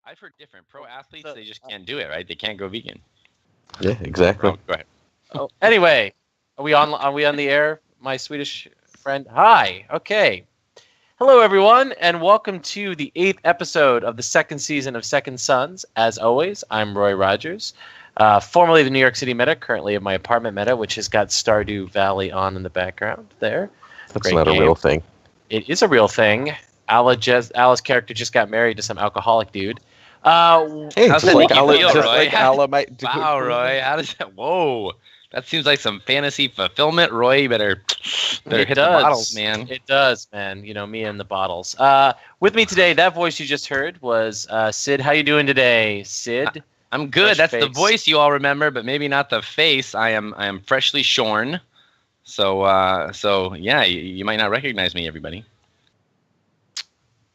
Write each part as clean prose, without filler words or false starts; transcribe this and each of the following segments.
I've heard different. Pro athletes, they just can't do it, right? They can't go vegan. Yeah, exactly. Go ahead. Oh, anyway, are we on the air, my Swedish friend? Hi. Okay. Hello, everyone, and welcome to the 8th episode of the second season of Second Sons. As always, I'm Roy Rogers, formerly the New York City Meta, currently at my apartment Meta, which has got Stardew Valley on in the background there. That's Great not game. a real thing. It is a real thing. Alla's character just got married to some alcoholic dude. Hey, How's just that like make you Alla, feel, just Roy? like Alla might do. Wow, Roy. How does that? Whoa. That seems like some fantasy fulfillment. Roy, you better hit the bottles, man. It does, man. You know, me and the bottles. With me today, that voice you just heard was Sid. How you doing today, Sid? I'm good. Fresh That's face. the voice you all remember, but maybe not the face. I am freshly shorn. So yeah, you might not recognize me, everybody.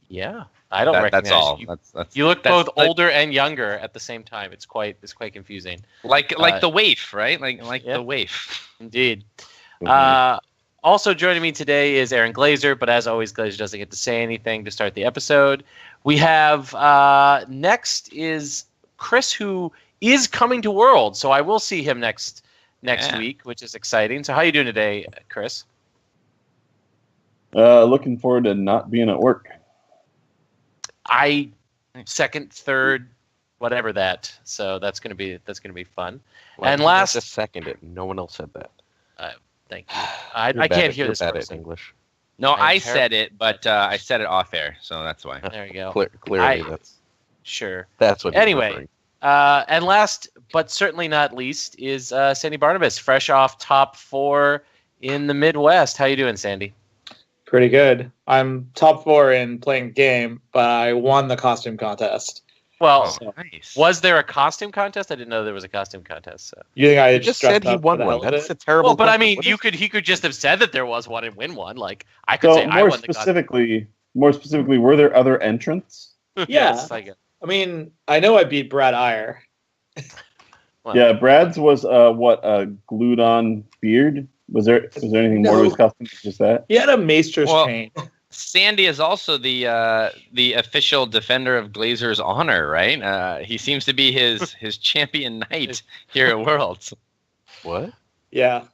Yeah, I don't recognize That's all. you. That's You look that's both like, older and younger at the same time. It's quite confusing. like the waif, right? Like yeah. the waif. Indeed. Mhm. Also joining me today is Aaron Glazer, but as always, Glazer doesn't get to say anything to start the episode. We have next is Chris, who is coming to World, so I will see him next week, which is exciting. So how you doing today, Chris? Looking forward to not being at work. I second, third, whatever that. So that's gonna be fun. Well, and you last, just second it. No one else said that. thank you. I can't hear this You're bad at person. English. No, I'm I terrible. said it, but I said it off air, so that's why. There you go. Clearly, Sure. that's what. He's Anyway, referring. And last but certainly not least is Sandy Barnabas, fresh off top 4 in the Midwest. How you doing, Sandy? Pretty good. I'm top 4 in playing game, but I won the costume contest. Well, Nice. was there a costume contest? I didn't know there was a costume contest. So. You think I He just said he won one. That's a terrible. Well, but I question. mean, What he could just have said that there was one and win one. Like I could say I more won the costume. specifically, were there other entrants? Yes, I guess. I mean, I know I beat Brad Iyer. Well, Yeah, Brad's was a glued-on beard. Was there anything more to his costume than just that? He had a maester's chain. Sandy is also the official defender of Glazer's honor, right? He seems to be his champion knight here at Worlds. What? Yeah.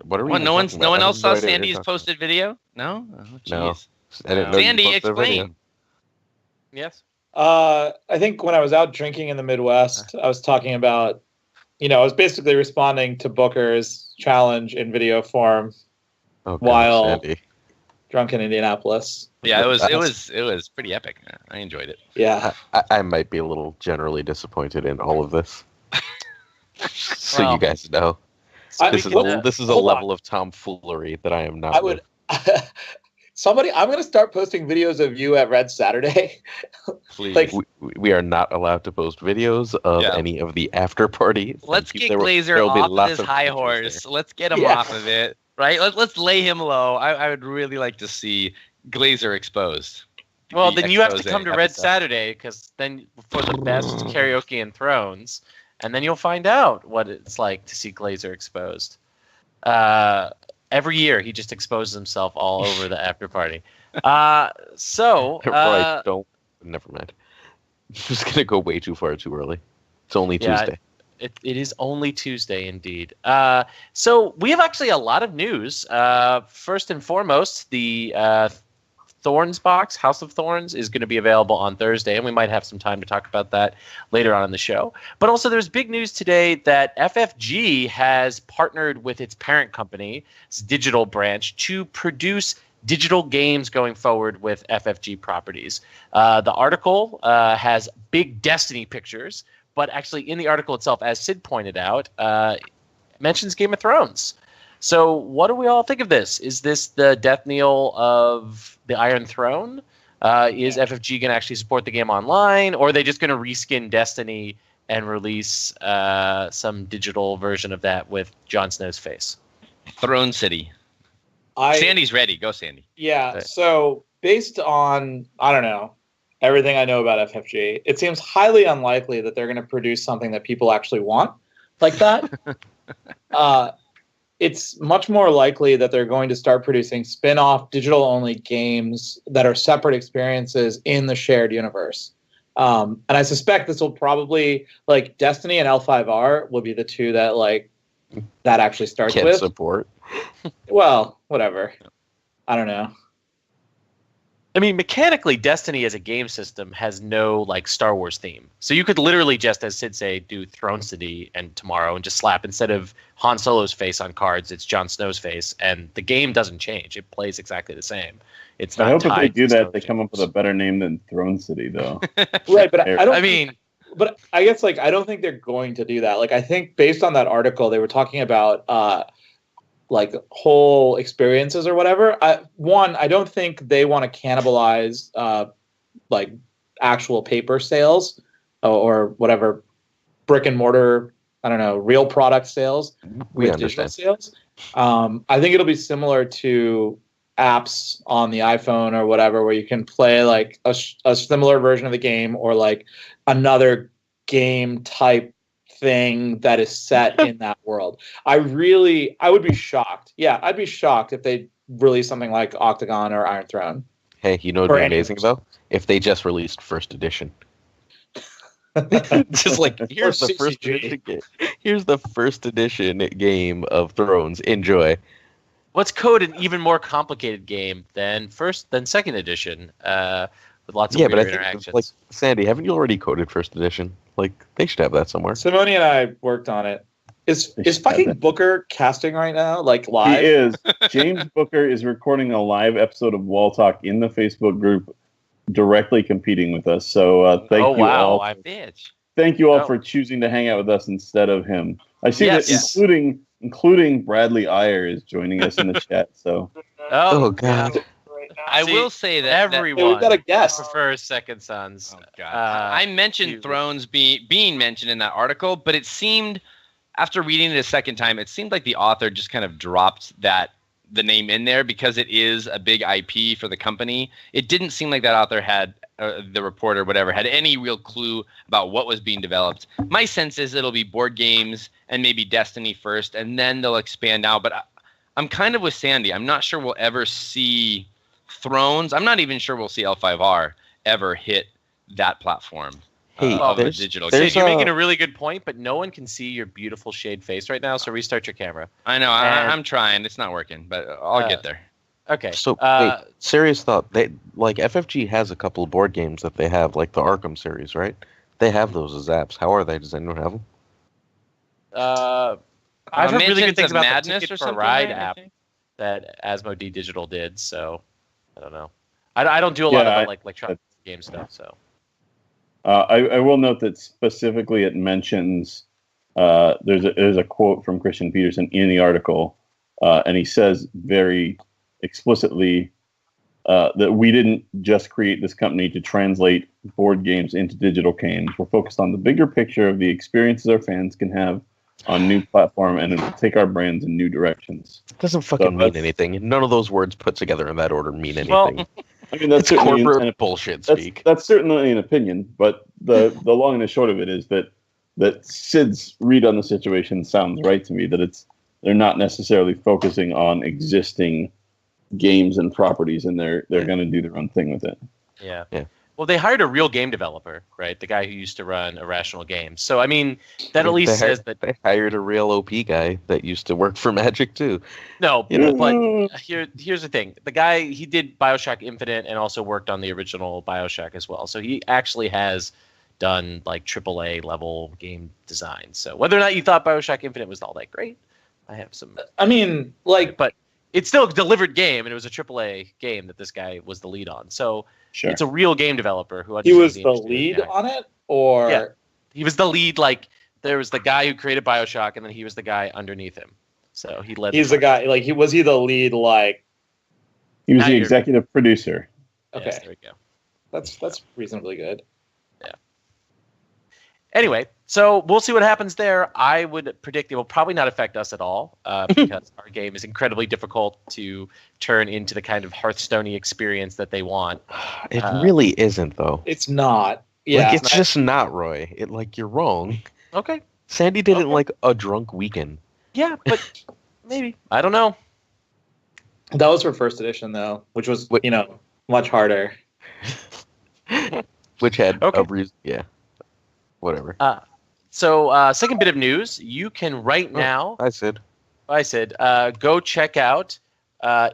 What are we? What? even No talking about? one I else have saw no idea what Sandy's you're talking posted video? No. Oh, No. jeez. about. I didn't know you Sandy, posted a video. explain. Yes. I think when I was out drinking in the Midwest, I was talking about, I was basically responding to Booker's challenge in video form, Oh, God, While- Sandy. drunk in Indianapolis. Yeah, it was pretty epic. I enjoyed it. Yeah. I might be a little generally disappointed in all of this. So Well, you guys know, this is a hold level of tomfoolery that I am not. I would. I'm going to start posting videos of you at Red Saturday. Please. Like- We are not allowed to post videos of Yeah. any of the after parties. Let's get There Glazer will be off of lots his of high pictures horse. there. Let's get him Yeah. off of it, right? Let's lay him low. I would really like to see Glazer exposed. Well, The then you have to expose come to Red episode. Saturday because then for the best karaoke and thrones, and then you'll find out what it's like to see Glazer exposed. Every year he just exposes himself all over the after party. Right, don't. Never mind. I'm just gonna go way too far too early. It's only Yeah, Tuesday. It is only Tuesday, indeed. So we have actually a lot of news. First and foremost, the Thorns box, House of Thorns, is going to be available on Thursday, and we might have some time to talk about that later on in the show. But also, there's big news today that FFG has partnered with its parent company, its digital branch, to produce digital games going forward with FFG properties. The article has big Destiny pictures, but actually in the article itself, as Sid pointed out, it mentions Game of Thrones. So what do we all think of this? Is this the death knell of the Iron Throne? Is FFG going to actually support the game online, or are they just going to reskin Destiny and release some digital version of that with Jon Snow's face? Throne City. Sandy's ready. Go, Sandy. Yeah. Okay. So based on, I don't know, everything I know about FFG, it seems highly unlikely that they're going to produce something that people actually want like that. It's much more likely that they're going to start producing spin-off digital-only games that are separate experiences in the shared universe. And I suspect this will probably like Destiny and L5R will be the two that like that actually starts Can't with. support. Well, whatever. I don't know. I mean, mechanically, Destiny as a game system has no like Star Wars theme. So you could literally just, as Sid say, do Throne City and tomorrow and just slap, instead of Han Solo's face on cards, it's Jon Snow's face, and the game doesn't change. It plays exactly the same. It's not. I hope if they do that, they Stone come up with a better name than Throne City, though. Right, but I don't. I mean, but I guess like I don't think they're going to do that. Like I think based on that article, they were talking about like whole experiences or whatever. I don't think they want to cannibalize like actual paper sales or whatever brick and mortar. I don't know, real product sales We with digital understand. sales. I think it'll be similar to apps on the iPhone or whatever, where you can play like a similar version of the game or like another game type thing that is set in that world. I would be shocked. Yeah, I'd be shocked if they release something like Octagon or Iron Throne. Hey, you know what'd For be any amazing version. though? If they just released first edition. Just like here's Or the first CCG. edition here's the first edition game of Thrones. Enjoy. let's code an even more complicated game than second edition, with lots of Yeah, but I weird think interactions. like Sandy, haven't you already coded first edition? Like they should have that somewhere. Simone and I worked on it. Is They should fucking have that. Booker casting right now? Like He live? is. James Booker is recording a live episode of Wall Talk in the Facebook group, directly competing with us. So thank Oh, you wow. all. Bitch. Thank you all Oh. for choosing to hang out with us instead of him. I see Yes. that Yes. including Bradley Iyer is joining us in the chat. So Oh God. I See, will say that everyone Yeah, we've got a guest. prefers Second Sons. Oh, God. Uh, I mentioned you- Thrones being mentioned in that article, but it seemed, after reading it a second time, it seemed like the author just kind of dropped the name in there because it is a big IP for the company. It didn't seem like that author had, the reporter, whatever, had any real clue about what was being developed. My sense is it'll be board games and maybe Destiny first, and then they'll expand out. But I'm kind of with Sandy. I'm not sure we'll ever see Thrones. I'm not even sure we'll see L5R ever hit that platform. Hey, Of a there's- digital there's Sid, you're making a- a really good point, but no one can see your beautiful shade face right now, so restart your camera. I know. And- I'm trying. It's not working, but I'll get there. Okay. So wait, serious thought. They like FFG has a couple of board games that they have, like the Arkham series, right? They have those as apps. How are they? Does anyone have them? I've heard really Mansions good things of about Madness the Ticket or for something, Ride right, I app think? that Asmodee Digital did, so I don't know. I don't do a lot Yeah, of the, like electronic game stuff, so. I will note that specifically it mentions there's a quote from Christian Peterson in the article, and he says very explicitly that we didn't just create this company to translate board games into digital games. We're focused on the bigger picture of the experiences our fans can have on new platform and it'll take our brands in new directions. It doesn't fucking mean that's- anything. None of those words put together in that order mean anything. Well, I mean, that's it's certainly corporate bullshit that's, speak. that's certainly an opinion, but the long and the short of it is that Sid's read on the situation sounds right to me. That they're not necessarily focusing on existing games and properties, and they're going to do their own thing with it. Yeah. Yeah. Well, they hired a real game developer, right? The guy who used to run Irrational Games. So, I mean, that at least says that. They hired a real OP guy that used to work for Magic too. No, You know, but here's the thing. The guy, he did BioShock Infinite and also worked on the original BioShock as well. So he actually has done like AAA level game design. So whether or not you thought BioShock Infinite was all that great, I have some. I mean, like, But it's still a delivered game, and it was a AAA game that this guy was the lead on. So Sure. it's a real game developer who he was the understands lead industry. on it, or Yeah. He was the lead. Like there was the guy who created BioShock, and then he was the guy underneath him. So he led. he's the guy. Like, was he the lead? Like, He was Now the you're- executive producer. okay, Yes, there we go. that's reasonably good. Anyway, so we'll see what happens there. I would predict it will probably not affect us at all because our game is incredibly difficult to turn into the kind of Hearthstone-y experience that they want. It really isn't though. It's not. Yeah, Like it's just not, Roy. It like you're wrong. Okay. Sandy did it in Okay. like a drunk weekend. Yeah, but maybe. I don't know. that was for first edition though, which was Wait. much harder. Which had Okay. a reason. Yeah. Whatever. So, second bit of news, you can right now, I said. go check out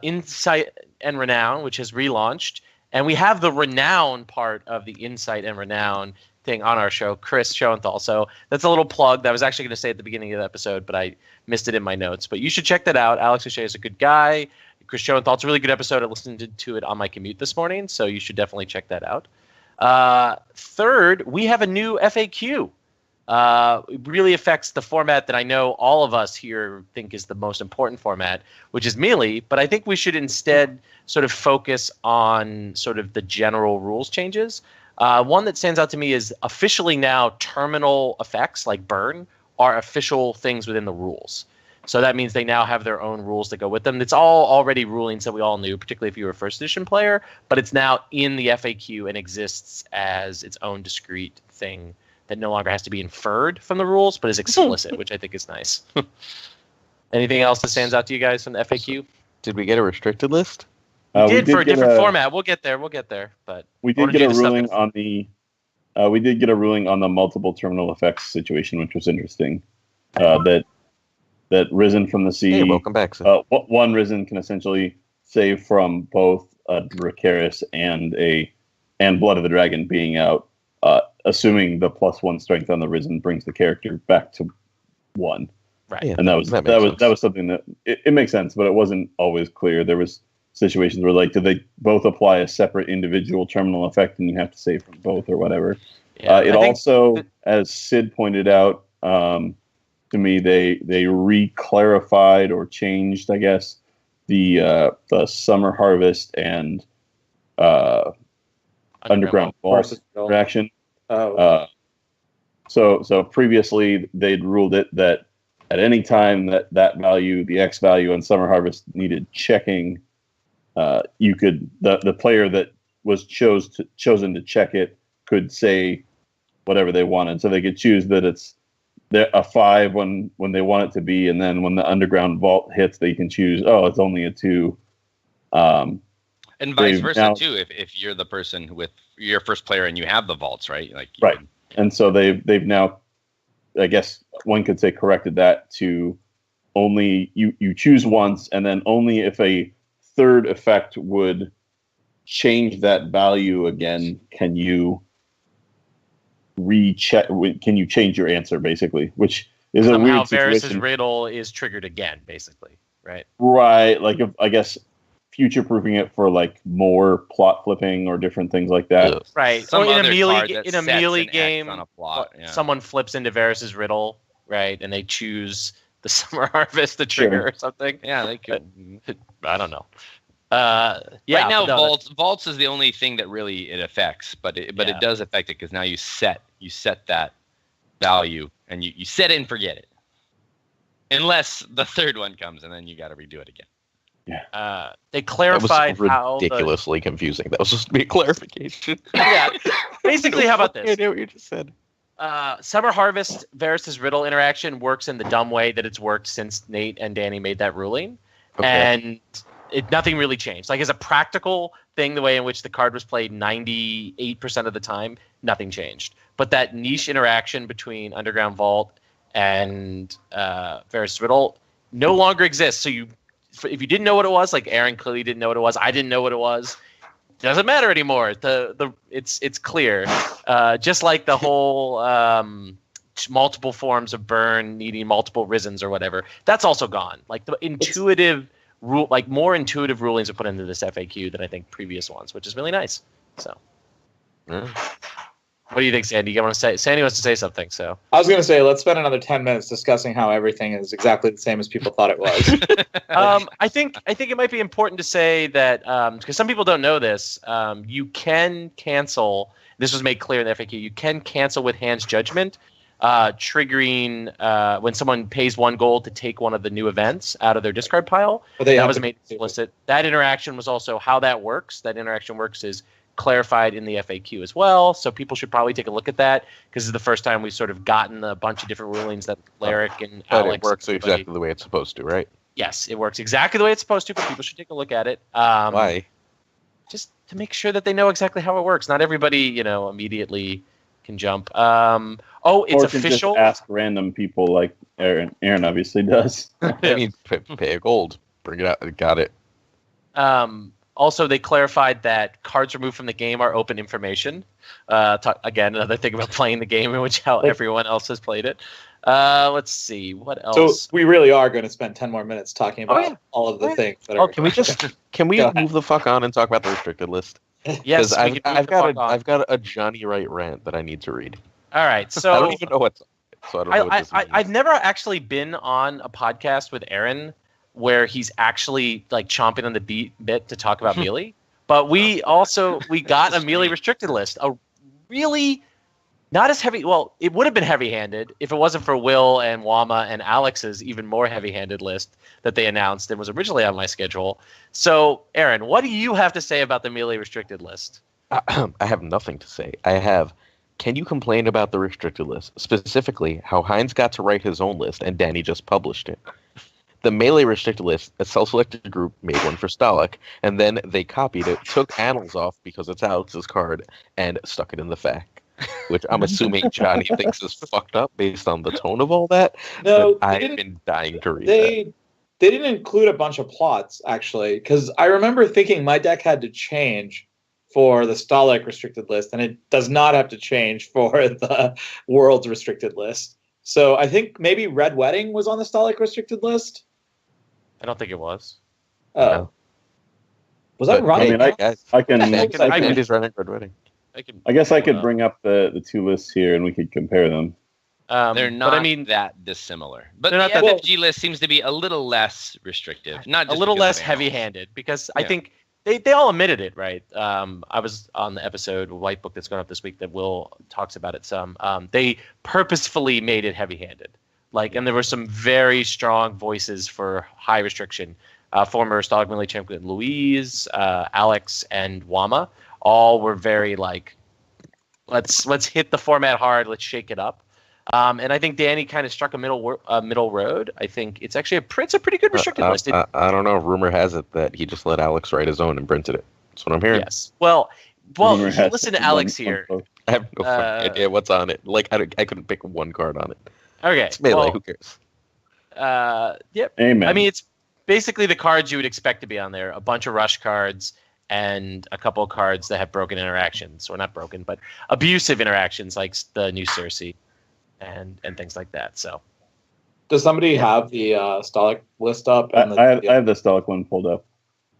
Insight and Renown, which has relaunched. And we have the Renown part of the Insight and Renown thing on our show, Chris Schoenthal. So that's a little plug that I was actually going to say at the beginning of the episode, but I missed it in my notes. But you should check that out. Alex O'Shea is a good guy. Chris Schoenthal, it's a really good episode. I listened to it on my commute this morning, so you should definitely check that out. Third, we have a new FAQ. It really affects the format that I know all of us here think is the most important format, which is Melee. But I think we should instead sort of focus on sort of the general rules changes. One that stands out to me is officially now terminal effects like burn are official things within the rules. So that means they now have their own rules that go with them. It's all already rulings that we all knew, particularly if you were a first edition player, but it's now in the FAQ and exists as its own discrete thing that no longer has to be inferred from the rules, but is explicit, which I think is nice. Anything else that stands out to you guys from the FAQ? Did we get a restricted list? We did for a different format. We'll get there. But we did get a ruling on the. We did get a ruling on the multiple terminal effects situation, which was interesting. That Risen from the Sea. Hey, welcome back. So. One Risen can essentially save from both Dracarys and Blood of the Dragon being out, assuming the +1 strength on the Risen brings the character back to 1. Right. Yeah, and that was something that it makes sense, but it wasn't always clear. There was situations where do they both apply a separate individual terminal effect and you have to save from both or whatever. Yeah, as Sid pointed out, to me, they re-clarified or changed, I guess, the Summer Harvest and Underground Vault interaction. So previously they'd ruled it that at any time that value, the X value on Summer Harvest needed checking, you could the player that was chosen to check it could say whatever they wanted. So they could choose that it's a 5 when they want it to be, and then when the Underground Vault hits, they can choose, it's only a 2. And vice versa too, if you're the person with your first player and you have the vaults, right? Right. And so they've now, I guess one could say, corrected that to only you choose once, and then only if a third effect would change that value again can you recheck. Can you change your answer, basically? Which is a weird situation. Varys' riddle is triggered again, basically, right? Right. If, I guess, future-proofing it for more plot flipping or different things like that. Right. So in a melee game, on a plot, someone flips into Varys' riddle, right, and they choose the Summer Harvest to trigger or something. Yeah, they could. I don't know. Right now, vaults is the only thing that really it affects, but it does affect it because now you set that value and you set it and forget it, unless the third one comes and then you got to redo it again. Yeah. They clarified how ridiculously confusing. That was supposed to be a clarification. Yeah. Basically, how about this? I know what you just said. Summer Harvest Varys' riddle interaction works in the dumb way that it's worked since Nate and Danny made that ruling, and nothing really changed. As a practical thing, the way in which the card was played 98% of the time, nothing changed. But that niche interaction between Underground Vault and Varys' riddle no longer exists. So if you didn't know what it was, Aaron clearly didn't know what it was, I didn't know what it was, it doesn't matter anymore. It's clear. Just like the whole multiple forms of burn needing multiple Risens or whatever, that's also gone. The intuitive rule, more intuitive rulings are put into this FAQ than I think previous ones, which is really nice. So, What do you think, Sandy? You want to say? Sandy wants to say something. So I was going to say, let's spend another 10 minutes discussing how everything is exactly the same as people thought it was. I think it might be important to say that because some people don't know this, you can cancel. This was made clear in the FAQ. You can cancel with Hand's Judgment, triggering when someone pays 1 gold to take one of the new events out of their discard pile. That was made explicit. That interaction was also how that works. That interaction works is clarified in the FAQ as well, so people should probably take a look at that because it's the first time we've sort of gotten a bunch of different rulings that Larrick and Alex. It works exactly the way it's supposed to, right? Yes, it works exactly the way it's supposed to, but people should take a look at it. Why? just to make sure that they know exactly how it works. Not everybody, immediately can jump. It's or can official. Just ask random people like Aaron. Aaron obviously does. I mean, pay a gold. Bring it out. Got it. Also, they clarified that cards removed from the game are open information. Again, another thing about playing the game in which how everyone else has played it. Let's see. What else? So we really are going to spend 10 more minutes talking about all of the things that are. Can we move the fuck on and talk about the restricted list? Yes, I've got a Johnny Wright rant that I need to read. All right, so I don't even know what's. So I don't know what this means. I've never actually been on a podcast with Aaron where he's actually like chomping on the bit to talk about Melee. But we got a Melee restricted list. A really not as heavy. Well, it would have been heavy-handed if it wasn't for Will and Wama and Alex's even more heavy-handed list that they announced and was originally on my schedule. So, Aaron, what do you have to say about the Melee restricted list? I have nothing to say. Can you complain about the restricted list? Specifically, how Heinz got to write his own list and Danny just published it. The Melee restricted list, a self-selected group made one for Stalik, and then they copied it, took Annals off because it's Alex's card, and stuck it in the FAQ. Which I'm assuming Johnny thinks is fucked up based on the tone of all that. No, I've been dying to read that. They didn't include a bunch of plots, actually, because I remember thinking my deck had to change for the Stalik restricted list, and it does not have to change for the World's restricted list. So I think maybe Red Wedding was on the Stalik restricted list. I don't think it was. Oh. Was that right? I mean, I can just running Red Wedding. I guess I could bring up the two lists here and we could compare them. They're not that dissimilar. But the FFG list seems to be a little less restrictive. Not just a little less heavy-handed because I think they all admitted it, right? I was on the episode White Book that's going up this week that Will talks about it some. They purposefully made it heavy-handed. And there were some very strong voices for high restriction. Former Stalik Melee champion Louise, Alex, and Wama all were very let's hit the format hard, let's shake it up. And I think Danny kind of struck a middle road. I think it's actually a pretty good restricted list. I don't know. Rumor has it that he just let Alex write his own and printed it. That's what I'm hearing. Yes. Well, listen to Alex here. I have no fucking idea what's on it. I couldn't pick one card on it. Okay. It's Melee. Who cares? Yep. Amen. I mean, it's basically the cards you would expect to be on there. A bunch of rush cards and a couple of cards that have broken interactions, or not broken, but abusive interactions, like the new Cersei and things like that. So, does somebody have the Stalik list up? I have the Stalik one pulled up.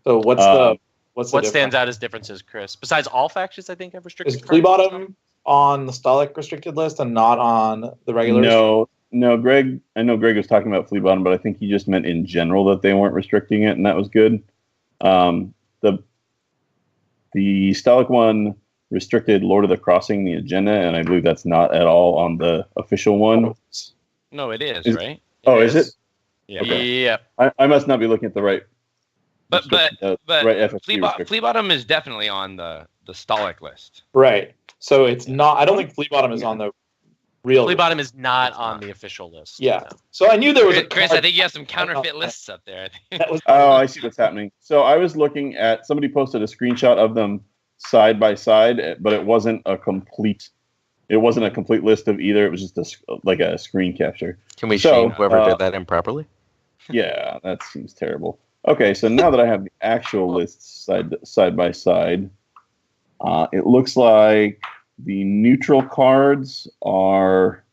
So what stands out as differences, Chris? Besides all factions, I think have restricted. Is Flea Bottom on the Stalik restricted list and not on the regular? No, Greg. I know Greg was talking about Flea Bottom, but I think he just meant in general that they weren't restricting it, and that was good. The Stalik one restricted Lord of the Crossing, the agenda, and I believe that's not at all on the official one. No, it is, right? Is it? Yeah. Okay. Yeah. I must not be looking at the right. But right Flea Bottom is definitely on the Stalik list. Right. So it's not. I don't think Flea Bottom is on the real. Flea Bottom is not on the official list. Yeah. No. So I knew there was Chris, I think you have some counterfeit lists up there. I see what's happening. So I was looking at, somebody posted a screenshot of them side by side, but it wasn't a complete list of either. It was just a screen capture. Can we shame whoever did that improperly? Yeah, that seems terrible. Okay, so now that I have the actual lists side by side, it looks like the neutral cards are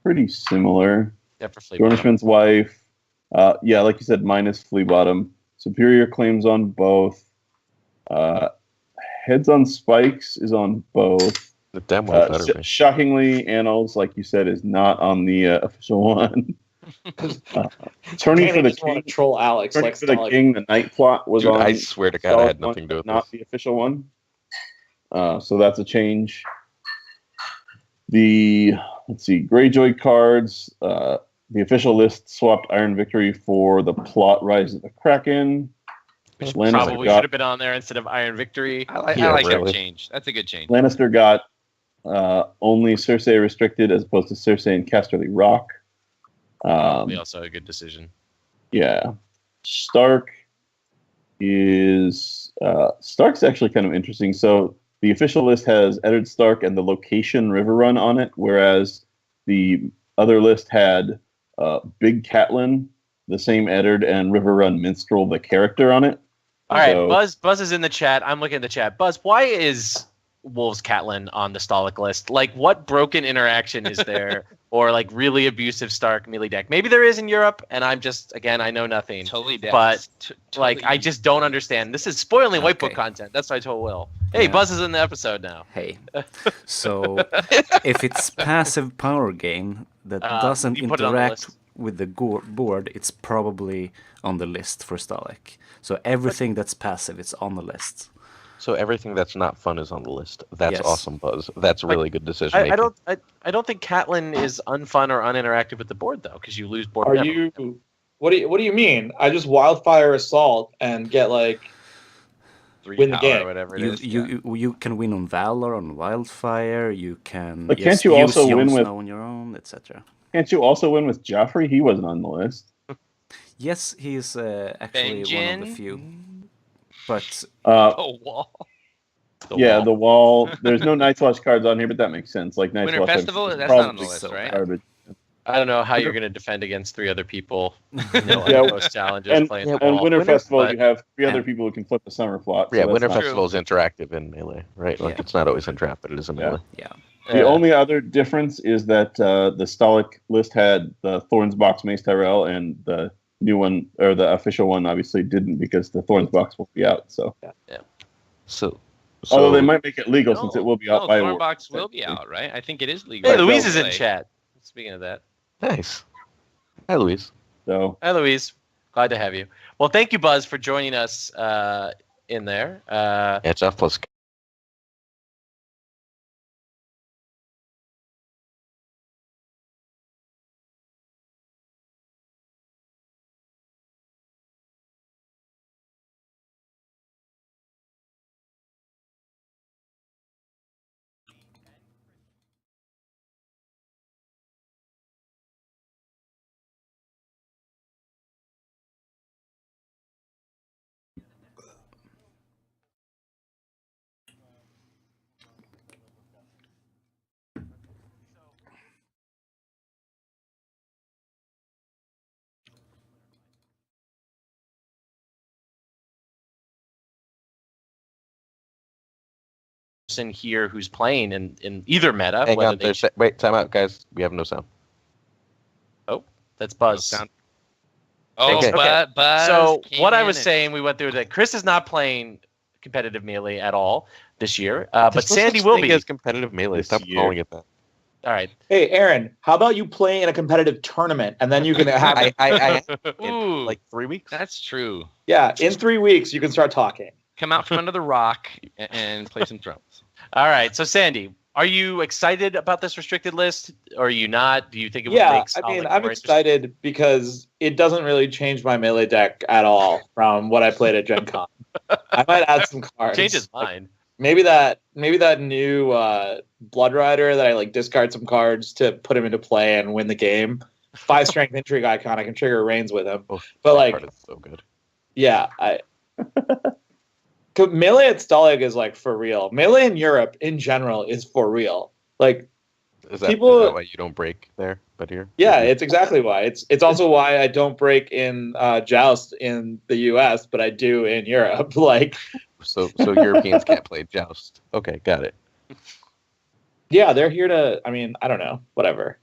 pretty similar. Yeah, for Flea Bottom. Dornishman's Wife. Like you said, minus Flea Bottom. Superior Claims on both. Heads on Spikes is on both. The damn well better. Shockingly, Annals, like you said, is not on the official one. Turning for the King. Troll Alex. Turning for the King, the Night Plot was on. I swear to God, I had nothing to do with not the official one. So that's a change. Let's see, Greyjoy cards. The official list swapped Iron Victory for the Plot Rise of the Kraken. Which probably should have been on there instead of Iron Victory. I like that change. That's a good change. Lannister got only Cersei restricted as opposed to Cersei and Casterly Rock. Probably also a good decision. Yeah. Stark is Stark's actually kind of interesting. So the official list has Eddard Stark and the location Riverrun on it, whereas the other list had Big Catelyn, the same Eddard, and Riverrun Minstrel, the character, on it. All right, Buzz is in the chat. I'm looking at the chat. Buzz, why is Wolves Catelyn on the Stolic list? Like, what broken interaction is there, or like really abusive Stark melee deck? Maybe there is in Europe, and I'm just I know nothing. Totally dead. But like, I just don't understand. This is spoiling White Book Okay. content. That's what I told Will. Hey, Yeah. Buzz is in the episode now. Hey, so if it's passive power game that doesn't you put it on the interact list. with the board, it's probably on the list for Stalic. So everything that's passive, it's on the list. So everything that's not fun is on the list. That's Yes. awesome, Buzz. That's really good decision making. I don't think Catelyn is unfun or uninteractive with the board though, because you lose board. Are memory. you? What do you mean? I just wildfire assault and get like 3 win the power game. or whatever it is. You can win on Valor, on Wildfire. You can. But can't just you use also Jon win with- Snow on your own, etc. Can't you also win with Joffrey? He wasn't on the list. Yes, he is actually one of Benjen? the few. But Oh, wall. The wall. There's no Night's Watch cards on here, but that makes sense. Like Night's Winter Watch Festival? is That's not on the probably list, so right? garbage. I don't know how you're going to defend against 3 other people. Yeah, Most challenges And, playing and football. Winter Festival, but- you have 3 other and- people who can flip the summer plot. Yeah, so Winter that's not- Festival is interactive in Melee, right? Like Yeah. it's not always in Trap, but it is in Yeah. Melee. yeah, The only other difference is that the Stolic list had the Thorns box Mace Tyrell, and the new one, or the official one, obviously didn't, because the Thorns box will be out. So, So although they might make it legal since it will be out No, by Thornbox will be out, right? I think it is legal. Hey, Right, Louise no, is in Like, chat. Speaking of that. nice. Hi, Louise. So Hi, Louise. Glad to have you. Well, thank you, Buzz, for joining us in there. Yeah, Jeff plus. Person here who's playing in either meta. Hang whether on. they Wait, time out, guys. We have no sound. that's Buzz. sound. Oh, Okay. Buzz. So came what I in was and- saying, we went through that Chris is not playing competitive melee at all this year, but There's no Sandy such will thing be. as competitive Melee. This Stop year. calling it that. All right. Hey, Aaron, how about you play in a competitive tournament and then you can have I in Ooh, like 3 weeks. that's true. yeah, in 3 weeks you can start talking. Come out from under the rock and play some drums. All right. So Sandy, are you excited about this restricted list, or are you not? Do you think it would Yeah, make I mean, Stolic I'm more excited because it doesn't really change my melee deck at all from what I played at Gen Con. I might add some cards. Changes Like, mine. maybe that new Blood Rider that I like discard some cards to put him into play and win the game. 5 strength intrigue icon. I can trigger Reigns with him. Oh, But that like, card is so good. yeah, melee at Stalag is like for real. Melee in Europe in general is for real. Like, Is that, people- is that why you don't break there, but here? yeah, it's exactly why. It's also why I don't break in Joust in the U.S., but I do in Europe. Like, So Europeans can't play Joust. Okay, got it. yeah, they're here to. I mean, I don't know, whatever.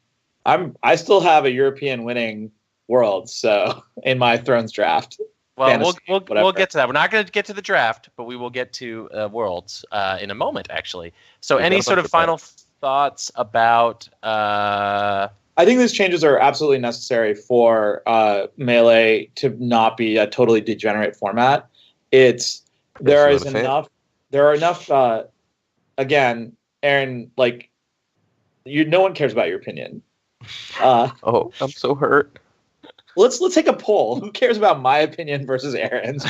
I still have a European winning world, so in my Thrones draft. Well, fantasy, we'll whatever. get to that. We're not going to get to the draft, but we will get to Worlds in a moment, actually. So, We've got any a sort bunch of of final thoughts about? I think these changes are absolutely necessary for Melee to not be a totally degenerate format. There you wanna say it? are enough. Again, Aaron, like, no one cares about your opinion. Oh, I'm so hurt. Let's take a poll. Who cares about my opinion versus Aaron's?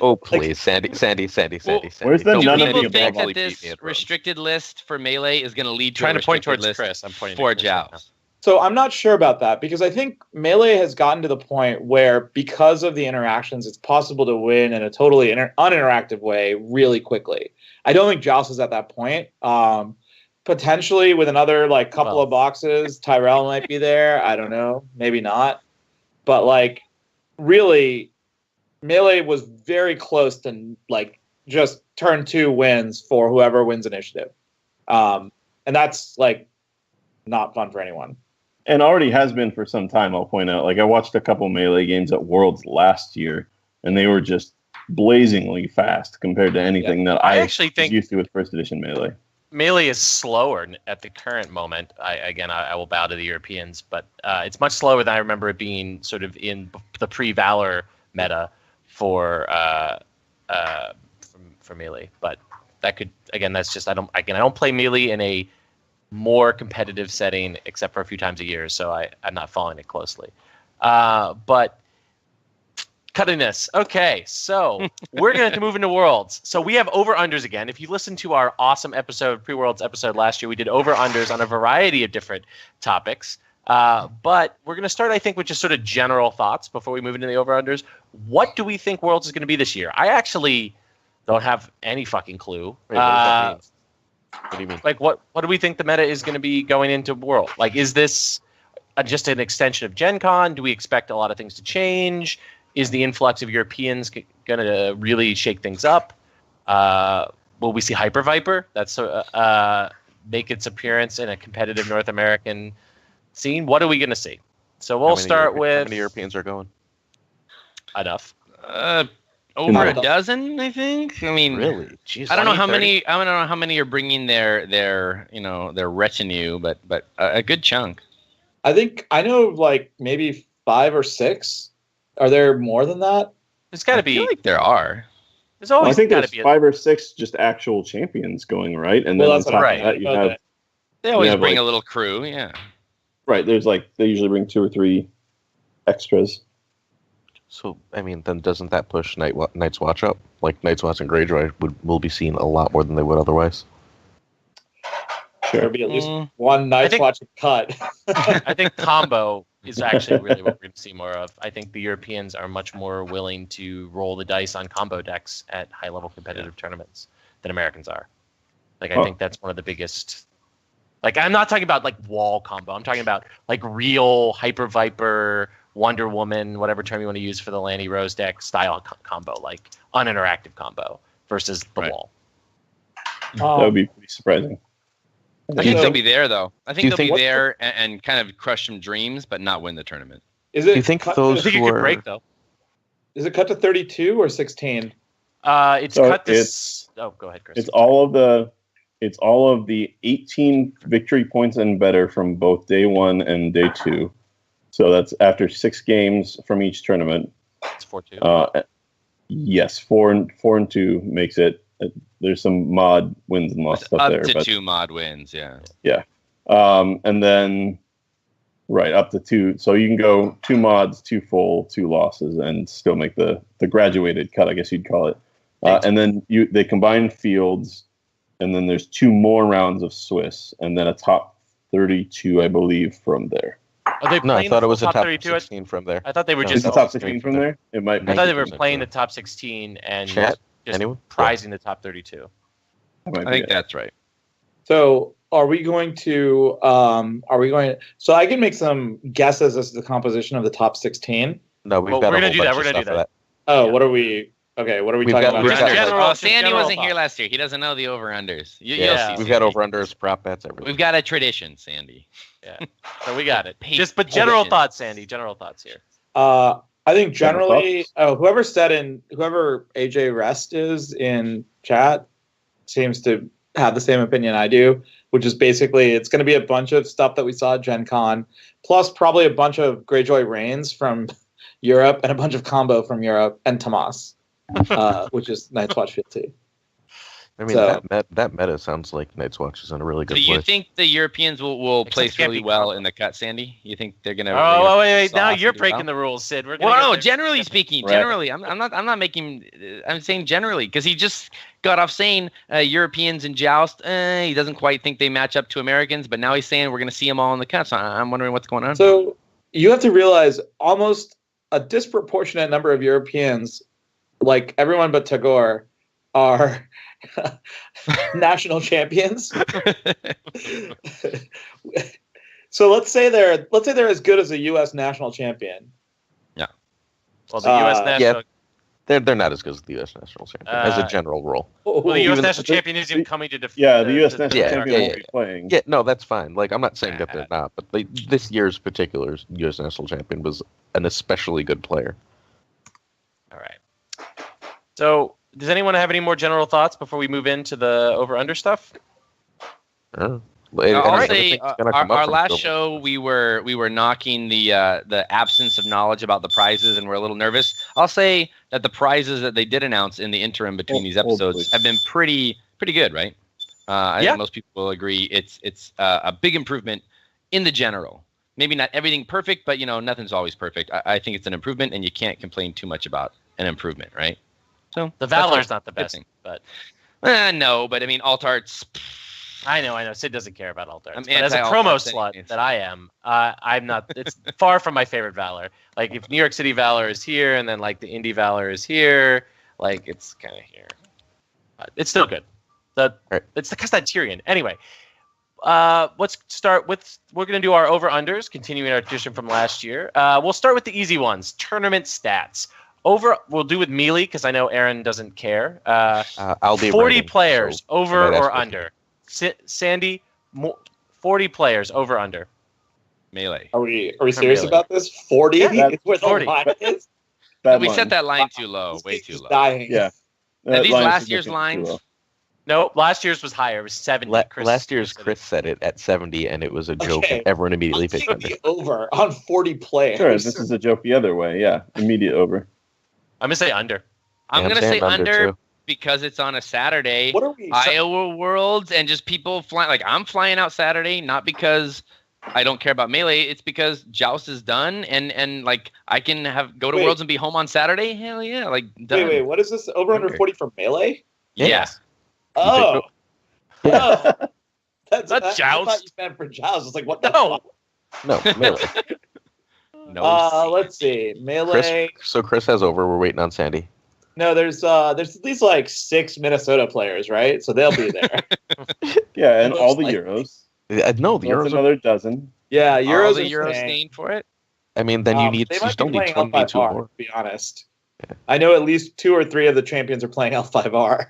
Oh, please, Sandy. where's the Don't none Do of make people me the think probably that beat me this at Rome. restricted list for Melee is going to lead to Trying a to point restricted towards list Chris. I'm pointing for to Chris right now. Joust? So I'm not sure about that because I think Melee has gotten to the point where, because of the interactions, it's possible to win in a totally uninteractive way really quickly. I don't think Joust is at that point. Potentially with another like couple of boxes, Tyrell might be there. I don't know, maybe not. But like, really, Melee was very close to like just turn 2 wins for whoever wins initiative, and that's like not fun for anyone. And already has been for some time, I'll point out. Like, I watched a couple Melee games at Worlds last year, and they were just blazingly fast compared to anything that I actually think was used to with first edition Melee. Melee is slower at the current moment. I will bow to the Europeans, but it's much slower than I remember it being sort of in the pre-Valor meta for Melee. But that could, again, that's just I don't play Melee in a more competitive setting except for a few times a year, so I'm not following it closely. But cutting this. Okay, so we're going to have to move into Worlds. So we have over-unders again. If you listen to our awesome episode, pre-Worlds episode last year, we did over-unders on a variety of different topics. But we're going to start, I think, with just sort of general thoughts before we move into the over-unders. What do we think Worlds is going to be this year? I actually don't have any fucking clue. Wait, what does that mean? What do you mean? Like, what do we think the meta is going to be going into World? Like, is this just an extension of Gen Con? Do we expect a lot of things to change? Is the influx of Europeans going to really shake things up? Will we see Hyper Viper? That's make its appearance in a competitive North American scene? What are we going to see? So we'll start with... How many Europeans are going? Enough. Over a dozen, I think. I mean, really? Jeez, I don't know how 30? many. I don't know how many are bringing their retinue, but a good chunk. I think I know like maybe 5 or 6. Are there more than that? There's got to be. I feel like there are. There's always I think got there's to be 5 or 6 just actual champions going, right? And then Well, on that's top right. of that, you have They always Yeah, bring like- a little crew. Yeah. right. There's like they usually bring 2 or 3 extras. So, I mean, then doesn't that push Night's Watch up? Like, Night's Watch and Greyjoy will be seen a lot more than they would otherwise. There'll be at least one Night's Watch cut. I think combo is actually really what we're going to see more of. I think the Europeans are much more willing to roll the dice on combo decks at high-level competitive tournaments than Americans are. Like, I think that's one of the biggest... Like, I'm not talking about, like, wall combo. I'm talking about, like, real Hyper Viper, Wonder Woman, whatever term you want to use for the Lanny Rose deck style combo, like uninteractive combo versus the wall. That would be pretty surprising. I think they'll be there, though. I Do you think they'll be think- there and kind of crush some dreams, but not win the tournament. Is Do it? you think cut those I think it who could are... break, though. Is it cut to 32 or 16? It's So cut to... it's- Oh, go ahead, Chris. It's all of the 18 victory points and better from both day 1 and day 2. So that's after 6 games from each tournament. It's 4-2. Yes, 4 and 2 makes it. There's some mod wins and loss stuff Up there, to but 2 mod wins, yeah. and then right up to 2. So you can go 2 mods, 2 full, 2 losses, and still make the graduated cut, I guess you'd call it. And then they combine fields, and then there's 2 more rounds of Swiss, and then a top 32, I believe, from there. Are they No, I playing thought the it was a top top 32? 16 from there. I thought they were No, Is just... the top 16 from there? It might. I thought they were 90% playing the sure. top 16 and Chat? just Anyone? prizing the top 32. That might I be think it. that's right. So are we going to? So I can make some guesses as to the composition of the top 16. No, we've Well, got we're a gonna whole do that, bunch we're of gonna do stuff for that. Oh, Yeah. what are we? Okay, what are we We've talking got- about? we've Just got- general- Well, just Sandy general wasn't here thoughts. last year. He doesn't know the over-unders. You'll Yeah, see. we've got Sandy. over-unders, prop bets, everything. We've got a tradition, Sandy. So we got it. Pace But general tradition. thoughts, Sandy. General thoughts here. I think generally, thoughts? whoever AJ Rest is in chat seems to have the same opinion I do, which is basically it's going to be a bunch of stuff that we saw at Gen Con, plus probably a bunch of Greyjoy Reigns from Europe and a bunch of combo from Europe and Tomas, which is Night's Watch 50. I mean, So- that meta sounds like Night's Watch is in a really Do good you place. think the Europeans will Except place it can't really be well combo. in the cut, Sandy? You think they're gonna? Oh, wait. Now soft you're and do breaking well? the rules, Sid. We're gonna Well, get no, there. generally speaking, Right. generally, I'm not making. I'm saying generally because he just got off saying Europeans in Joust. He doesn't quite think they match up to Americans, but now he's saying we're going to see them all in the cut. So I'm wondering what's going on. So you have to realize almost a disproportionate number of Europeans, like everyone but Tagore, are national champions. So let's say they're as good as a U.S. national champion. Well, the U.S. Uh, national. They're not as good as the U.S. national champion as a general rule. Well, the U.S. Even- national champion isn't even coming to defend. Yeah, the U.S. national yeah, champion yeah, won't be playing. Yeah, no, that's fine. Like, I'm not saying that they're not, but this year's particular U.S. national champion was an especially good player. All right. So, does anyone have any more general thoughts before we move into the over/under stuff? I'll I'll say our last show we were knocking the absence of knowledge about the prizes and we're a little nervous. I'll say that the prizes that they did announce in the interim between these episodes please. have been pretty good, right? I Yeah. think most people will agree it's a big improvement in the general. Maybe not everything perfect, but nothing's always perfect. I think it's an improvement, and you can't complain too much about an improvement, right? So The that's Valor's all. not the Good best, thing. but No, but I mean, alt arts. I know. Sid doesn't care about alt arts. I'm But as a anti-alt promo arts slut anyways. that I am, I'm not. It's far from my favorite Valor. Like if New York City Valor is here, and then like the Indie Valor is here, like it's kind of here. But it's still good. Right. It's because that Tyrion. Anyway, let's start with. We're gonna do our over unders, continuing our tradition from last year. We'll start with the easy ones. Tournament stats. We'll do with Mealy because I know Aaron doesn't care. I'll be 40 writing, players, so over I might ask or for- under. Sandy, 40 players, over under. Melee. Are we serious Really? about this? 40 Yeah, is where the 40. line is. Bad We line. set that line too low, way This too game's low. Dying. Yeah. Are these line is last year's significantly too lines? low. No, last year's was higher. It was 70. Last year's said it. Chris said it at 70, and it was a joke, Okay. and everyone immediately I'll picked take under. the over on 40 players. Sure, this is a joke the other way. Yeah, immediate over. I'm going to say under. I'm Yeah, gonna say saying under too. because it's on a Saturday. What are we? Iowa Worlds and just people flying. Like I'm flying out Saturday, not because I don't care about Melee. It's because Joust is done, and like I can go to Wait. Worlds and be home on Saturday. Hell yeah, like done. Wait, what is this? Over under Under. 40 for Melee? Yeah. Oh. Oh. That's Not I Joust. thought you meant for Joust. It's like, what the No. fuck? No, Melee. No. Let's see. Melee. Chris has over. We're waiting on Sandy. No, there's at least like 6 Minnesota players, right? So they'll be there. Yeah, and all the Most Euros. No, the That's Euros. another dozen. Yeah, All Euros the are Euros staying. staying for it. I mean, then you They might be still need playing 22 L5R, more. to be honest. Yeah. I know at least 2 or 3 of the champions are playing L5R.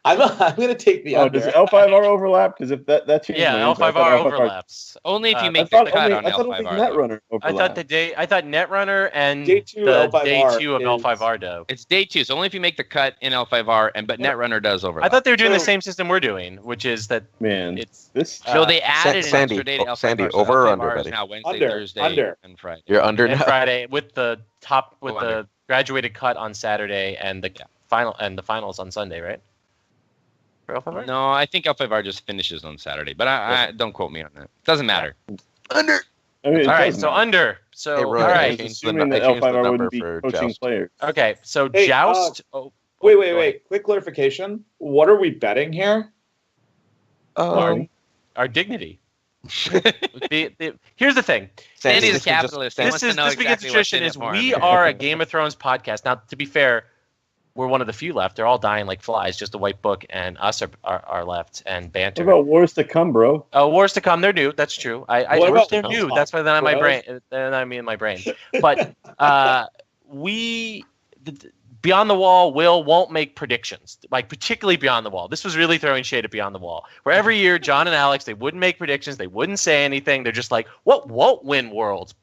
I'm going to take the Oh, under. does L5R overlap? Because if that changed Yeah, my answer. I L5R thought overlaps. Only if you I I make thought the cut only, on I thought only L5R. though. Netrunner overlapped. I thought Netrunner and Day 2 the L5R day 2 of is- L5R do. It's day 2, so only if you make the cut in L5R, but Netrunner does overlap. I thought they were doing the So- same system we're doing, which is that Man, it's this So they added an Sandy, extra day to L5R. Sandy, so over or L5R under, is buddy? now Wednesday, Under, Thursday, under. and Friday. You're under and now. Friday with the Under. graduated cut on Saturday and the finals on Sunday, right? For L5R? No, I think L5R just finishes on Saturday, but I don't quote me on that. Doesn't matter. Under. I mean, it All right, doesn't so matter. under. So Hey, all Roy, I right. was changed the assuming nu- I that changed the L5R number wouldn't be for coaching Joust. players. Okay, so Hey, Joust. Wait. go ahead. Quick clarification. What are we betting here? Our dignity. Here's the thing. Sandy's a this is just- capitalist. He wants to know This begins exactly the what's tradition in is it for we him. are a Game of Thrones podcast. Now, to be fair, we're one of the few left. They're all dying like flies. Just the White Book and us are left and What banter. about wars to come, bro? Wars to come. They're new. That's true. What about They're Wars new. to That's why they're on my Bros? brain. They're not me in my brain. But Beyond the Wall won't make predictions, like particularly Beyond the Wall. This was really throwing shade at Beyond the Wall. Where every year, John and Alex, they wouldn't make predictions. They wouldn't say anything. They're just like, what won't win Worlds?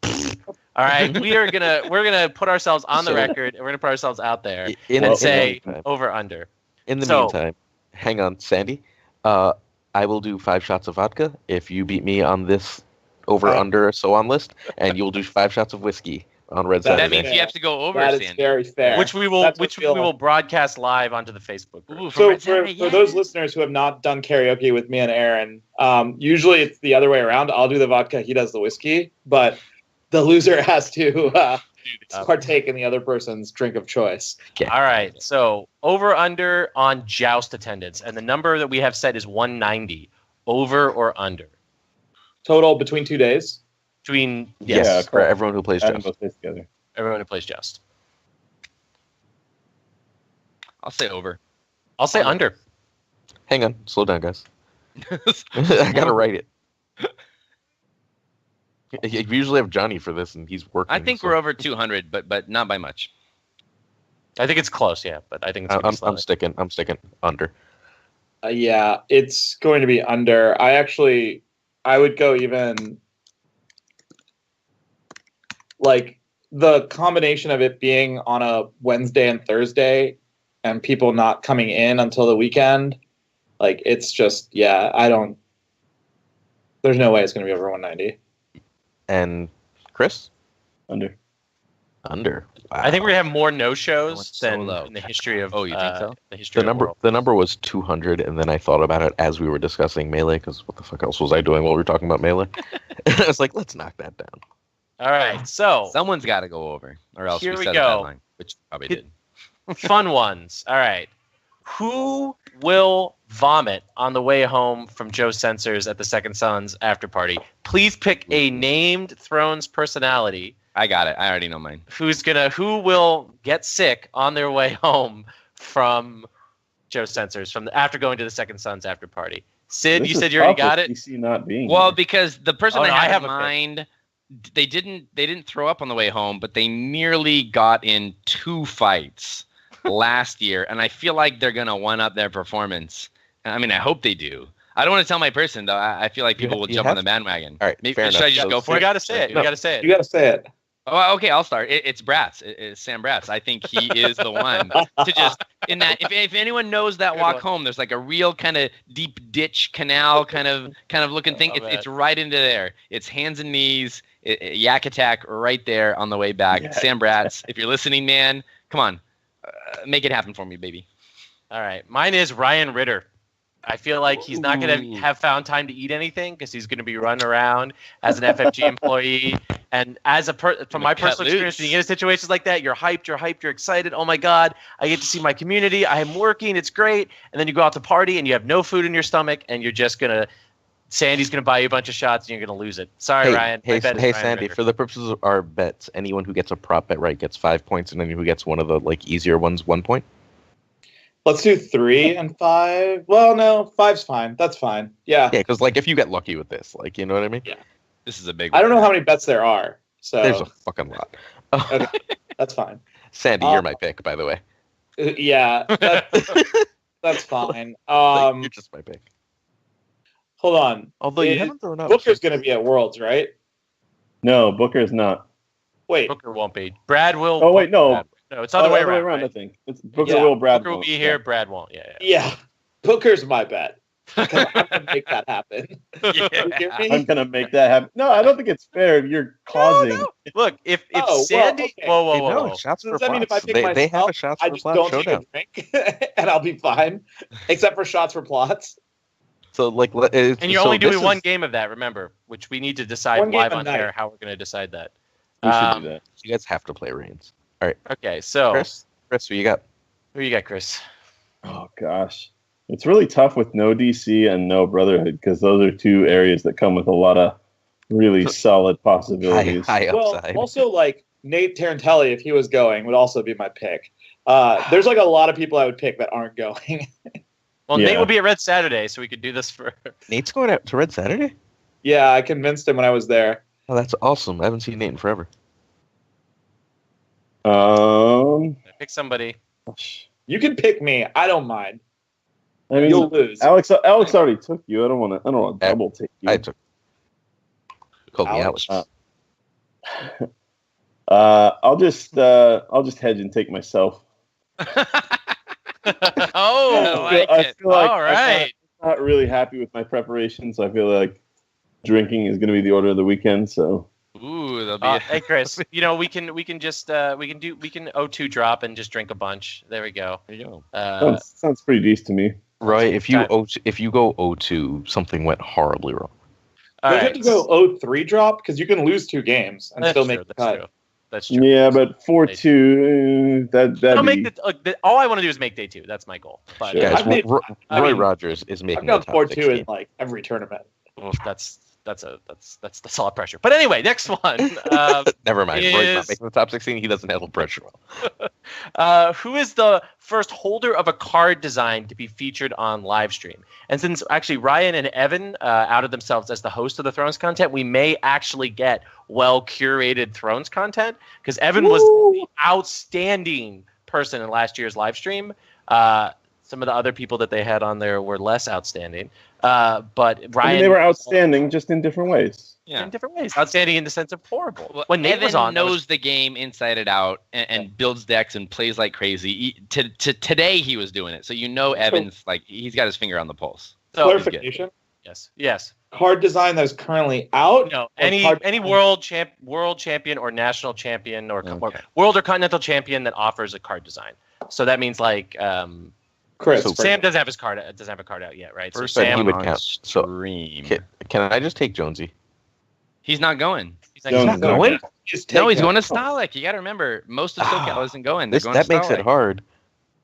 All right, we're gonna put ourselves on the record, and we're gonna put ourselves out there and say over under. In the So- meantime, hang on, Sandy. I will do 5 shots of vodka if you beat me on this over under so on list, and you'll do 5 shots of whiskey on Red That That Saturday. means you have to go over, That is Sandy. very fair. Which we will That's what feeling. broadcast live onto the Facebook group. Ooh, So Red Saturday, for those yes. listeners who have not done karaoke with me and Aaron, usually it's the other way around. I'll do the vodka, he does the whiskey, but the loser has to partake in the other person's drink of choice. All right, so over under on Joust attendance, and the number that we have set is 190. Over or under? Total between 2 days. Between Yes, for correct. everyone who plays Add them Joust. both days together. everyone who plays Joust. I'll say over. I'll say under. Hang on, slow down, guys. I gotta write it. You usually have Johnny for this, and he's working. I think so we're over 200, but not by much. I think it's close, yeah, but I think it's gonna be I'm sticking under. Yeah, it's going to be under. I would go even like the combination of it being on a Wednesday and Thursday and people not coming in until the weekend. Like, it's just, yeah, there's no way it's going to be over 190. And Chris? Under. Under. Wow. I think we're gonna have more no Going shows so than low. in the history of. Oh, you think so? The history the of the number. world. The number was 200, and then I thought about it as we were discussing Melee, because what the fuck else was I doing while we were talking about Melee? I was like, let's knock that down. All right, so Someone's got to go over, or else Here we we set go. a deadline, which probably did. fun ones. All right, who will vomit on the way home from Joe Sensors at the Second Sons after party? Please pick a named Thrones personality. I got it. I already know mine. Who will get sick on their way home from Joe Sensors after going to the Second Sons after party? Sid, This you is said you already tough got with it. DC not being Well, here. because the person Oh, I no, I had have in a pick. mind, they didn't throw up on the way home, but they nearly got in 2 fights last year, and I feel like they're gonna one up their performance. I mean, I hope they do. I don't want to tell my person though. I feel like people will you jump on have the bandwagon. All right, Maybe, fair should I enough. just So go for We it? got to say it. No. We got to say it. You got to say it. Oh, okay, I'll start. It's Bratz. It's Sam Bratz. I think he is the one to just in that. If anyone knows that Good walk one. home, there's like a real kind of deep ditch canal kind of looking thing. love It's it. right into there. It's hands and knees. Yak attack right there on the way back. Yeah. Sam Bratz, if you're listening, man, come on, make it happen for me, baby. All right, mine is Ryan Ritter. I feel like he's not going Ooh. to have found time to eat anything because he's going to be running around as an FFG employee. And as from my cut personal experience, loose. when you get in situations like that, you're hyped, you're excited. Oh my God, I get to see my community. I am working. It's great. And then you go out to party and you have no food in your stomach and you're just going to, Sandy's going to buy you a bunch of shots and you're going to lose it. Sorry, Ryan. My bet is hey, Ryan Sandy. Ritter. For the purposes of our bets, anyone who gets a prop bet right gets 5 points, and anyone who gets one of the easier ones 1 point. Let's do 3 and 5. Well, no, 5's fine. That's fine. Yeah. Yeah, because if you get lucky with this, you know what I mean? Yeah. This is a big. I don't know one. how many bets there are. So There's a fucking lot. Okay. That's fine. Sandy, you're my pick, by the way. Yeah. That's fine. You're just my pick. Hold on. Although you haven't thrown out. Booker's going to be at Worlds, right? No, Booker's not. Wait. Booker won't be. Brad will. Oh wait, no. No, it's the other way Other around. I right? think it's Booker Yeah. will. Brad Booker will won't. be here. Brad won't. Yeah. Yeah. Booker's my bet. 'Cause I'm going to make that happen. yeah. You hear me? I'm gonna make that happen. No, I don't think it's fair. You're causing. No. Look, if Oh, well, Sandy, okay. whoa, Hey, no, whoa. shots for Does that mean if I plots. pick They have myself, a shots I for just plots don't showdown. take a drink and I'll be fine, except for shots for plots. So And you're only doing one game of that, remember, which we need to decide One game live a on night. air how we're going to decide that. We should do that. You guys have to play Reigns. Okay, so Chris, who you got? who you got, Chris? Oh gosh, it's really tough with no DC and no Brotherhood because those are 2 areas that come with a lot of really solid possibilities. High Well, upside. also Nate Tarantelli, if he was going, would also be my pick. There's a lot of people I would pick that aren't going. Well, Yeah. Nate will be at Red Saturday, so we could do this for. Nate's going out to Red Saturday? Yeah, I convinced him when I was there. Oh, that's awesome. I haven't seen Nate in forever. Pick somebody. You can pick me. I don't mind. I mean, You'll lose. Alex already took you. I don't want to double take you. I took. Called me Alex. Alex. I'll just hedge and take myself. Oh, I feel like all right. I'm not really happy with my preparation, so I feel like drinking is going to be the order of the weekend. So Ooh, there'll be. Hey Chris, we can just we can O2 drop and just drink a bunch. There we go. There you go. Sounds pretty decent to me. Right, if you time. if you go O2, something went horribly wrong. All Don't you right. have to go 0-3 drop because you can lose 2 games and still make the cut. That's true. Yeah, but 4-2, that'd I'll be... make all I want to do is make day 2. That's my goal. But Sure. Guys, I've made- Roy Rogers is making I've got the top 4-2 16. in like every tournament. well, that's a lot of pressure. But anyway, next one. Never mind. Roy's is- not making the top 16. He doesn't handle pressure well. Who is the first holder of a card design to be featured on live stream? And since actually Ryan and Evan outed themselves as the host of the Thrones content, we may actually get well curated Thrones content because Evan was the outstanding person in last year's live stream. Some of the other people that they had on there were less outstanding. But Ryan, they were outstanding, just in different ways. Yeah. in different ways. Outstanding in the sense of horrible. Well, When Nate Evan was on, that knows was- the game inside and out and builds decks and plays like crazy. Today he was doing it, so Evan's like he's got his finger on the pulse. so, Clarification: yes. card design that is currently out. No, or any card- world champion or national champion or Okay. world or continental champion that offers a card design. So that means like Chris. So- Sam doesn't have a card out yet, right? First so But he Sam, would on count. So- stream. Can I just take Jonesy? He's not going. he's like, Jones he's is not not going. going. Just No, take he's that. going to Stalik. You got to remember, most of SoCal isn't going. They're going That to makes it Stalik. hard.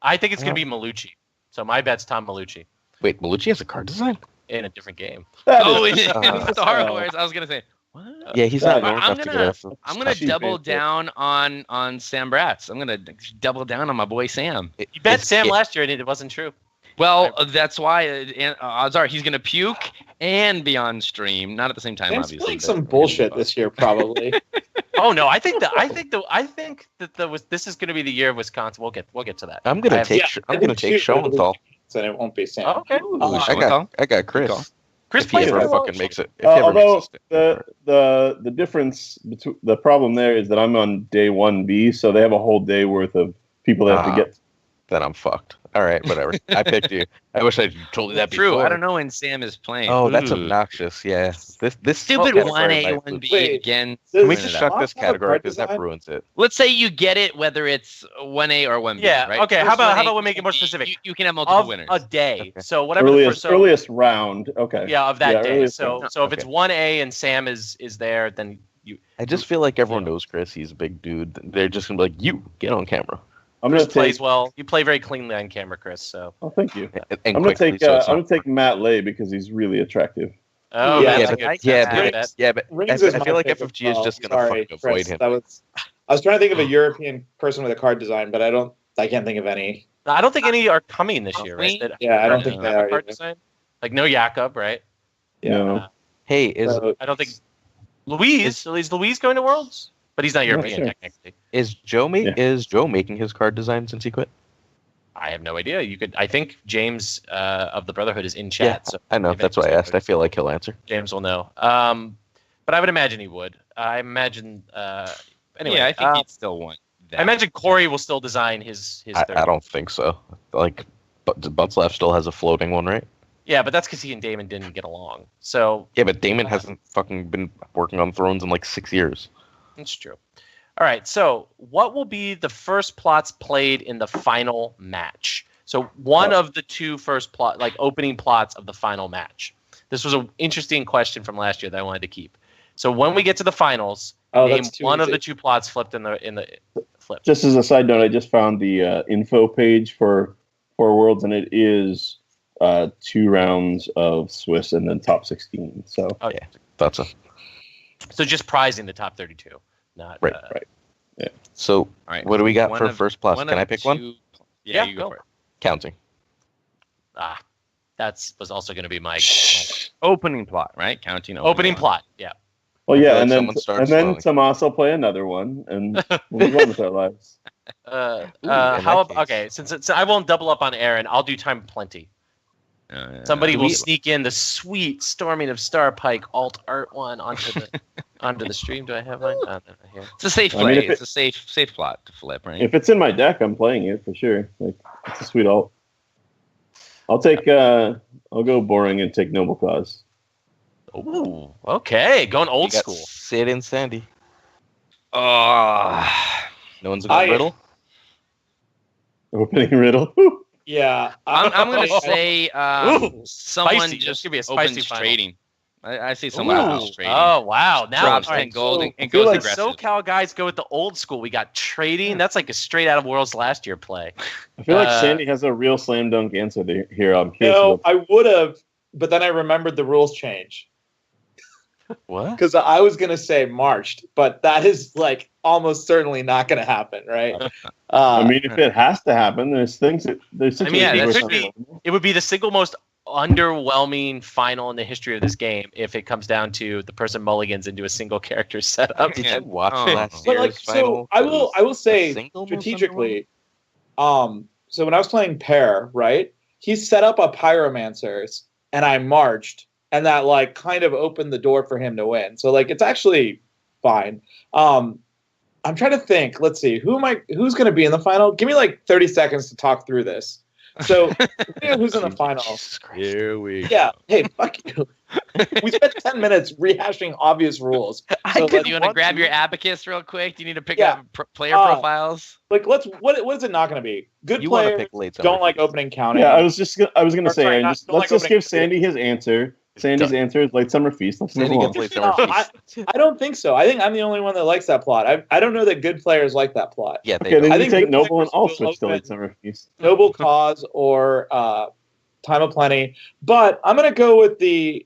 I think it's going to be Malucci. So my bet's Tom Malucci Wait, Malucci has a card design? in a different game. That Oh, is- in Uh, Star Wars. I was gonna say. What? Yeah, he's that- not normal I'm enough to get gonna- after. I'm gonna Cheap double basic. down on Sam Bratz. I'm gonna double down on my boy Sam. You bet It's- Sam it- last year and it wasn't true. Well, that's why odds are he's gonna puke and be on stream, not at the same time, Sam's obviously. playing but- some bullshit this year, probably. Oh no, I think that this is going to be the year of Wisconsin. We'll get to that. I'm I gonna have- take. yeah, I'm I gonna think take too, but Schoenthal. and it won't be Sam. Oh, okay. Ooh, I Schoenthal. got Chris. Good call. Chris If he plays ever very well. fucking makes it. If he ever although makes it. the difference between the problem there is that I'm on day 1B, so they have a whole day worth of people they have to get. Then I'm fucked. All right, whatever. I picked you. I wish I told you that True. before. I don't know when Sam is playing. Oh, that's Ooh. obnoxious. Yeah. This Stupid Oh, 1A, Wait, 1B again. Can we Does just it shut Fox this have a category card because that design? ruins it? Let's say you get it, whether it's 1A or 1B. Yeah, Right? okay, how First about 1A, we make it more 1B, specific? You can have multiple Of winners. a day. Okay. So whatever the first, Earliest round. Okay. yeah, of that day. earliest So round. so if it's 1A and Sam is there, then you I just feel like everyone knows Chris. He's a big dude. They're just gonna be like, "You get on camera." I'm Chris gonna plays take. well. You play very cleanly on camera, Chris. So Oh, thank you. And I'm gonna quickly, take. so it's I'm not- gonna take Matt Lay because he's really attractive. oh, Yeah, that's yeah, a good, but, yeah, that's a good but, bet. yeah, but Rings I is feel my like favorite FFG is as just well. gonna Sorry, fucking Chris, avoid him. I was trying to think of a European person with a card design, but I can't think of any. I don't think any are coming this year, right? That Yeah, I don't have think a they are card either. design. Like no Jakob, right? Yeah. No. Hey, is So- I don't think Louise. Is Louise going to Worlds? But he's not European sure. technically. is Joe making his card design since he quit? I have no idea. You could. I think James of the Brotherhood is in chat. Yeah, So I know. maybe That's why I just- asked. I feel like he'll answer. James will know. But I would imagine he would. I imagine. Anyway, yeah, I think he'd still want that. I imagine Corey will still design his. I don't think so. Like, but Butzlaff still has a floating one, right? Yeah, but that's because he and Damon didn't get along. So Yeah, but Damon hasn't fucking been working on Thrones in like 6 years. it's true. All right. So what will be the first plots played in the final match? So one of the two first opening plots of the final match. This was an interesting question from last year that I wanted to keep. So when we get to the finals, name that's too one of easy. the two plots flipped in the flip. Just as a side note, I just found the info page for Worlds, and it is 2 rounds of Swiss and then top 16. So Oh yeah. That's a So just prizing the top 32, not Right, right. so. All right. What do we got One for of- first plus? one Can of I pick one? two- Yeah, Yeah, you go go. for it. Counting. Was also going to be my Opening plot, right? Counting opening plot. Yeah. well, I feel yeah, like and then someone starts Tomas will play another one, and we'll move on with our lives. in How that about, case. okay? Since I won't double up on Aaron, I'll do time plenty. Somebody will sneak in the sweet Storming of Starpike alt art one onto the stream. Do I have mine? Oh, no, here. It's a safe I mean, play. if It's a safe plot to flip, right? If it's in my deck, I'm playing it for sure. Like, it's a sweet ult. I'll take. I'll go boring and take Noble Cause. Ooh, okay, going You old got school. Sid and Sandy. Oh, No one's going riddle. Opening riddle. Yeah, I'm gonna say Ooh, someone spicy. This just could be a spicy opens final. trading. I see Ooh. someone opens trading. Oh wow! Now Drops all right, 10 gold so and I goes feel like aggressive. SoCal guys go with the old school. We got trading. That's like a straight out of World's last year play. I feel like Sandy has a real slam dunk answer here. I'm curious. no, about I would have, but then I remembered the rules change What? because I was gonna say marched, but that is like almost certainly not gonna happen, right? I mean, if it has to happen, there's situations yeah, that where could something- It would be the single most underwhelming final in the history of this game if it comes down to the person mulligans into a single character setup. Did Yeah. you watch Oh. last But year's like, final? so I will say single most strategically. So when I was playing pair, right, he set up a pyromancers, and I marched, and that like kind of opened the door for him to win. So like, it's actually fine. I'm trying to think. Let's see, who's going to be in the final? Give me like 30 seconds to talk through this. So who's in the final? Jesus Christ. Here we Yeah. Hey, fuck you. We spent 10 minutes rehashing obvious rules. So, Do you want to grab your abacus real quick? Do you need to pick Yeah. up player profiles? like, what is it not going to be? Good You want to players pick late summer don't like feast. opening counting. Yeah, I was gonna Or say, sorry, and not- just, don't let's like just give opening Sandy his answer. Sandy's Done. answer is Late Summer Feast. Let's move Sandy on. gets late No, summer feast. I don't think so. I think I'm the only one that likes that plot. I don't know that good players like that plot. Yeah, they Okay, then I you think take good Noble and players I'll will switch to open- Late Summer Feast. Noble Cause or Time of Plenty. But I'm gonna go with the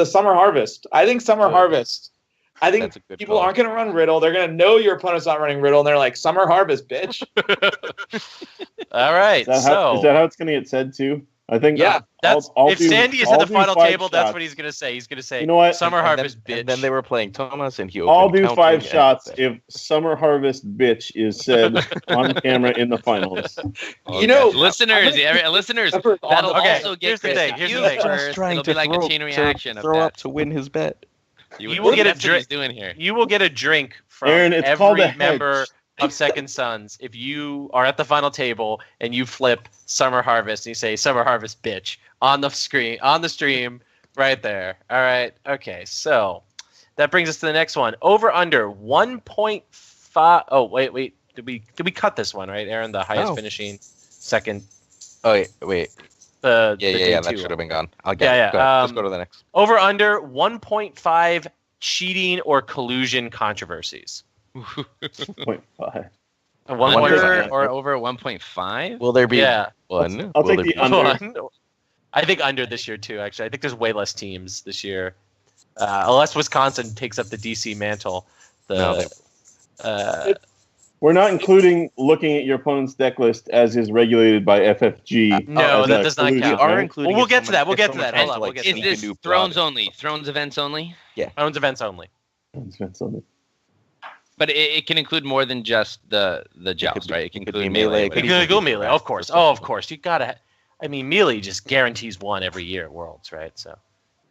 Summer Harvest. I think Summer Harvest. I think That's a good people call. aren't gonna run Riddle. They're gonna know your opponent's not running Riddle, and they're like, Summer Harvest, bitch. All right. Is that how it's gonna get said too? I think. Yeah, If Sandy is at the final table, that's what he's gonna say. He's gonna say, You know what? Summer And Harvest, then, bitch. And then they were playing Thomas, and he opened I'll do counting 5 and shots everything. if Summer Harvest bitch is said on camera in the finals. You know, listeners, I'm listeners, Pepper on that'll the- Okay, also get here's the Chris thing, here's the confused thing. first. It'll be like a chain reaction of throw that. up to win his bet. You will get a That's what he's drink. doing here. You will get a drink from Aaron, it's called a every hedge. member of Second Sons if you are at the final table and you flip Summer Harvest and you say Summer Harvest bitch on the stream right there. All right. Okay. So that brings us to the next one. Over under 1.5. Oh, wait. Did we cut this one, right, Aaron? The highest No. finishing second. Oh, wait. The Yeah, day that two. should have been gone. I'll get Yeah, it. Go yeah, ahead. Let's go to the next. Over under 1.5 cheating or collusion controversies. 0.5. A Under 1.5. or over 1.5? Will there be Yeah. one? I'll Will take there the be under. One. I think under this year too. Actually, I think there's way less teams this year, unless Wisconsin takes up the DC mantle. No, We're not including looking at your opponent's deck list as is regulated by FFG. No, as that a does not collusion, count. We are right? including. We'll if get to someone- that. We'll if get to someone that. has Hold on, like, we'll get to Is sneak that. a this new Thrones product. only? Thrones events only? Owns events only. But it can include more than just the joust, be- right? It can it could include be melee, melee. it could You whatever. can go melee, of draft course. or Oh, of something. course. You gotta. I mean, melee just guarantees one every year at Worlds, right? So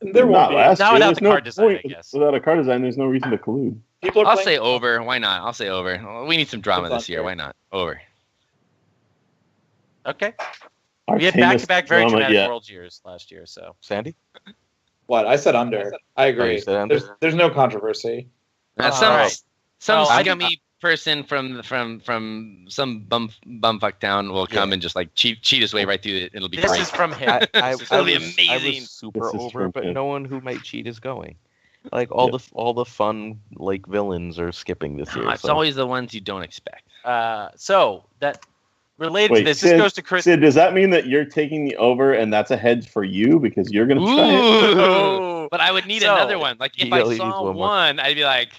There won't Not be. last Not year. without There's the no card design, point. I guess. Without a card design, there's no reason to collude. People are I'll playing- say over. Why not? I'll say over. We need some drama this year. Why not? Over. okay. Our We had tamest back-to-back very drama dramatic yet. Worlds years last year. So Sandy? What? I said under. I agree. you said under? There's no controversy. Some right. some Well, scummy person from some bumfuck town will come and just like cheat his way right through it. It'll be this great. is from him. I It'll be was amazing. super This is over, from but him. no one who might cheat is going. Like all the fun like villains are skipping this year. No, it's so. always the ones you don't expect. So that related to Wait, this. Sid, This goes to Chris. Sid, does that mean that you're taking the over and that's a hedge for you because you're going to try it? Ooh, but I would need So, another one. Like if he I only needs saw one more. one, I'd be like,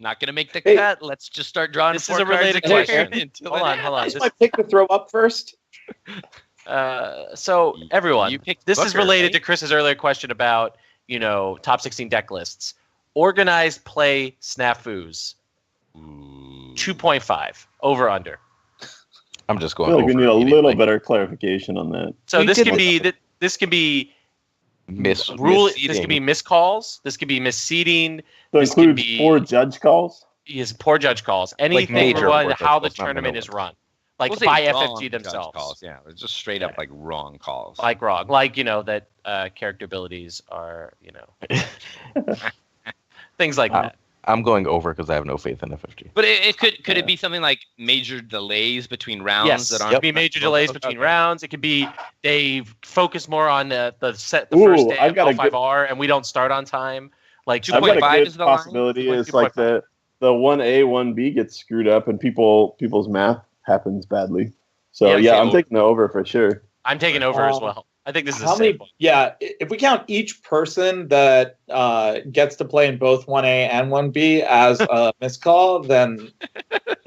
not gonna make the Hey. cut. Let's just start drawing. This is 4 a related cards question. until Hold it on, hold on. happens. That's my pick to throw up first. So everyone, You picked this is Booker, related right? to Chris's earlier question about top 16 deck lists. Organized play snafus. 2.5 over under. I'm just I going feel like we over need a little immediately. better clarification on that. So We this did can this. be this can be This can misseeding. be miscalls. This can be misseeding. So This could includes be- 4 judge calls? Is poor judge calls. Anything major on poor judge how the calls, not tournament minor is run. like We'll say by wrong FFG judge themselves. calls. Yeah, it's just straight up like wrong calls. Like wrong, like that character abilities are things like that. I'm going over because I have no faith in FFG. But it could it be something like major delays between rounds Yes, that it aren't could be major delays between rounds. It could be they focus more on the first day I've of got a L5R and we don't start on time. Like I've got a 2.5 good is the line? possibility 2.5. is like the 1A 1B gets screwed up and people's math happens badly. So Yeah, I'm taking the over for sure. I'm taking over as well. I think this is a How safe many? one. Yeah, if we count each person that gets to play in both 1A and 1B as a missed call, then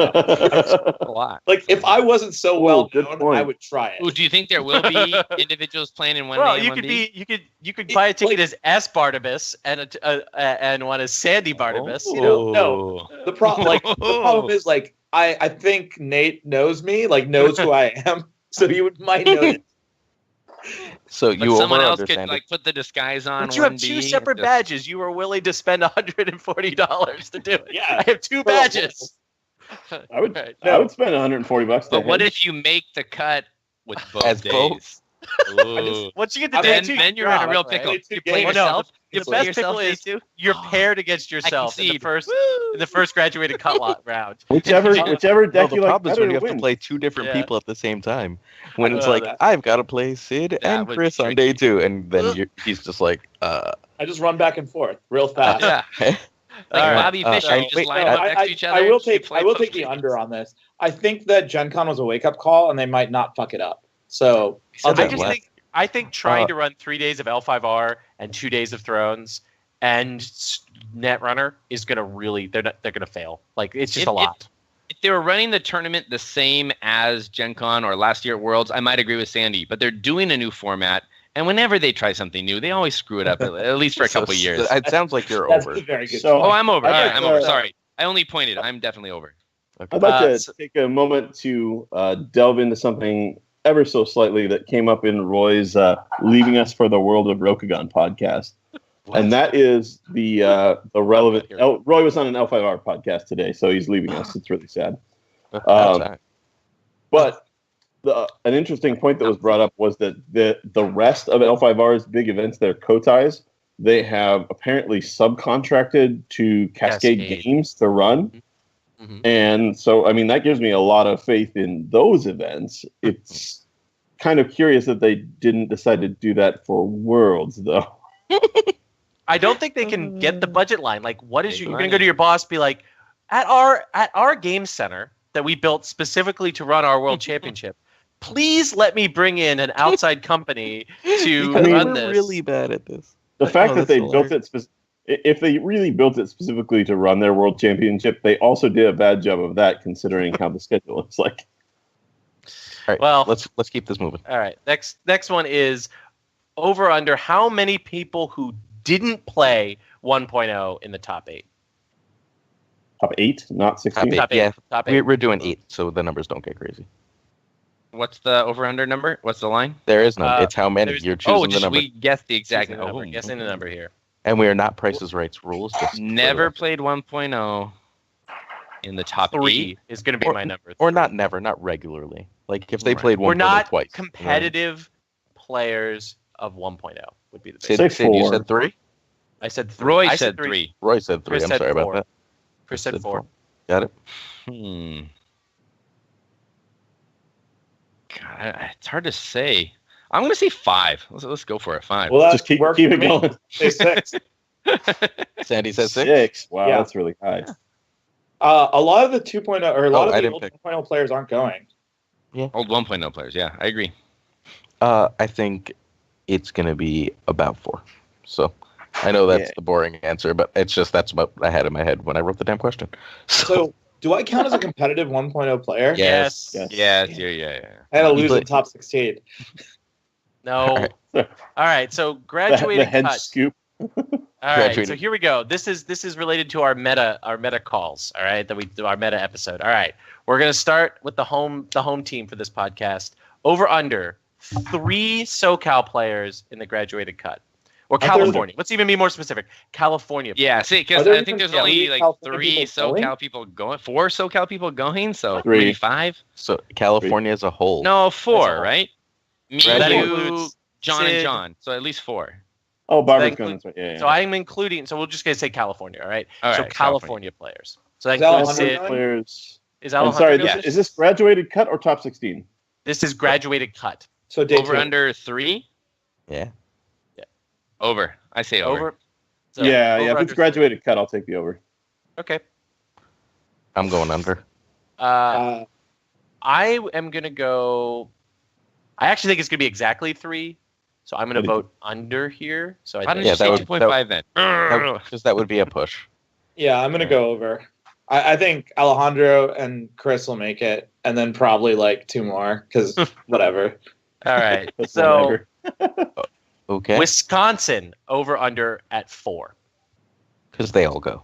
a lot. like if I wasn't so well good known, point. I would try it. Ooh, do you think there will be individuals playing in 1A Well, and you 1B? could buy a ticket as S Barnabas and one as Sandy Barnabas. No, the problem is like I think Nate knows me, like knows who I am, so you might know it. So But you someone else over-understand could like put the disguise on. But you have 1B, two separate just- badges. You were willing to spend $140 to do it. Yeah. I have two badges. I would Right. I would spend $140 to But what head. if you make the cut with both As days? both? Ooh. Once you get to Then, day two, then you're in a real right? pickle. It's You a play game. yourself. The You play best yourself pickle day is two. you're paired against yourself in the concede. first graduated cut lot round. whichever No, deck the you like problem is better when you have wins. to play two different Yeah. people at the same time. When it's know like, that. I've got to play Sid That and would be Chris on tricky. day two, and then he's just like, I just run back and forth real fast. Yeah. Like All right. Bobby Fischer, you and just wait, line no, them up next to each other. I will and you take play I will both take the games. under on this. I think that Gen Con was a wake up call and they might not fuck it up. So said I'll that take last- I think trying to run 3 days of L5R and 2 days of Thrones and Netrunner is gonna they're gonna fail. Like it's just a lot. If they were running the tournament the same as Gen Con or last year at Worlds, I might agree with Sandy. But they're doing a new format, and whenever they try something new, they always screw it up, at least for a couple years. It sounds like you're that's over. a very good. So- point. Oh, I'm over. All I'd right, like I'm to- over. Sorry. I only pointed. I'm definitely over. I'd like to so- take a moment to delve into something ever so slightly that came up in Roy's Leaving Us for the World of Rokugan podcast. And that is the relevant. Roy was on an L5R podcast today, so he's leaving us. It's really sad. But an interesting point that was brought up was that the rest of L5R's big events, their Kotais, they have apparently subcontracted to Cascade Games to run. Mhm. And so, I mean, that gives me a lot of faith in those events. It's kind of curious that they didn't decide to do that for Worlds, though. I don't think they can get the budget line. Like, what is Big you're gonna money. go to your boss, be like, at our game center that we built specifically to run our world championship, please let me bring in an outside company to Because run we're this. really bad at this. The fact that that's they hilarious. built it, if they really built it specifically to run their world championship, they also did a bad job of that, considering how the schedule looks like. All right, Well- let's keep this moving. All right. Next one is over under how many people who didn't play 1.0 in the top 8. Top 8, not 16. Top 8. Yeah, Top 8. we're doing 8, so the numbers don't get crazy. What's the over/under number? What's the line? There is none. It's how many. there's- You're choosing Oh, the just number, we guessed the exact Guessing the number. number. Guessing the number here. and we are not Price's Rights rules. Just for the Never record. played 1.0 in the top 3 8. is going to be Or- my number. or 3. not never, not regularly. Like if they Right. played one We're not twice. competitive players of 1.0 would be the Sid, basic. Sid, you 6-4. said 3. I said 3. Roy I said 3. Roy said 3. Chris I'm said sorry 4. about that. Chris said 4. Got it. God, it's hard to say. I'm going to say 5. Let's go for it. 5. Well, Just keep worked it for me. going. Say 6. Sandy says 6. 6. Wow, Yeah. that's really high. A lot of the 2.0 or a lot I of the didn't old pick. 2.0 players aren't going. Old 1.0 players. Yeah, I agree. I think it's gonna be about 4. So I know that's Yeah. the boring answer, but it's just that's what I had in my head when I wrote the damn question. So, do I count as a competitive 1.0 player? Yes. Yes. Yes, yeah. I had to You lose play- in top 16. No. All right. So The graduated head cut. scoop. All right, Graduated. so here we go. This is related to our meta calls. All right, that we do our meta episode. All right, we're gonna start with the home team for this podcast. Over under 3 SoCal players in the graduated cut. Or Are there- California. Let's even be more specific. California. Yeah, see, because Are there I think even there's only three like California 3 people going? SoCal people going, 4 SoCal people going, so 3. maybe 5. So California as a whole. No, That's 4, all. right? Me, So that you, includes John, and Sid. John. So at least 4. Oh, Barbara's that going. includes- That's right. Yeah. So I'm including. So we're just gonna say California, all right? All So right, California players. So that Is includes Alejandro Sid. going? players. Is I'm Alejandro sorry. going? Is this graduated cut or top 16? This is graduated cut. So day Over 2. under 3? Yeah. Over. I say over. So, yeah. over If under it's graduated cut, I'll take the over. 3. Okay. I'm going under. I am gonna go. I actually think it's gonna be exactly 3. So I'm gonna What do you vote under here. So I Why think didn't you Yeah, say that would- 2.5 then? Because that would be a push. Yeah, I'm gonna go over. I think Alejandro and Chris will make it, and then probably like 2 more because whatever. All right. That's So whatever. Okay. Wisconsin over under at 4. Because they all go.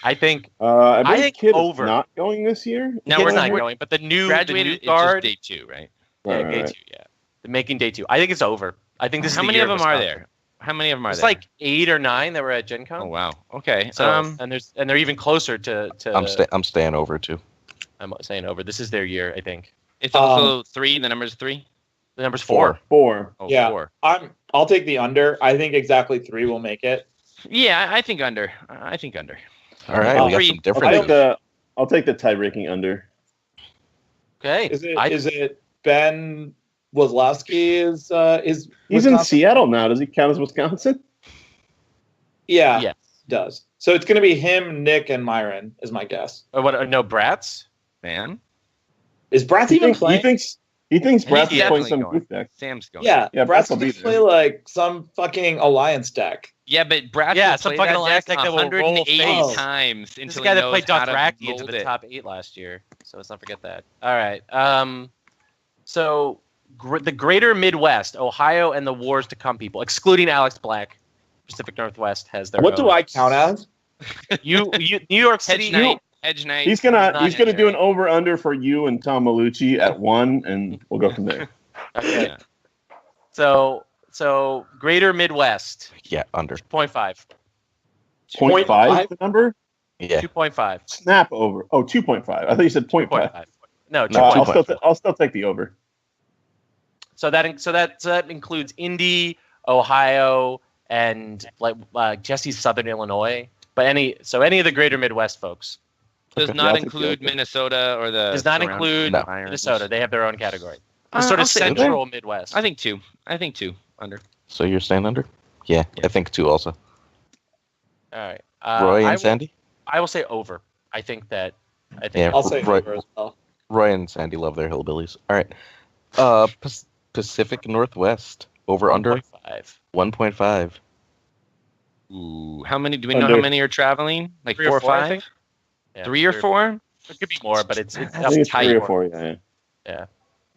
I think I believe think Kid over. is not going this year. No, Kid's we're not not going, but the new graduated. the new guard. It's just day 2, right? Yeah, Right, day right. 2. Yeah, the making day 2. I think it's over. I think this is How the many year of them are Wisconsin. there? How many of them are It's there? like 8 or 9 that were at Gen Con. Oh wow. Okay. So and they're even closer to. I'm staying over too. I'm saying over. This is their year, I think. it's also 3. The number's 3. The number's 4. 4. Oh, Yeah. 4. I'll take the under. I think exactly 3 will make it. Yeah, I think under. I think under. All right, we got Three. some I'll different. take the tie-breaking under. Okay. Is it Ben Wazlowski is He's in Wisconsin? Seattle now. Does he count as Wisconsin? Yeah, Yes. it does. So it's gonna be him, Nick, and Myron is my guess. Or what? No, Bratz. Man. Is Bratz even playing? He thinks He's Bratz is playing definitely some going. goof deck. Sam's going. Yeah, Yeah, Bratz Bratz will will be play there. like some fucking alliance deck. Yeah, but Brad Yeah, will some play fucking that alliance deck deck that will roll 180 face. times This is until the guy he that knows played how to Dothraki into mold the it. top 8 last year. So let's not forget that. All right. So the Greater Midwest, Ohio, and the Wars to Come people, excluding Alex Black, Pacific Northwest has their. What own. do I count as? You New York City. Hedge Knight. He's gonna not do an over/under for you and Tom Malucci at 1, and we'll go from there. Okay. Yeah. So Greater Midwest, Yeah, under. 2.5. 0.5 is the number. Yeah. 2.5. Snap over. Oh, 2.5. I thought you said 0.5. 2.5. No, No, 2.5. I'll still take the over. So that includes Indy, Ohio, and like Jesse's Southern Illinois. But any of the Greater Midwest folks Does Okay. not Yeah, I'll take include the over. Minnesota or the. does not surrounding include No. Minnesota. They have their own category. The Uh, sort I'll of say central Midwest. I think 2. I think 2 under. So you're staying under? Yeah, I think 2 also. All right. Roy and I will- Sandy? I will say over. I think Yeah. I'll say Right. over as well. Roy and Sandy love their hillbillies. All right. Pacific Northwest. Over under 1.5. 1.5. Ooh, how many? Do we know Under. how many are traveling? Like 3 4 or or 4, I 5? think. Yeah, 3 or 4? It could be more, but it's I think it's tight. 3 or 4. Yeah. It's I'll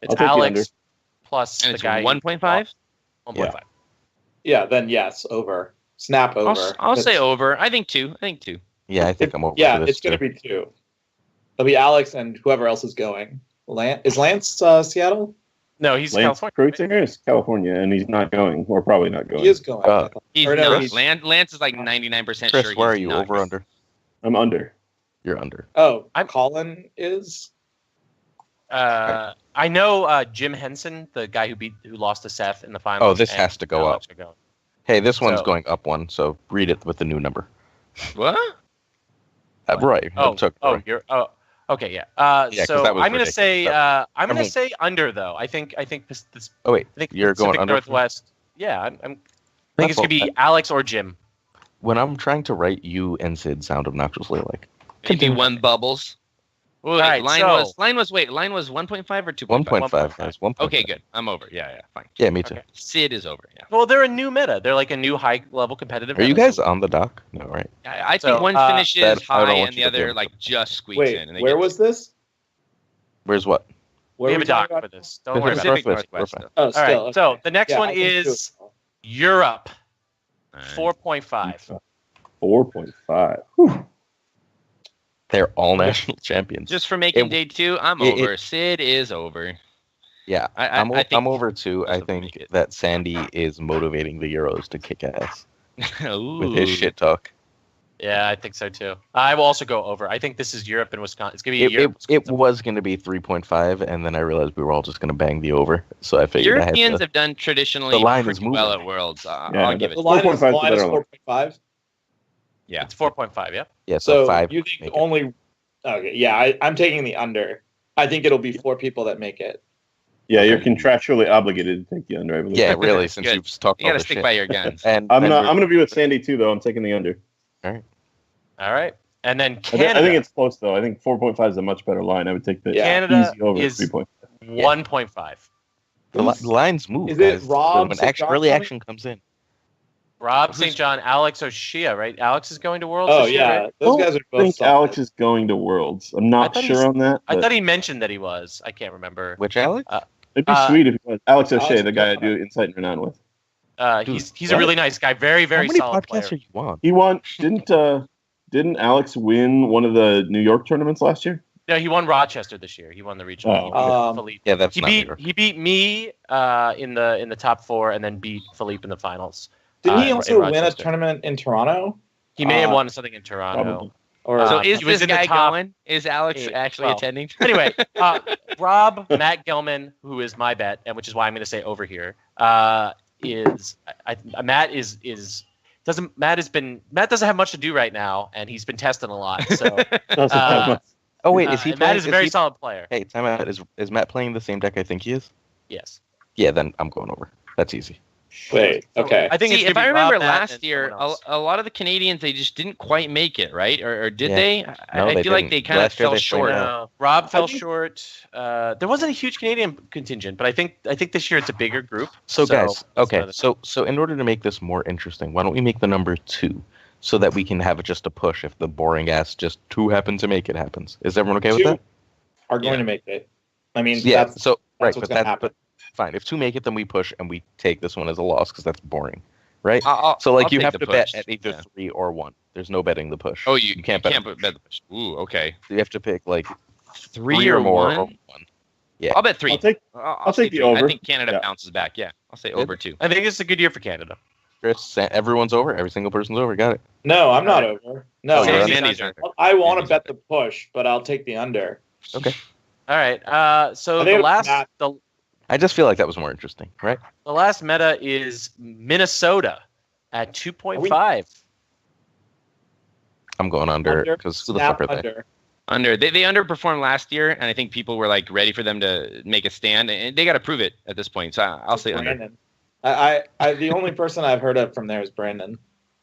take the Alex under. plus And the it's guy 1.5. 1.5. Yeah, then yes, over. Snap over. I'll say That's- over. I think 2. I think 2. Yeah, I think I'm over Yeah, for this it's gonna too. be 2. It'll be Alex and whoever else is going. Is Lance Seattle? No, he's Lance California. Kreutzer is California, and he's not going, or probably not going. He is going. I thought. He's Or no, not. he's- Lance is like 99% Chris, sure. where are he's you? not Over going. under? I'm under. You're under. Oh, I'm- Colin is. I know Jim Henson, the guy who lost to Seth in the finals. Oh, this and has to go Alex up. are going. Hey, this one's So- going up 1, so read it with the new number. What? Roy. Oh, Took oh, Roy. you're okay, yeah. Yeah, 'cause So that was I'm gonna ridiculous. say I'm gonna mean- say under though. I think this Oh, wait. I think You're going Pacific under? Northwest. Yeah, I think it's gonna be Well, Alex or Jim. When I'm trying to write you and Sid sound obnoxiously like. Maybe 1 bubbles. Wait, Alright, line so- was 1.5 or 2.5? 1.5, guys. 1.5. Okay, good. I'm over. Yeah, fine. Yeah, me too. Okay. Sid is over. Yeah. Well, they're a new meta. They're like a new high level competitive. Are you meta, guys so- on the dock? No, right? I think So, one that- finishes I don't high want and you the to be other on- like just squeaks Wait, in. And they where get- was this? Where's what? Where We have were a doc talking for about? this. Don't worry about it. Pacific Northwest, Northwest. Northwest. Oh, All right. still. So okay. the next Yeah, one I think is too. Europe, All right. 4.5. 4.5. Whew. They're all national champions. Just for making It- day 2, I'm it- over. Sid is over. Yeah, I think I'm over too. I doesn't make think it. that Sandy is motivating the Euros to kick ass with his Ooh. shit talk. Yeah, I think so too. I will also go over. I think this is Europe and Wisconsin. It's gonna be Europe. It was going to be 3.5, and then I realized we were all just going to bang the over. So I figured I Europeans had to. have done traditionally The line is pretty well moving. at Worlds. Yeah, I'll give it. The line is 4.5 is the better line. 4.5. Yeah. It's 4.5. Yeah. Yeah, So five. you think make it. only? Okay, yeah, I'm taking the under. I think it'll be 4 people that make it. Yeah, you're contractually obligated to take the under, I believe. Yeah, really, since Good. you've talked You all got to this stick shit. by your guns. And I'm and not. we're- I'm going to be with Sandy too, though. I'm taking the under. All right. And then I Canada. think it's close though. I think 4.5 is a much better line. I would take the Canada easy over is 3.5. 1.5. the lines move. Is it guys. Rob when St. action, John early coming? action comes in? Rob Who's- St. John, Alex O'Shea, right? Alex is going to Worlds Oh this year, yeah, right? those I guys are don't both. think solid. Alex is going to Worlds. I'm not thought sure he's- on that. I but thought he mentioned that he was. I can't remember. Which Alex? it'd be uh, sweet if it was Alex O'Shea, Alex the guy I O'Shea. do Insight and Renown with. He's a what? really nice guy. Very, very How many solid podcasts player. are you on? He won. Didn't Alex win one of the New York tournaments last year? No, he won Rochester this year. He won the regional. Oh, okay. Philippe. Yeah, that's He not New beat York. he beat me in the top 4 and then beat Philippe in the finals. Didn't he in also win a Rochester. tournament in Toronto? He may have Uh, won something in Toronto. Probably. Or So Uh, is he was this in the guy top going? Is Alex 8, actually 12. attending? Anyway, Rob Matt Gelman, who is my bet, and which is why I'm going to say over here, is Matt doesn't have much to do right now, and he's been testing a lot. So Doesn't have much. Oh wait, is he and playing? Matt is a very solid player. Hey, time out. Is Matt playing the same deck I think he is? Yes. Yeah, then I'm going over. That's easy. wait, okay. I think See, it's if gonna I be Rob, remember Matt, last and year, someone else. a lot of the Canadians they just didn't quite make it, right? Or did Yeah. they? No, I they feel like didn't. they kind of Last year fell they short. played No, Rob fell think- short. There wasn't a huge Canadian contingent, but I think this year it's a bigger group. So guys, that's okay. another- So in order to make this more interesting, why don't we make the number 2 so that we can have just a push if the boring ass just 2 happen to make it happens. Is everyone okay with 2 that? are going Yeah. to make it. I mean, Yeah. that's So right, what's but gonna happen. fine. If 2 make it, then we push and we take this one as a loss because that's boring, right? I'll- So like I'll you take have the to bet push. at either Yeah. 3 or 1. There's no betting the push. Oh, you can't bet. bet the push. Ooh, okay. You have to pick like 3 or more one. or 1. Yeah. I'll bet 3. I'll take. I'll take say the 3. I over. think Canada Yeah. bounces back. Yeah, I'll say Good. over 2. I think it's a good year for Canada. Chris, everyone's over. Every single person's over. Got it. No, I'm not over. No, Oh, you're Sandy's under. under. I want Sandy's to bet under. the push, but I'll take the under. All right. So I the think last Matt- I just feel like that was more interesting, right? the last meta is Minnesota at 2.5. I'm going under Under. because who the Snap fuck are they? under. They underperformed last year, and I think people were like ready for them to make a stand, and they got to prove it at this point. So I'll say under. Brandon. I the only person I've heard of from there is Brandon.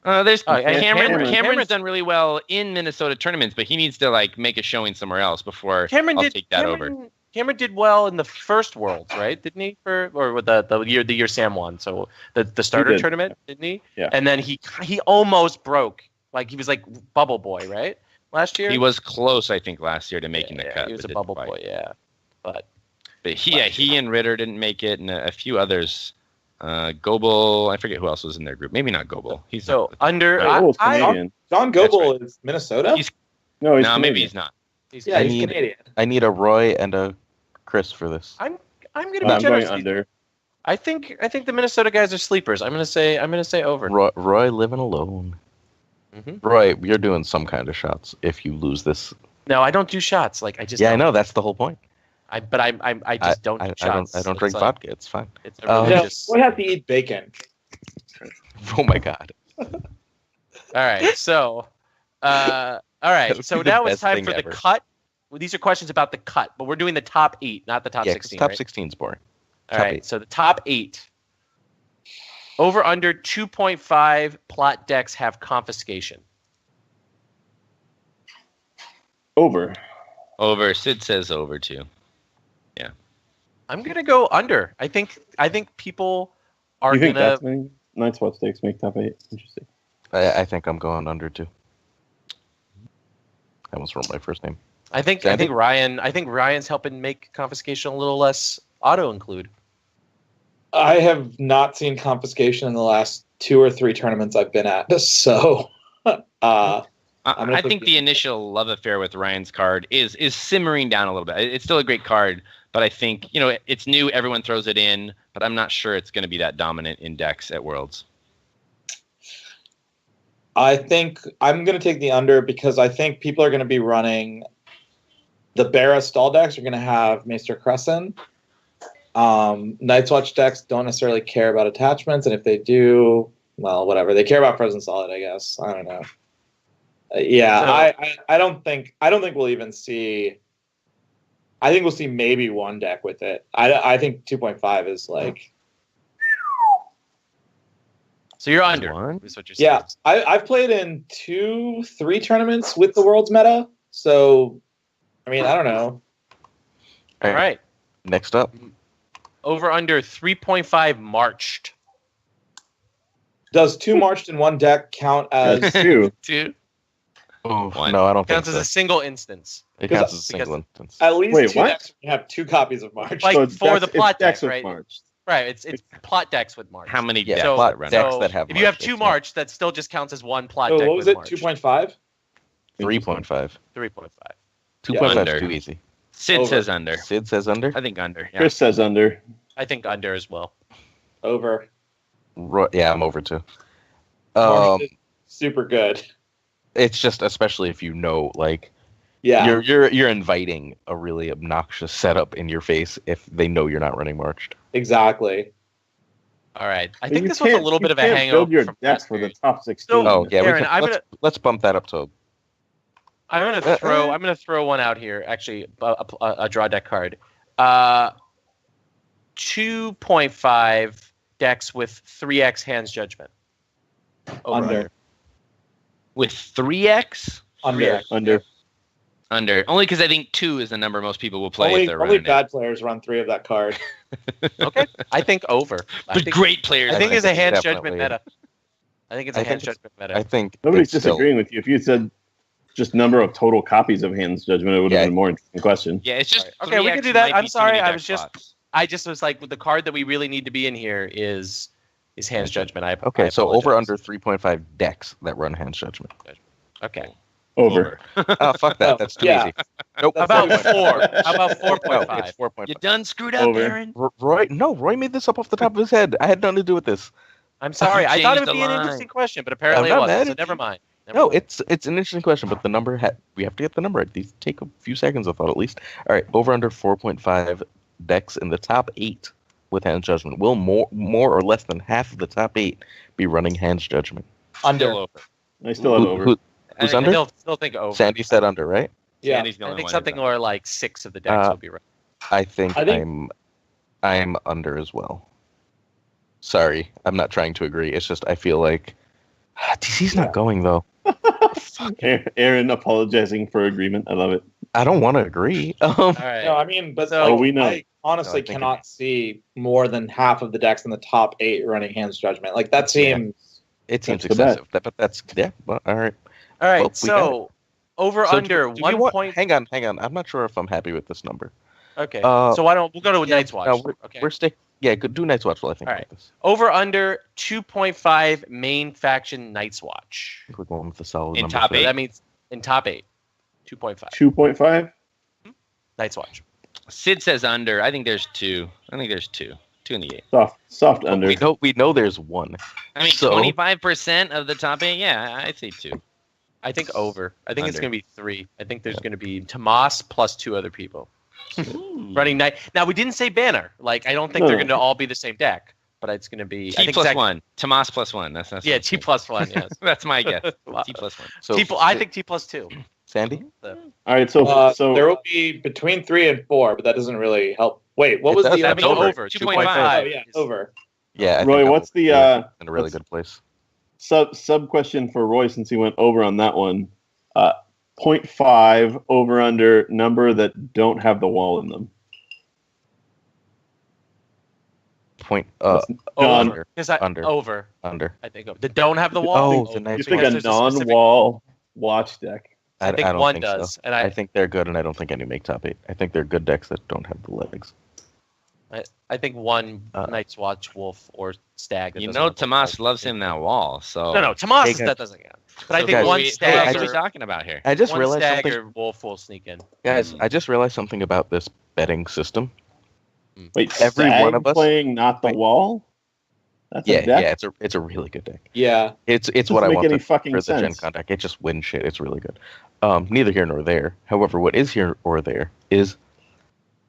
There's Oh, and Cameron's Cameron's- done really well in Minnesota tournaments, but he needs to like make a showing somewhere else before Cameron I'll did take that over. Cameron did well in the first Worlds, right? Didn't he? Or with the year Sam won, so the starter did. tournament, didn't he? Yeah. And then he almost broke. Like he was like bubble boy, right? Last year He was close, I think, last year to making the cut. He was but a didn't bubble quite. boy, yeah. But He and Ritter didn't make it, and a few others. Goebel, I forget who else was in their group. Maybe not Goebel. He's so not, under Oh, I- Canadian. John That's Goebel is Minnesota. He's- No, he's no, Canadian. maybe he's not. he's- Yeah, I he's need- Canadian. I need a Roy and a Chris for this. I'm gonna be I'm going generous. under. I think the Minnesota guys are sleepers. I'm gonna say over. Roy living alone. Mhm. Roy, you're doing some kind of shots if you lose this. No, I don't do shots. Like I just Yeah, I don't. know that's the whole point. I just don't do I shots. don't drink It's like- vodka. It's fine. It's Oh. a No, religious. we have to eat bacon. Oh my god. All right, so, all right, would so be the now it's best time thing for the ever. cut. Well, these are questions about the cut, but we're doing the top 8, not the top Yeah, 'cause 16. top right? 16's boring. All top right, 8. so the top 8. Over under 2.5 plot decks have confiscation. Over. Over. Sid says over too. I'm gonna go under. I think people are You think gonna. that's many? 9 spot stakes make top 8. Interesting. I think I'm going under too. I almost wrote my first name. I think Ryan's helping make confiscation a little less auto include. I have not seen confiscation in the last 2 or 3 tournaments I've been at. So, I'm gonna I put think the- the initial love affair with Ryan's card is simmering down a little bit. It's still a great card, But I think, it's new. Everyone throws it in, but I'm not sure it's going to be that dominant in decks at Worlds. I think I'm going to take the under because I think people are going to be running the Barra stall decks are going to have Maester Crescent. Night's Watch decks don't necessarily care about attachments, and if they do, well, whatever. They care about Frozen Solid, I guess. I don't know. I don't think we'll even see. I think we'll see maybe one deck with it. I think 2.5 is like. So you're under. Is what you're saying. Yeah, I've played in 2-3 tournaments with the World's meta, so I mean I don't know. All right. Next up. Over under 3.5 marched. Does 2 marched in one deck count as 2? 2 Oh, One. no, I don't think counts as so. a single instance. It counts as a single instance. at least Wait, 2 what? decks have 2 copies of March. Like it's for the decks- plot it's decks decks, with right? March. Right. It's plot decks with march. How many Yeah, decks so- plot that run? decks So that have if you have march, 2 it's not- march, that still just counts as one plot So deck what was with it? march. 2.5? 3.5. 3.5. 2.5 Under. is too easy. Sid Over. says under. Sid says under. I think under. Yeah. Chris says under. I think under as well. Over. Yeah, I'm over too. March is super good. It's just especially if like Yeah. you're inviting a really obnoxious setup in your face if they know you're not running marched. Exactly. All right. I But think you this was a can't- little you bit of a can't hangover build your from deck last for the year. top 16. So- Oh yeah, Aaron, let's bump that up to. I'm gonna throw one out here. Actually, a draw deck card. 2.5 decks with 3x hands judgment. Under. With 3x? Under. Under. Under. Only because I think 2 is the number most people will play if Only they're only running bad players run 3 of that card. Okay. I think over. But great players. I think run it's a it. hands Definitely. judgment meta. I think it's a I think hands it's- judgment meta. I think Nobody's it's still- disagreeing with you. If you said just number of total copies of Hands Judgment, it would have been a more interesting question. Yeah, it's just Okay, we can 3x do that. might I'm be too sorry, many I deck was just- slots. I just was like, the card that we really need to be in here is hands judgment. Okay, I so apologize. over under 3.5 decks that run hands judgment. Okay. Over. Oh fuck that, that's too Yeah. easy. Nope. How about 4? How about No, 4.5? it's 4.5. You done screwed up, Over. Aaron? Roy made this up off the top of his head. I had nothing to do with this. I'm sorry. I thought it Changed would the be an line. interesting question, but apparently I'm it not wasn't. mad So at never you. mind. Never No, mind. it's an interesting question, but the number we have to get the number right. These take a few seconds, I thought at least. All right, over under 4.5 decks in the top 8 with hands judgment. Will more or less than half of the top 8 be running hands judgment? Under. Still over. I still have over. Who's I under? still think over. Sandy said under, right? Yeah. Sandy's the I only think one something who's more like 6 of the decks will be right. I think I think- I'm under as well. Sorry, I'm not trying to agree. It's just I feel like DC's not going though. Aaron apologizing for agreement. I love it. I don't want to agree. All right. No, I mean, but So- like, Oh, we know. I honestly No, I think cannot see more than half of the decks in the top 8 running hands judgment. Like that seems. It seems That's the bet. excessive, but that's yeah. Well, all right. All right. Well, we got So over So under do we 1 want- point. Hang on. I'm not sure if I'm happy with this number. Okay. Uh, So why don't we'll go to Night's Watch? No, Okay. we're stick. Yeah, do Night's Watch while I think All about this. Over under 2.5 main faction Night's Watch. I think we're going with the solid In number. top for So eight. that means in top 8, 2.5 2.5. Night's Watch. Sid says under. I think there's 2. I think there's 2. 2 in the 8. Soft But under. we know there's one. I mean, So- 25% of the top 8. Yeah, I'd say 2. I think over. I think it's Under. going to be 3. I think there's going to be Tomas plus 2 other people running night. Now we didn't say banner. Like I don't think No. they're going to all be the same deck, but it's going to be I T think plus Zach- 1. Tomas plus 1. That's Yeah, what T I'm plus 1. Yes. saying. That's my guess. T plus 1. So I think T plus 2. Sandy. So, All right, so There will be between 3 and 4, but that doesn't really help. Wait, what It was does the have I mean, over. over 2.5. Oh, yeah, over. Yeah. I think Roy, that what's will the, be in a really what's- good place? sub question for Roy since he went over on that one. 0.5 over under number that don't have the wall in them. Point. John. over. Because Under. over. Under. I think over. The don't have the wall. Oh, the nice You think one. a There's specific- non-wall watch deck? I think don't one think does, so. and I think they're good, and I don't think any make top 8. I think they're good decks that don't have the legs. I think one Uh, Night's Watch Wolf or Stag. that You doesn't know, have the Tomas wall. loves him that wall. So No, Tomas Hey, guys. that doesn't count. But I So think guys, one who Stag. are we or- talking about here? I just one realized Stag something, or Wolf will sneak in. guys. I just realized something about this betting system. Wait, Every Stag one of us- playing not the Wait. wall. That's a Yeah, deck. it's a really good deck. Yeah. It's Doesn't what I make want any fucking for the Gen sense. Con deck. It just wins shit. It's really good. Neither here nor there. However, what is here or there is,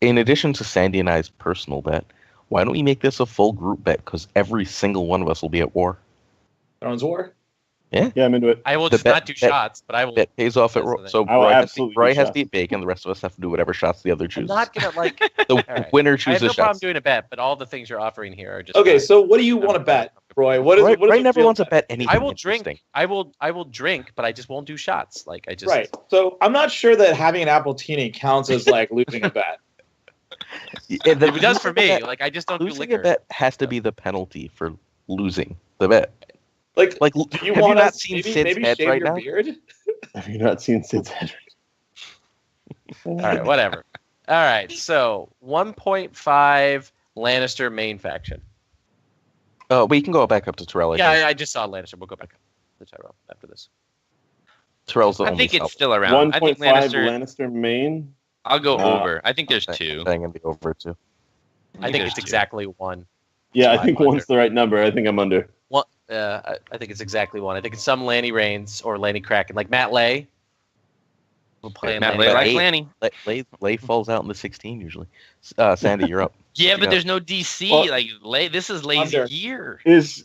in addition to Sandy and I's personal bet, why don't we make this a full group bet? Because every single one of us will be at war. Thrones War. Yeah, I'm into it. I will The just bet- not do bet- shots, but I will. Bet pays off at That's Roy. the thing. So I will Roy, absolutely do Roy has shots. the bacon. The rest of us have to do whatever shots the other I'm chooses. not gonna like. The right. winner I have chooses no problem shots. doing a bet, but all the things you're offering here are just Okay, not- so what do you want to bet, Roy? What is Roy, what is Roy a never real wants to bet anything. I will drink. interesting. I will drink, but I just won't do shots. Like I just Right. So I'm not sure that having an appletini counts as like losing a bet. Yeah, It does for me. Like I just don't do Losing liquor. a bet has to be the penalty for losing the bet. Like, Like, do you have want you not us seen maybe, Sid's maybe head shave right your now? beard? Have you not seen Sid's head? All right, whatever. All right, so 1.5 Lannister main faction. We can go back up to Terrell. Yeah, I just saw Lannister. We'll go back up to Tyrell after this. Terrell's the I only think it's solid still around. I think 1.5 Lannister. Lannister main. I'll go Uh, over. I think there's two. thing in the over too. I think there's it's two. exactly one. Yeah, I Five think under. one's the right number. I think I'm under. One. I think it's exactly one. I think it's some Lanny Reigns or Lanny Kraken, like Matt Lay. We'll play Matt Lanny Lay Kraken. likes Eight. Lanny. Lay falls out in the 16 usually. Sandy, you're up. Yeah, but Yeah. there's no DC. Well, Like Lay, this is lazy under. year. Is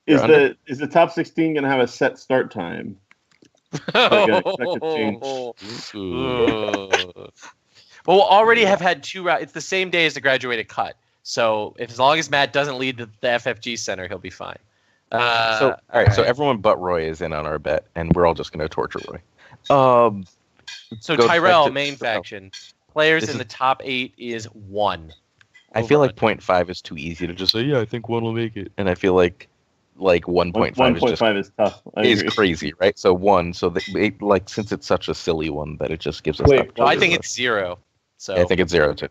You're under. the top 16 going to have a set start time? expected change. Well, we'll already have had two rounds. It's the same day as the graduated cut. So if, as long as Matt doesn't lead the FFG center, he'll be fine. So all right, so everyone but Roy is in on our bet, and we're all just going to torture Roy. So go back Tyrell, to main Tyrell. faction. Players This in is- the top 8 is 1. I feel like Over 0.5 is too easy to just say. Yeah, I think one will make it, and I feel like 1.5 is just 1.5 is tough. I is agree. crazy, right? So 1. So like since it's such a silly one that it just gives us. Wait, Well, I that think torture. it's 0. So I think it's 0 too.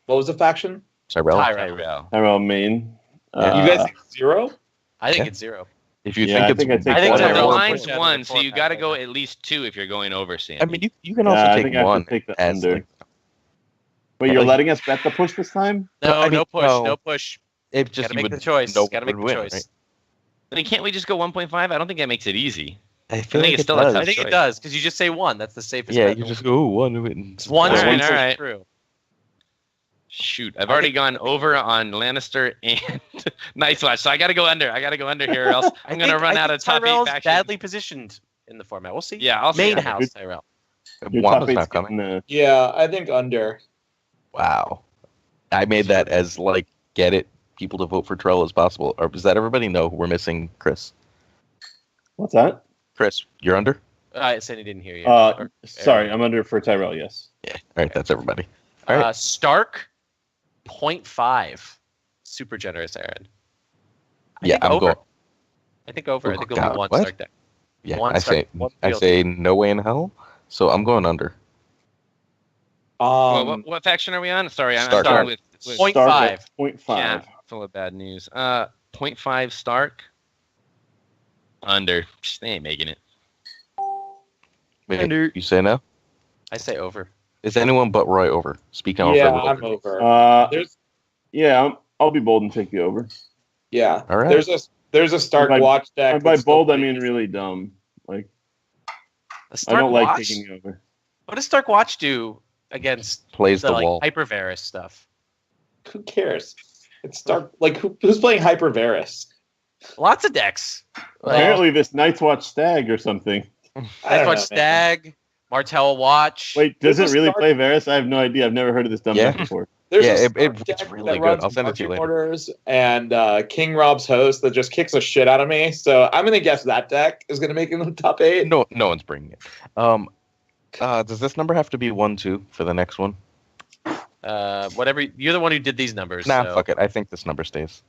What was the faction? Tyrell. Tyrell. Tyrell main. Yeah. You guys think 0? I think Yeah. it's 0. If you Yeah, I think think I'd it's, take I think one So Tyrell the over. will line's push out of one, the so you four got to pack go right at least 2 if you're going over, Sandy. I mean, you can also Yeah, I take think I have to 1 take the as under. like, Wait, you're like- letting us bet the push this time? No, I mean, no push, no. no push. it just Gotta you make would the choice. no Gotta one make would the win, choice. right? I mean, can't we just go 1.5? I don't think that makes it easy. I feel think like it's it still a does. tough I think choice. it does because you just say 1. That's the safest. Yeah, bet. you just go 1. It's 1. All right, so all right. True. Shoot, I've already gone over on Lannister and Night's Watch, so I got to go under. I got to go under here, or else I'm going to run out of top 8 Tyrell's factions. badly positioned in the format. We'll see. Yeah, I'll see. Main under. house Tyrell. Your Wanda's top eight's not coming. getting, Yeah, I think under. Wow. I made that as like get it people to vote for Terrell as possible. Or does that everybody know we're missing Chris? what's that? Chris, you're under? Sandy didn't hear you. Sorry, I'm under for Tyrell, yes. Yeah. All right, that's everybody. All right. Stark, 0.5. Super generous, Aaron. I Yeah, think I'm over. going. I think over. I Oh, think it'll God, be 1 what? Stark deck. Yeah, one I Stark, say one I field. say no way in hell. So I'm going under. Well, what faction are we on? Sorry, I'm Stark. starting with Point Stark five. at 0.5. yeah, full of bad news. 0.5 Stark. Under. Psh, they ain't making it. Wait, Under. you say no? I say over. Is anyone but Roy over? Speak now. Yeah, for I'm everybody. over. There's I'll be bold and take the over. yeah. All right. There's a Stark By- watch deck. And by that's still bold, I pretty mean decent. really dumb. Like A I Stark don't like Watch? taking the over. What does Stark Watch do against Plays the the like wall. Hypervarus stuff? Who cares? It's Stark. Like who's playing Hyper Varus? Lots of decks. Apparently, this Night's Watch Stag or something. I Night's don't Watch know, Stag, Martell Watch. Wait, does There's it a really Stark- play Varus? I have no idea. I've never heard of this dumb Yeah. deck before. There's Yeah, a it- Stark it's deck really that good. runs I'll send it to you marching later. orders and King Rob's host that just kicks the shit out of me. So I'm gonna guess that deck is gonna make it in the top 8. No one's bringing it. Does this number have to be 1 2 for the next one? Whatever. You're the one who did these numbers. Nah, so. fuck it. I think this number stays.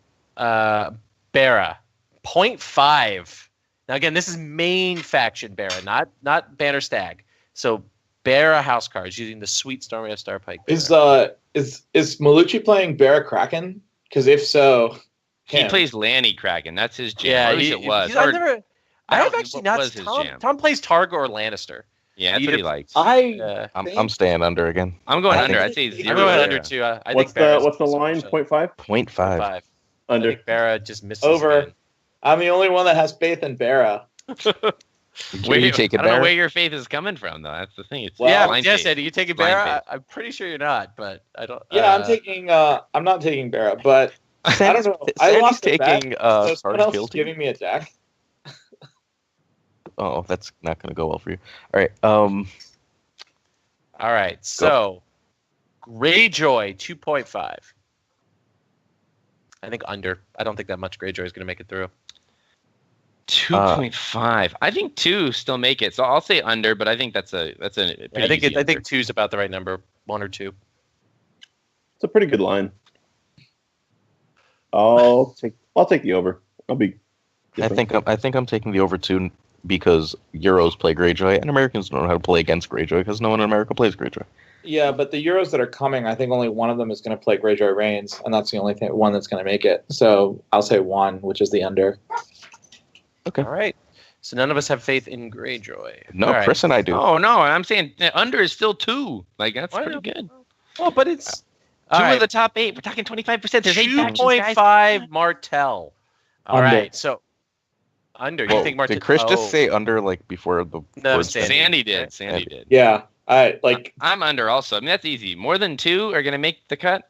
Barra, 0.5. Now again, this is main faction Barra, not Banner Stag. So Barra house cards using the sweet Stormy of Starpike. Is Barra. Malucci playing Barra Kraken? Because if so, He him. plays Lanny Kraken. That's his jam. Yeah, or at least it was. I've or never. I have Mountain, actually what not. was his jam? Tom plays Targa or Lannister. Yeah, that's what he likes. I'm staying under again. I'm going I under. think- I'd say I'm 0. going there. under too. I What's think Barra's the so line? much 0.5? 0.5. I Under. think Barra just misses Over. again. I'm the only one that has faith in Barra. Where you take it, I don't know Barra? where your faith is coming from, though. That's the thing. It's Well, Yeah, blind yes, faith. Eddie, you taking Blind Barra? faith. I'm pretty sure you're not, but I don't. Yeah, I'm taking. I'm not taking Barra, but I don't know. I Sandy's lost the bet, taking so someone Sarge else is guilty. giving me a deck. Oh, that's not going to go well for you. All right. All right, so Greyjoy 2.5. I think under. I don't think that much Greyjoy is going to make it through. 2.5. I think 2 still make it. So I'll say under, but I think that's a pretty I think easy I under. think 2 is about the right number. 1 or 2. It's a pretty good line. I'll take the over. I'll be. I think I'm taking the over 2 because Euros play Greyjoy and Americans don't know how to play against Greyjoy because no one in America plays Greyjoy. Yeah, but the Euros that are coming, I think only one of them is going to play Greyjoy Reigns, and that's the only one that's going to make it. So I'll say 1, which is the under. Okay. All right. So none of us have faith in Greyjoy. No, All right. Chris and I do. Oh no, I'm saying under is still 2. Like that's Why pretty not? good. Oh, but it's 2 all of the top 8. We're talking 25%. There's 8 factions, guys. 2.5 Martell. All Under. right. So under. You Whoa, think Martell? did Chris just say under like before the No, word Sandy did. Sandy. Sandy did. Yeah, I like. I'm under also. I mean that's easy. More than 2 are gonna make the cut.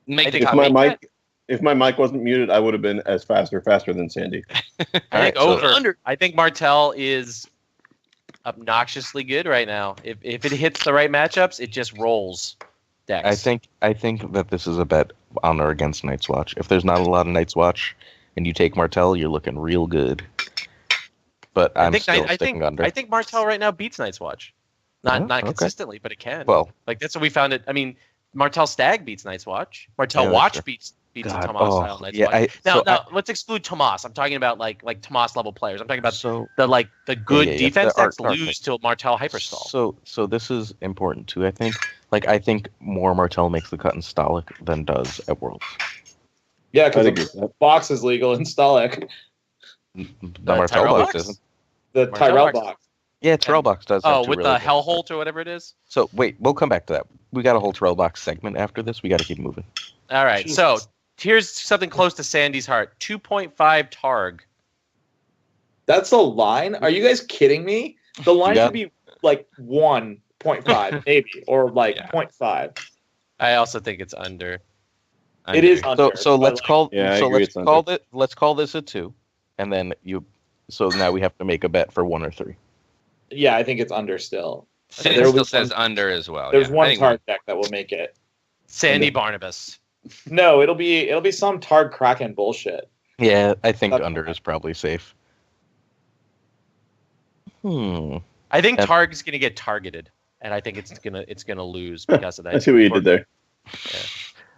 Make the think top If my 8 mic, if my mic wasn't muted, I would have been as faster than Sandy. I All think right, so- over. Under. I think Martell is obnoxiously good right now. If it hits the right matchups, it just rolls decks. I think that this is a bet on or against Night's Watch. If there's not a lot of Night's Watch and you take Martell, you're looking real good. But I'm still sticking under. I think Martell right now beats Night's Watch. Not Okay. consistently, but it can. Well, Like that's what we found it. I mean, Martell Stag beats Night's Watch. Martell Yeah, that's Watch true. beats God, a Tomas style Night's yeah, Watch. Now, so let's exclude Tomas. I'm talking about like Tomas level players. I'm talking about so the good yeah, defense the art- decks art lose thing. to Martell Hyperstall. So this is important too. I think. I think more Martell makes the cut in Stolic than does at Worlds. Yeah, I'd agree with because the that. box is legal in Stolic. The Martell Tyrell box box? isn't. The Martell Tyrell box. box. Yeah, Tyrell box does. have Oh, two with really the good Hell cards. Holt or whatever it is. So wait, we'll come back to that. We got a whole Tyrell box segment after this. We got to keep moving. All right. Jesus. So here's something close to Sandy's heart. 2.5 Targ. That's the line? Are you guys kidding me? The line got- should be like 1.5 maybe, or like Yeah. 0.5. I also think it's under. It is Under. under. So but, let's like, call. Yeah, I so agree, let's it's under. call it. Let's call this a 2, and then you. So now we have to make a bet for 1 or 3. Yeah, I think it's under still. Sid There still was says one- under as well. There's yeah. I one think Targ deck that will make it. Sandy Under. Barnabas. No, it'll be some Targ Kraken bullshit. Yeah, I think That's under fine. is probably safe. I think And- Targ is going to get targeted, and I think it's gonna lose because of that. I see what you did there.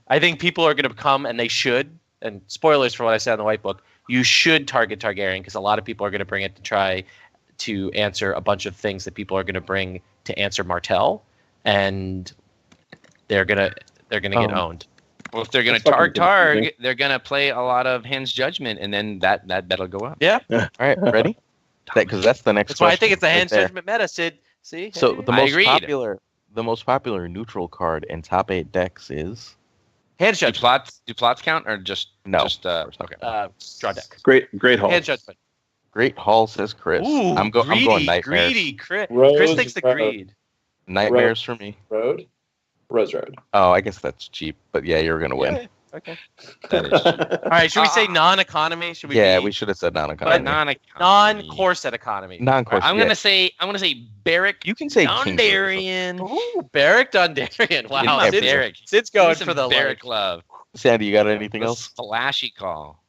I think people are going to come, and they should. And spoilers for what I said in the white book. You should target Targaryen because a lot of people are going to bring it to try to answer a bunch of things that people are going to bring to answer Martell, and they're gonna get owned. Well, if they're going to That's fucking Targ, confusing. they're going to play a lot of Hand's Judgment, and then that bet'll go up. Yeah, All right, ready? Because that's the next. that's why I think question it's the right Hand's there. Judgment meta, Sid. See, So Hey. the I most agreed. popular neutral card in top 8 decks is Hand's Do Judgment, plots count or just No. Just okay. draw deck. Great haul. Hand's Judgment. Great Hall, says Chris. Ooh, I'm going nightmares. greedy. Chris Rose thinks the Road. greed. Nightmares for me. Road? Rose Road. Oh, I guess that's cheap, but yeah, you're gonna win. Yeah, okay. That is All right. Should we say non-economy? Should we? Yeah, be we should have said but non-economy. non-corset economy. Non-course. I'm yeah. gonna say Barrack You can say King Dondarrion. Ooh, Barrack Dondarrion. Wow, my Sid's, Barrack. Sid's Give me going some for the Barrack like, love. Sandy, you got anything A else? Flashy call.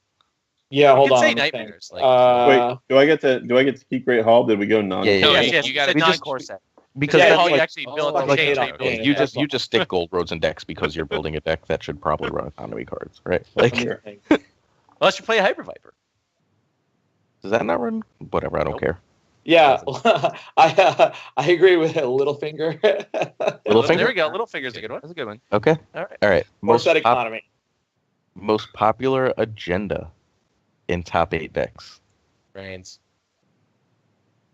Yeah, You hold can on. say let me think. nightmares. Like, Wait, do I get to keep Great Hall? Did we go non? Yeah, No, yeah, you gotta- said we just- non-corset. Because Yeah, that's how you like- actually build the like change. eight rate. on yeah, eight. you that's just stick gold roads and decks because you're building a deck that should probably run economy cards, right? Like, Sure. Unless you play a Hyper Viper. does that not run? Whatever, I don't Nope. care. Yeah, I agree with Littlefinger. Littlefinger? There we go. Littlefinger's a good one. That's a good one. Okay, All right. all right. Corset economy. Most popular agenda in top 8 decks. Reigns.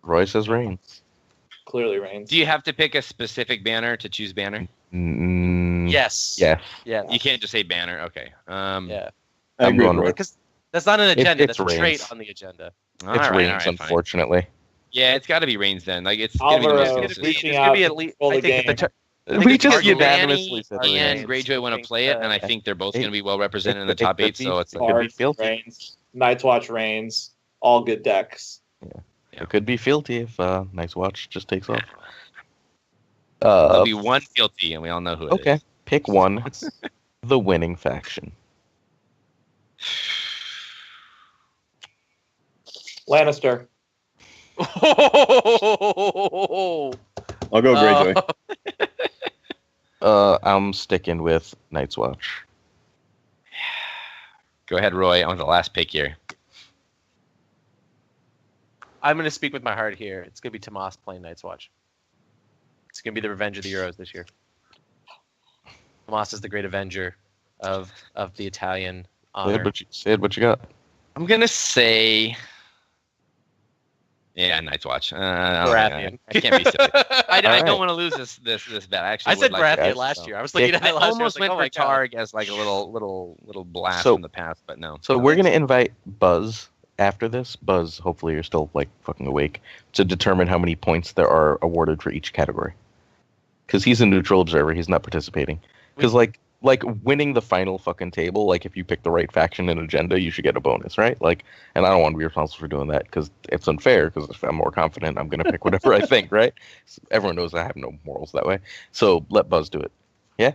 Roy says Reigns. clearly Reigns. Do you have to pick a specific banner to choose banner? Yes. Yeah. Yeah. You can't just say banner. Okay. Yeah. I I'm agree going with Roy. Because that's not an agenda. it's That's a trait Reigns. on the agenda. All It's right, Reigns, all right, fine. unfortunately. Yeah, it's got to be Reigns then. Like it's gonna be the Alvaro most is consistent. reaching It's out gonna be to at least. control I the think game. We it's just hard to unanimously Lanny said and Reigns. Greyjoy want to play it, and I think they're both going to be well represented in the It top could 8. be- So it's it like, could be Cards, filthy. Reigns, Night's Watch, Reigns, all good decks. It could be filthy if Night's Watch just takes off. there'll be one guilty, and we all know who it is. Okay, pick one. The winning faction. Lannister. I'll go Greyjoy. I'm sticking with Night's Watch. Go ahead, Roy. I'm the last pick here. I'm going to speak with my heart here. It's going to be Tomas playing Night's Watch. It's going to be the Revenge of the Euros this year. Tomas is the great avenger of the Italian honor. Sid, what you got? I'm gonna say, yeah, Night's Watch. I Baratheon. can't be silly. I don't Alright. want to lose this bet. Actually, I said would like to. Baratheon guys, last so. year. I was looking at I it last year. I was almost like, went oh my for God. Targ as like a little blast So- from the past, but no. So we're gonna invite Buzz after this. Buzz, hopefully you're still like fucking awake to determine how many points there are awarded for each category. Because he's a neutral observer, he's not participating. Because like winning the final fucking table, like if you pick the right faction and agenda, you should get a bonus, right? Like, and I don't want to be responsible for doing that because it's unfair. Because if I'm more confident, I'm gonna pick whatever I think, right? Everyone knows I have no morals that way. So let Buzz do it. Yeah.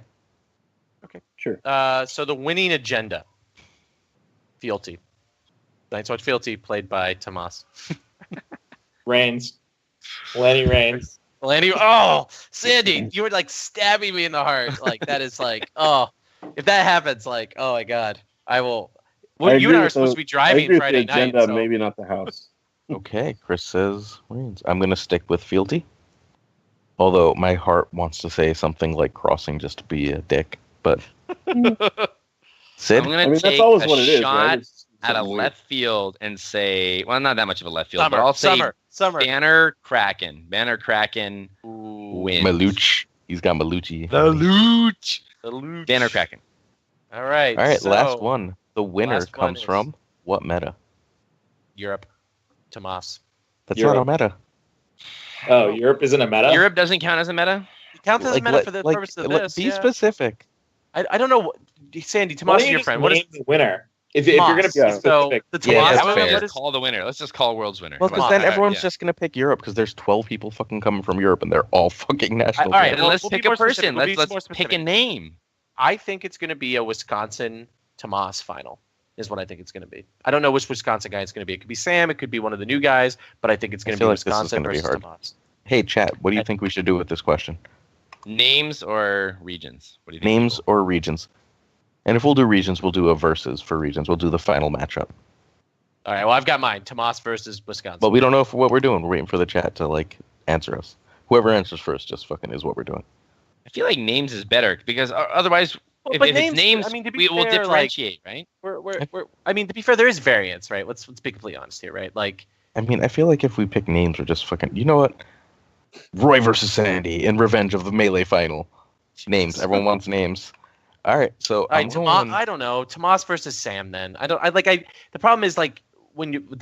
Sure. So the winning agenda. Fealty. Night's Watch Fealty, played by Tomas. Reigns. Lenny Reigns. Lanny, oh, Sandy, you were like stabbing me in the heart. Like that is like, oh, if that happens, like, oh my God, I will. Well, you and I are supposed to be I driving agree with Friday the agenda, night. So. maybe not the house. Okay, Chris says Reigns. I'm gonna stick with fealty. Although my heart wants to say something like crossing just to be a dick, but Sid. I'm gonna I mean, take that's always a what it is, shot right? It's at a something weird. left field and say, well, not that much of a left field, but I'll say Summer. Banner Kraken. Banner Kraken Ooh, wins. Maluch. He's got Malucci. Luch. the loot. Banner Kraken. All right. All right, so, last one. The winner last one comes is- from what meta? Europe. Tomas. That's Europe. not a meta. Oh, Europe isn't a meta? Europe doesn't count as a meta. It counts as a meta for the like, purpose of like, this. Be yeah. specific. I don't know. Sandy, Why Tomas don't is you your just friend. What is name the winner? If you're going to be Tomas? So specific. the Yeah, Tomas that's How about we fair. just call the winner? Let's just call World's winner. Well, Come because on. then everyone's Yeah. just gonna pick Europe because there's 12 people fucking coming from Europe and they're all fucking national. all right, Then champions. let's we'll be pick more a person. specific. We'll be Let's more pick a specific. name. I think it's going to be a Wisconsin Tomas final. Is what I think it's going to be. I don't know which Wisconsin guy it's going to be. It could be Sam. It could be one of the new guys. But I think it's I going to feel be like this is Wisconsin gonna be versus hard. Tomas. Hey, chat. What do you think we should do with this question? Names or regions? What do you think? Names or regions? And if we'll do regions, we'll do a versus for regions. We'll do the final matchup. All right. Well, I've got mine. Tomas versus Wisconsin. But we don't know what we're doing. We're waiting for the chat to like answer us. Whoever answers first just fucking is what we're doing. I feel like names is better because otherwise, if but it's names, I mean, to be we will fair, differentiate, right? I mean, to be fair, there is variance, right? Let's be completely honest here, right? Like, I mean, I feel like if we pick names, we're just fucking. You know what? Roy versus Sandy in Revenge of the Melee Final. Names. Everyone wants names. All right. So all right, I'm Tomas. going. I don't know. Tomas versus Sam. Then the problem is like when you with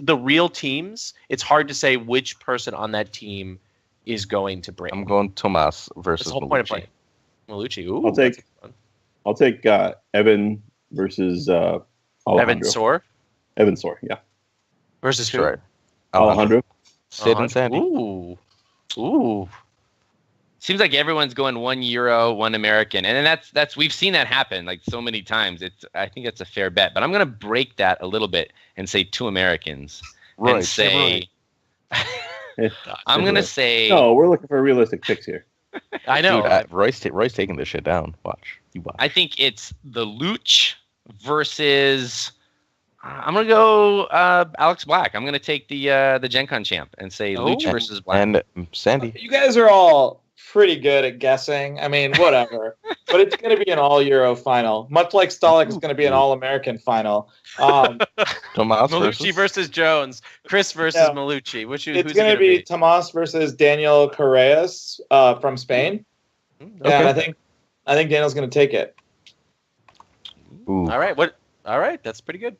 the real teams, it's hard to say which person on that team is going to bring. I'm going Tomas That's versus the whole point of Malucci. playing. Malucci. Ooh, I'll take- that's fun. I'll take Evan versus Alejandro. Evan Soar Evan Soar, yeah. versus who? Sure. Alejandro. Sid and Sandy. Ooh. Seems like everyone's going 1 Euro, 1 American, and then that's we've seen that happen like so many times. I think that's a fair bet, but I'm gonna break that a little bit and say 2 Americans Right. and say I'm Roy. gonna say No, we're looking for realistic picks here. I know. Dude, Roy's taking this shit down. Watch. You watch. I think it's the Luch versus. I'm gonna go Alex Black. I'm gonna take the Gen Con champ and say Luch Oh. versus Black. And Sandy. You guys are all pretty good at guessing. I mean, whatever. But it's going to be an all-Euro final, much like Stalick is going to be an all-American final. Tomas Malucci versus Jones. Chris versus Yeah. Malucci. It's Who's going to be Tomas versus Daniel Correas from Spain. Yeah, and I think Daniel's going to take it. Ooh. All right. All right. That's pretty good.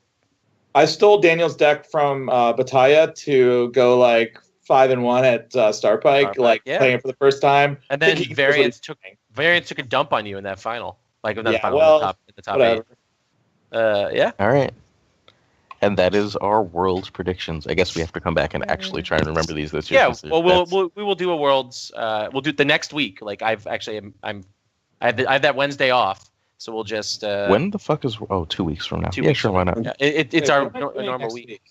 I stole Daniel's deck from Bataya to go like 5-1 at Starpike, playing it for the first time. And then thinking Variance took a dump on you in that final. Like in that Yeah, final, well, in the top whatever. 8. Yeah. All right. And that is our world's predictions. I guess we have to come back and actually try and remember these this year. Yeah. Well, we will do a world's. We'll do it the next week. Like I've actually I have that Wednesday off, so we'll just. When the fuck is? Oh, 2 weeks from now. 2 yeah, weeks sure. Why not? Yeah, it's our normal Next week.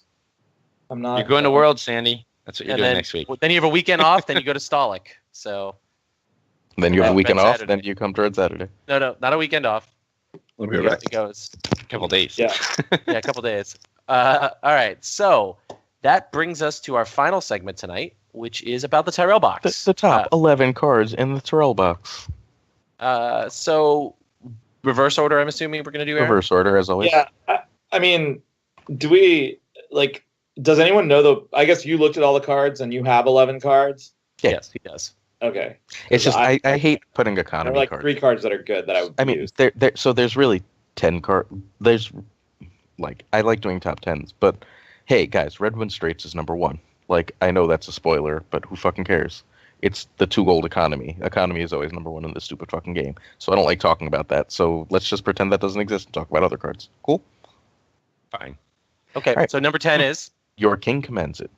I'm not. You're going to World, Sandy. That's what you're And doing then, next week. then you have a weekend off. Then you go to Stalick. So Then you have a weekend off. Saturday. Then you come toward Saturday. no, not a weekend off. Let me He go back. goes. A couple days. Yeah. Yeah, a couple days. All right, so that brings us to our final segment tonight, which is about the Tyrell box. The top 11 cards in the Terrell box. So reverse order. I'm assuming we're gonna do Aaron? Reverse order as always. Yeah, I mean, do we like? Does anyone know the? I guess you looked at all the cards and you have 11 cards. Yeah. Yes, he does. Okay. It's just I hate putting There economy are like cards. 3 cards that are good that I would I mean, use. so there's really 10 cards. There's like I like doing top 10s, but hey guys, Red Wind Straits is number 1. Like I know that's a spoiler, but who fucking cares? It's the 2 gold economy. Economy is always number 1 in this stupid fucking game. So I don't like talking about that. So let's just pretend that doesn't exist and talk about other cards. Cool? Fine. Okay, right. so number 10 is Your king commands it.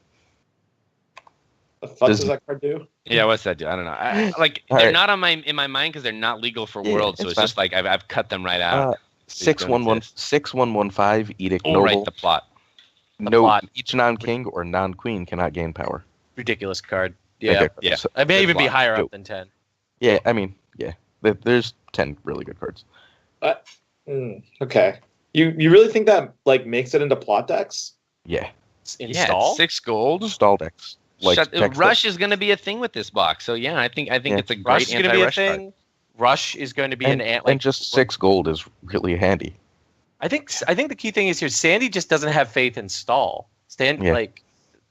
The fuck does- does that card do? Yeah, what's that do? I don't know. Like All they're right. not on in my mind because they're not legal for Yeah, World, so it's it's just like I've cut them right out. 6115 Edict Oh, Noble. right, the plot. No, plot. each non-king or non-queen cannot gain power. ridiculous card. Okay, Yeah, Yeah. so- I may Good even be plot. higher Go. up than 10. yeah. I mean, yeah. There's 10 really good cards. Okay. You really think that like makes it into plot decks? Yeah. Install. Yeah, 6 gold. Stall decks. Like text Rush is going to be a thing with this box, so yeah, I think Yeah. it's a Rush great is going to be a anti-rush card. thing. Rush is going to be and, an ant. and just 6 gold is really handy. I think the key thing is here. Sandy just doesn't have faith in stall. Yeah.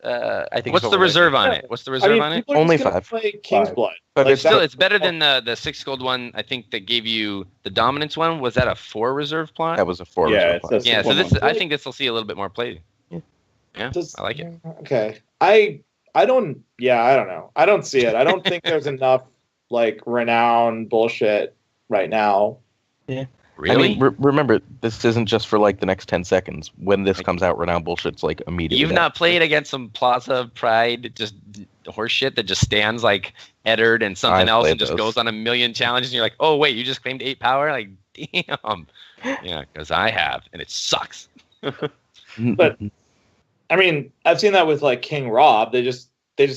I think. What's is the what we're reserve gonna on do. it? What's the reserve on it? people are Only just gonna 5. Play King's 5. Blood. But Like, it's Still, that- it's better than the 6 gold one. I think that gave you the dominance one. Was that a 4 reserve plot? That was a 4 Yeah, reserve it's plot. a- Yeah, so One this more. I think this will see a little bit more play. Yeah, Does- I like it. Okay. I don't. Yeah, I don't know. I don't see it. I don't think there's enough like renown bullshit right now. Really? I mean, remember, this isn't just for like the next 10 seconds. When this comes out, renowned bullshit's like immediately. You've not played against some Plaza Pride just horse shit that just stands like Eddard and something I've else played and just those. goes on a million challenges and you're like, oh wait, you just claimed 8 power? Like, damn. Yeah, because I have, and it sucks. But- I mean, I've seen that with like King Rob. They just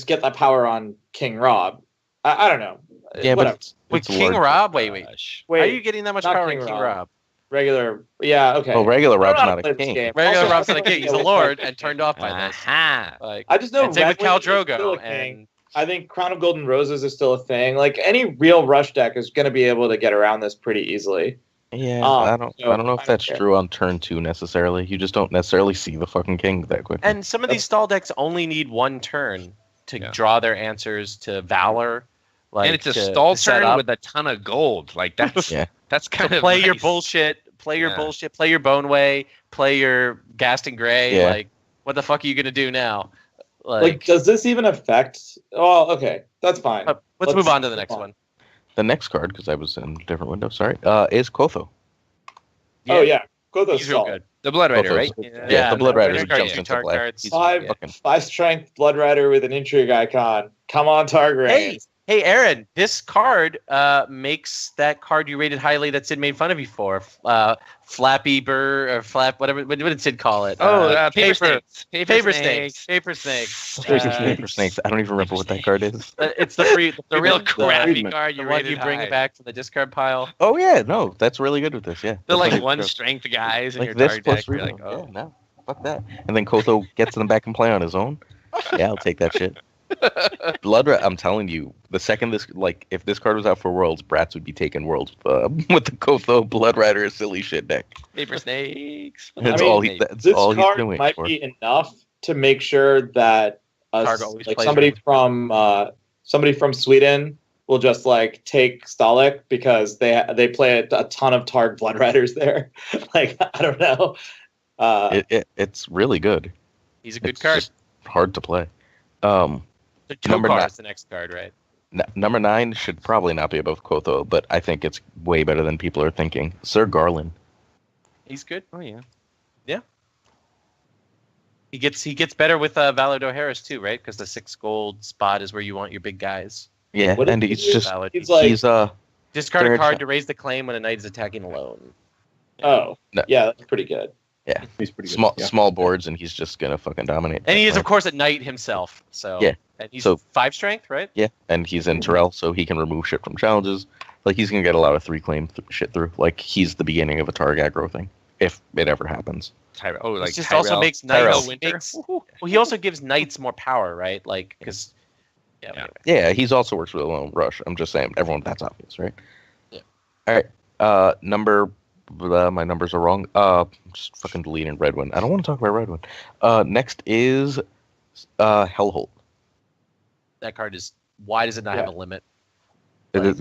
get that power on King Rob. I don't know. Yeah, Whatever. but Wait, it's King large. Rob. Wait. Gosh. Are you getting that much not power King in King Rob. Rob? Regular. Yeah. Okay. Well, regular I don't Rob's know how to not play a this king. game. Regular Also, Rob's not a I king. He's a think lord and turned off by this. Aha. Like, I just know. and same with Red Khal Wing is still Drogo a king. and I think Crown of Golden Roses is still a thing. Like any real rush deck is going to be able to get around this pretty easily. Yeah, Um, I don't so know if I don't that's care. true on turn 2 necessarily. You just don't necessarily see the fucking king that quick. and some of these stall decks only need one turn to Yeah. draw their answers to Valor. Like And it's a to stall set turn up. with a ton of gold. Like that's Yeah. that's kind So of play your nice. bullshit. Play your Yeah. bullshit. Play your Boneway. Play your Gaston Gray. Yeah. Like, what the fuck are you gonna do now? Like, does this even affect? Oh, okay, that's fine. let's move on to the next move on. one. The next card, because I was in a different window, sorry, is Kotho. Oh yeah, Kotho's He's real solid. good. The Blood Rider, Kotho's- right? Yeah, the Blood Rider Blood who Rider, jumps yeah. into Target play. cards. He's- Five, fucking- 5 strength Blood Rider with an intrigue icon. Come on, Targaryen. Hey, Aaron, this card makes that card you rated highly that Sid made fun of you for. Flappy Burr or Flap, whatever. What did Sid call it? Paper snakes. Paper snakes. Paper snakes. Paper Snakes. I don't even remember what that card is. It's the free, The real the- crappy Friedman. card The you one rated you bring high. back from the discard pile. Oh yeah, no, that's really good with this. Yeah, They're That's like really one good. strength guys in Like your this card plus deck. You're Reno. like, oh. Yeah, no, fuck that. And then Kotho gets them back and play on his own. Yeah, I'll take that shit. I'm telling you, the second this, like, if this card was out for Worlds, Bratz would be taking Worlds with the Kotho Blood Rider silly shit deck. Paper snakes. That's I mean, all he. That's This all he's card doing. might for. be enough to make sure that Targ always like plays somebody from Sweden will just like take Stalik because they play a ton of Targ Blood Riders there. Like, I don't know. It's really good. He's a good It's card. just hard to play. So number Tokar nine. is the next card, right? Number 9 should probably not be above Kotho, but I think it's way better than people are thinking. Sir Garland. He's good. Oh yeah. He gets better with Valado Harris too, right? Because the 6 gold spot is where you want your big guys. Yeah, What and is he's he? just Valid. He's like, he's Discard a third card shot. to raise the claim when a knight is attacking alone. No. yeah, that's pretty good. He's pretty good. small Yeah. small boards, and he's just gonna fucking dominate. And he that is, of fight. course, a knight himself. So Yeah. And he's So- 5 strength, right? Yeah, and he's in Terrell, so he can remove shit from challenges. Like, he's gonna get a lot of 3 claim shit through. Like, he's the beginning of a Targ aggro thing, if it ever happens. Like Like just Tyrell, also makes Tyrell knights. Winter. Well, he also gives knights more power, right? Like because Yeah. Yeah, he's also works with a lone rush. I'm just saying, everyone, that's obvious, right? Yeah. All right. My numbers are wrong. Just fucking deleting Red One. I don't want to talk about Red One. Next is Hellholt. that card is. Why does it not have a limit? It is-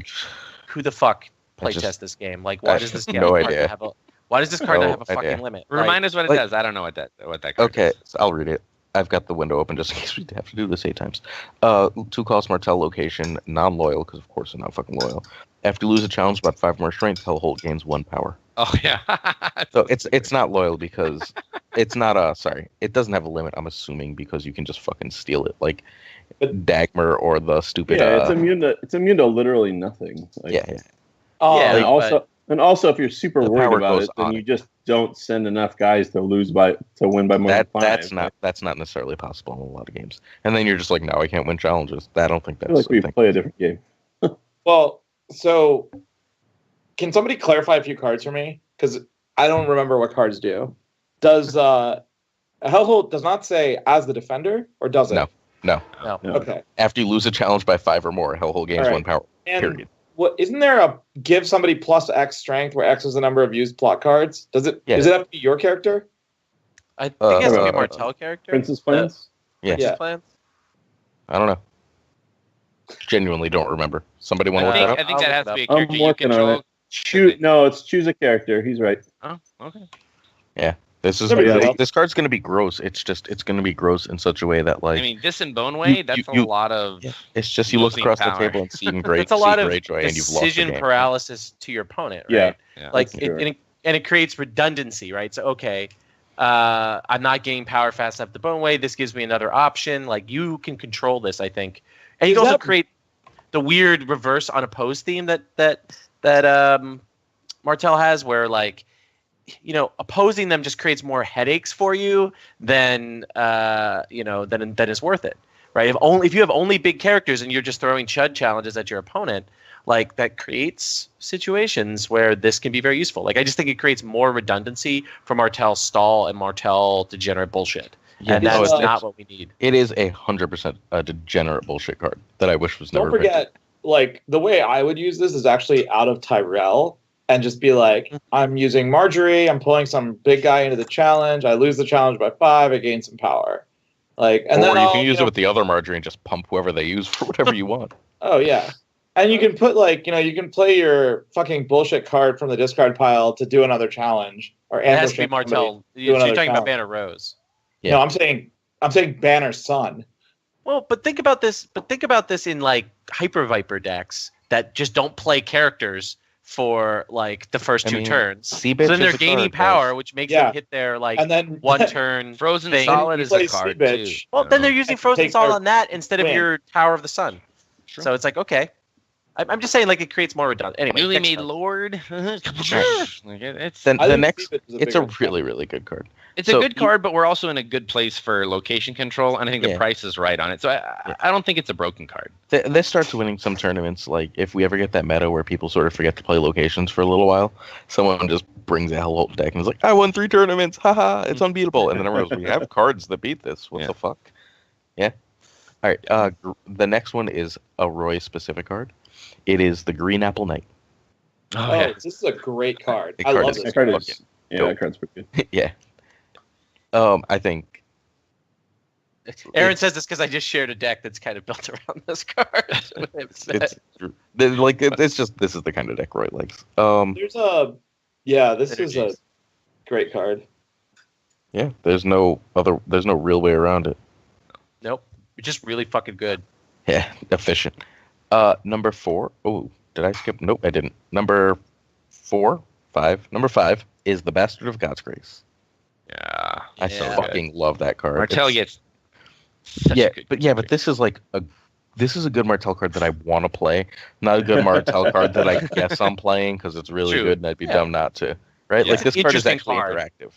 Who the fuck I playtest just- this game? Like, I why does this have game no card idea. not have a? Why does this card No not have a fucking idea. limit? Remind us what it like- does. I don't know what that card Okay, is. so I'll read it. I've got the window open just in case we have to do this 8 times. 2 cost Martell location, non-loyal, because of course they're not fucking loyal. After you lose a challenge about 5 more strength, Hellholt gains 1 power. Oh yeah. So it's not loyal because it's not sorry. It doesn't have a limit, I'm assuming, because you can just fucking steal it. Like Dagmar or the stupid Yeah, it's immune to literally nothing. Like, yeah. Yeah, and also if you're super The worried power about goes it, then on you it. just don't send enough guys to win by more than 5. That's not necessarily possible in a lot of games. And then you're just like, no, I can't win challenges. I don't think I that's feel like we a thing. play a different game. Well, so can somebody clarify a few cards for me? Because I don't remember what cards do. Does Hellholt does not say as the defender, or does it? No. No. No. Okay. After you lose a challenge by 5 or more, Hellhole gains All right. 1 power. And Period. what isn't there a give somebody plus X strength where X is the number of used plot cards? Does it? Yeah. Is it up to your character? I think it has to be a Uh, Martell character. Princess plans? Yeah. Princess Yeah. plans. I don't know. Genuinely don't remember. Somebody want to I look that up? think, I think that has to be a I'm character you working on control. Choose a character. He's right. Oh, okay. This is Somebody else. this card's gonna be gross. It's gonna be gross in such a way that like I mean, this and Boneway, that's a you- lot of. yeah, it's just you look losing across power. the table and see great, That's a lot of Greyjoy, and you've lost the decision game. paralysis to your opponent, Yeah. right? Yeah. Like That's true. and it creates redundancy, right? So okay, I'm not gaining power fast enough the bone way. This gives me another option. Like you can control this, I think, and you Is can also that- create the weird reverse unopposed theme that Martell has, where like opposing them just creates more headaches for you than than is worth it, right? If you have only big characters and you're just throwing chud challenges at your opponent, like that creates situations where this can be very useful. Like I just think it creates more redundancy for Martell stall and Martell degenerate bullshit, Yeah, and no, that's it's- not what we need. It is 100% a degenerate bullshit card that I wish was never. Don't forget, like the way I would use this is actually out of Tyrell and just be like, I'm using Marjorie. I'm pulling some big guy into the challenge. I lose the challenge by 5. I gain some power. Like, and or then you I'll, can use know, it with the other Marjorie and just pump whoever they use for whatever you want. Oh yeah, and you can put like you can play your fucking bullshit card from the discard pile to do another challenge or It has ambush to be somebody. Martell. You're another talking about challenge. Banner Rose. Yeah. No, I'm saying Banner's son. Well, but think about this. But think about this in like Hyper Viper decks that just don't play characters for like the first I 2 mean, turns. So Sea Bitch then they're is a gaining card, power, guys. which makes Yeah. them hit their like And then 1 turn. Frozen thing. Solid You is play a card Sea too. Bitch. Well, then they're using And Frozen take Solid their on that instead of win. your Tower of the Sun. Sure. So it's like okay. I'm just saying like it creates more redundant. Anyway, Newly next made card. Lord. It's It's then I the think next. Sea Bitch is It's a bigger really really good card. a So good card, but we're also in a good place for location control, and I think the Yeah. price is right on it. So I don't think it's a broken card. This starts winning some tournaments. Like if we ever get that meta where people sort of forget to play locations for a little while, someone just brings a Hellholt deck and is like, "I won 3 tournaments, haha, it's unbeatable." And then everyone's like, "We have cards that beat this. What Yeah. the fuck?" Yeah. All right. The next one is a Roy specific card. It is the Green Apple Knight. Oh, yeah. this is a great card. The I card love is this That card card. is that card's pretty good. Yeah. I think Aaron says this because I just shared a deck that's kind of built around this card. it's this is the kind of deck Roy likes. This is a great card. Yeah. There's no real way around it. Nope. It's just really fucking good. Yeah, efficient. Number 4. Oh, did I skip? Nope, I didn't. Number 5 is the Bastard of God's Grace. Yeah. I Yeah. fucking love that card. Martell It's- gets such a good but this is like this is a good Martell card that I want to play. Not a good Martell card that I guess I'm playing because it's really True. good and I'd be Yeah. dumb not to. Right? Yeah. Like this It's an card is interesting actually card. interactive.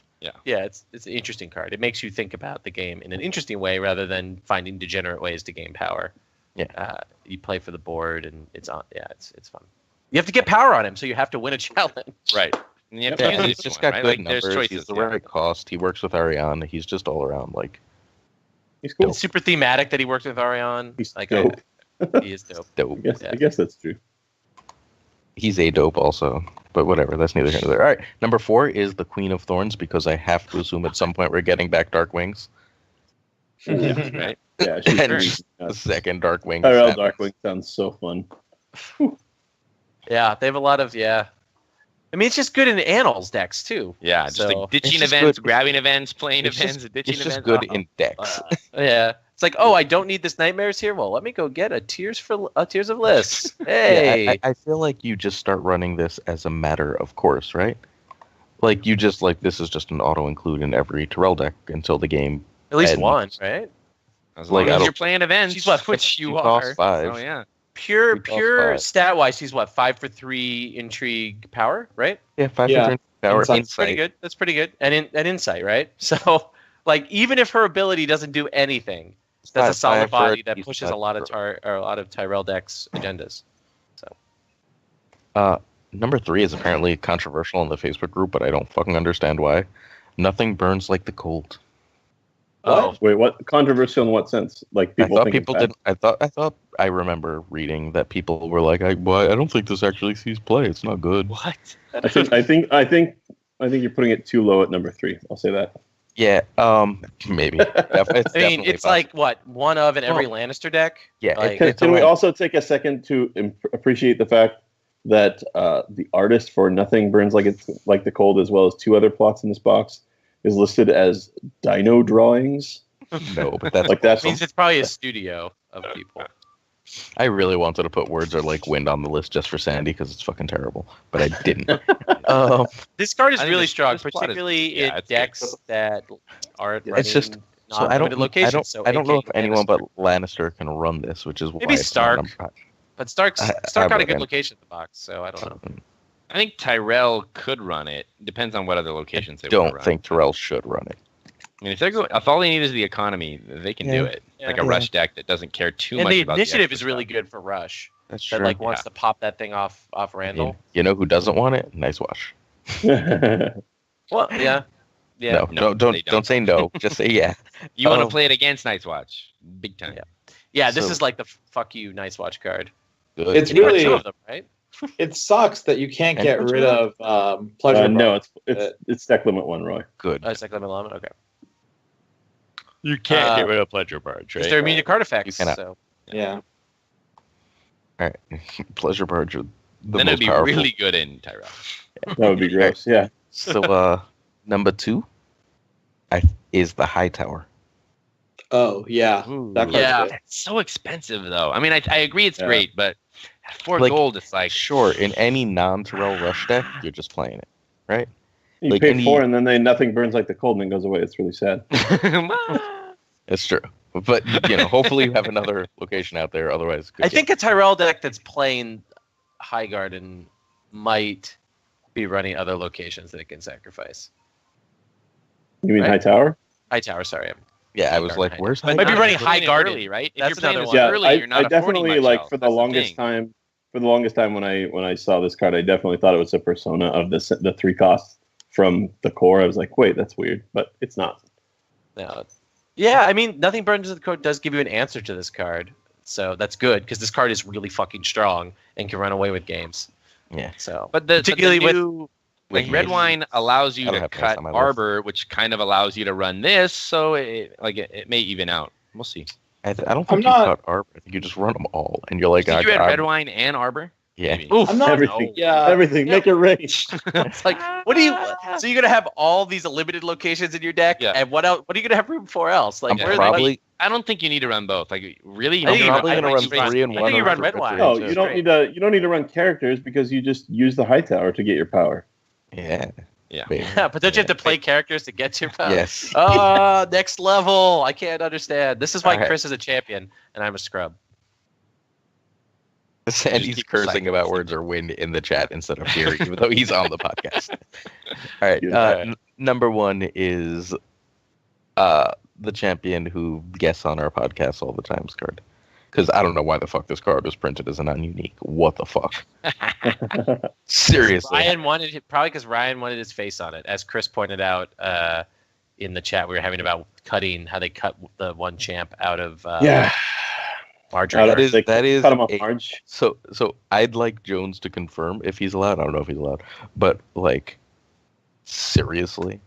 Yeah, it's an interesting card. It makes you think about the game in an interesting way rather than finding degenerate ways to gain power. Yeah. You play for the board and it's on. Yeah, it's fun. You have to get power on him, so you have to win a challenge. right. And you have to Yeah, choose and this he's just one, got right? good Like, numbers. there's choices. He's the yeah. right cost. He works with Ariane. He's just all around like He's cool. It's super thematic that he worked with Ariane. He's Like, dope. he is dope. dope. I guess that's true. He's a dope also, but whatever. That's neither here nor there. All right, number 4 is the Queen of Thorns because I have to assume at some point we're getting back Dark Wings. Right. Yeah, she's And pretty The nuts. second Dark Wing. Tyrell happens. Darkwing sounds so fun. Yeah, they have a lot of I mean, it's just good in annals decks too. Yeah, just So, like ditching it's just events, good. grabbing events, playing It's events, just, ditching it's just events. good in decks. Yeah, it's like, oh, I don't need this Nightmares here. Well, let me go get a Tears of Liss. Hey, Yeah, I feel like you just start running this as a matter of course, right? Like you just like this is just an auto include in every Tyrell deck until the game. at least and- one, right? As Like, long I as don't- you're playing events, She's what, which you she costs are. 5. Oh yeah. Pure Three plus pure 5. stat wise, she's what, 5 for 3 intrigue power, right? Yeah, 5 Yeah. for 3 power. Insight. That's pretty good. That's pretty good. And insight, right? So, like, even if her ability doesn't do anything, that's a solid 5 for body a that decent pushes a lot of power. Tyrell decks agendas. Number 3 is apparently controversial in the Facebook group, but I don't fucking understand why. Nothing burns like the cold. Oh, Wait, what? Controversial in what sense? Like people I thought think people it's bad? didn't. I remember reading that people were like, I don't think this actually sees play. It's not good. what? I think you're putting it too low at number 3. I'll say that. Yeah, maybe. It's I mean, definitely it's possible. like what, one of in every Lannister deck. Yeah, like- it's Can we only- also take a second to appreciate the fact that the artist for Nothing Burns Like the Cold, as well as 2 other plots in this box, is listed as Dino drawings? no, but that's Like that's Means it's probably a studio of people. I really wanted to put Words Are Like Wind on the list just for Sandy because it's fucking terrible, but I didn't. This card is I think really this- strong, this plot is- particularly yeah, in it's decks that aren't running It's just- So I don't, locations. I don't know if AK anyone Lannister. but Lannister can run this, which is why Maybe it's Stark. not number But Stark I got a good reckon. location in the box, so I don't know. 5. I think Tyrell could run it. Depends on what other locations they Don't want to run. think Tyrell should run it. I mean, if all they need is the economy, they can do it. Like a Yeah. rush deck that doesn't care too And much the about initiative the is really extra good for Rush. That's That true. like wants to pop that thing off Randall. You know who doesn't want it? Nice Watch. Well, yeah. No, No, don't they don't say no. Just say yeah. stuff. You want to Oh. play it against Night's Watch, big time. Yeah. Yeah, this So- is like the fuck you Nice Watch card. Good. It's And you got really- 2 of them, right? It sucks that you can't And get which rid one? of Pleasure. no, Bar. it's deck limit 1, Roy. good. Oh, it's like Lemon Lemon. Okay. You can't get rid of Pleasure Barge, Is there immediate card effects? You cannot. So Yeah. All right. Pleasure Barge are the Then it'd most be powerful. really good in Tyrell. That would be gross. Yeah. So number 2 is the High Tower. Oh yeah. Ooh. That card's Yeah. good. It's so expensive though. I mean, I agree it's Yeah. great, but at 4 Like, gold, it's like Sure, in any non-Tyrell Rush deck, you're just playing it, right? You Like pay any- 4 and then Nothing Burns Like the Cold and it goes away. It's really sad. It's true. But hopefully you have another location out there. Otherwise, good I think a Tyrell deck that's playing High Garden might be running other locations that it can sacrifice. You mean Right. High Tower? High Tower, sorry. Yeah, I was Garden like, High "Where's But High might be Tower?" running You're High playing it Garden. early, right? If That's you're playing another this one. early, you're not I affording definitely much like else. for the That's longest thing. time when I saw this card, I definitely thought it was a persona of the 3 costs from the core. I was like, wait, that's weird, but it's not. No, Yeah, I mean, Nothing Burns the Code does give you an answer to this card. So that's good, because this card is really fucking strong and can run away with games. Yeah. So, But the particularly new, with Red mace. Wine allows you I don't to have mace cut on my list. Arbor, which kind of allows you to run this, so it may even out. We'll see. I don't I'm think you not- cut Arbor. I think you just run them all, and you're like, Did you had I'm- Red Wine and Arbor? Yeah. Maybe. Oof, I'm not- Everything. Yeah. Everything. Make it rain. It's like, what do you? So you're gonna have all these limited locations in your deck, Yeah. and what else? What are you gonna have room for else? Like, I'm where probably I don't think you need to run both. Like, really, you I need think to you're probably I gonna think run you run- 3 and I 1. think you run over Red for Wine. No, too. you don't need to. You don't need to run characters because you just use the high tower to get your power. Yeah. Yeah. Baby. Yeah, but don't you have to play characters to get your power? Yes. Next level. I can't understand. This is why Alright. Chris is a champion and I'm a scrub. And he's keep cursing recycling. about words or wind in the chat instead of here, even though he's on the podcast. All right. Yeah. Number 1 is the champion who guests on our podcast all the time, card. Because I don't know why the fuck this card was printed as a non-unique. What the fuck? Seriously. Ryan wanted it, probably because Ryan wanted his face on it, as Chris pointed out in the chat. We were having about cutting how they cut the one champ out of Marjorie. That is- They that is cut him off a- Marge. So I'd like Jones to confirm if he's allowed. I don't know if he's allowed, but like, seriously,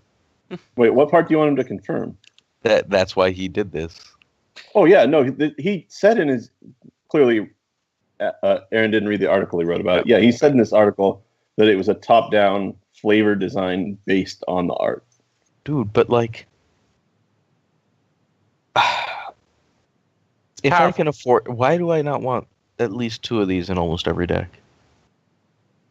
Wait, what part do you want him to confirm? that's why he did this. Oh yeah, no, he said in his clearly. Aaron didn't read the article he wrote about it. Yeah, he said in this article that it was a top-down flavor design based on the art. Dude, but like, if I powerful. can afford, why do I not want at least 2 of these in almost every deck?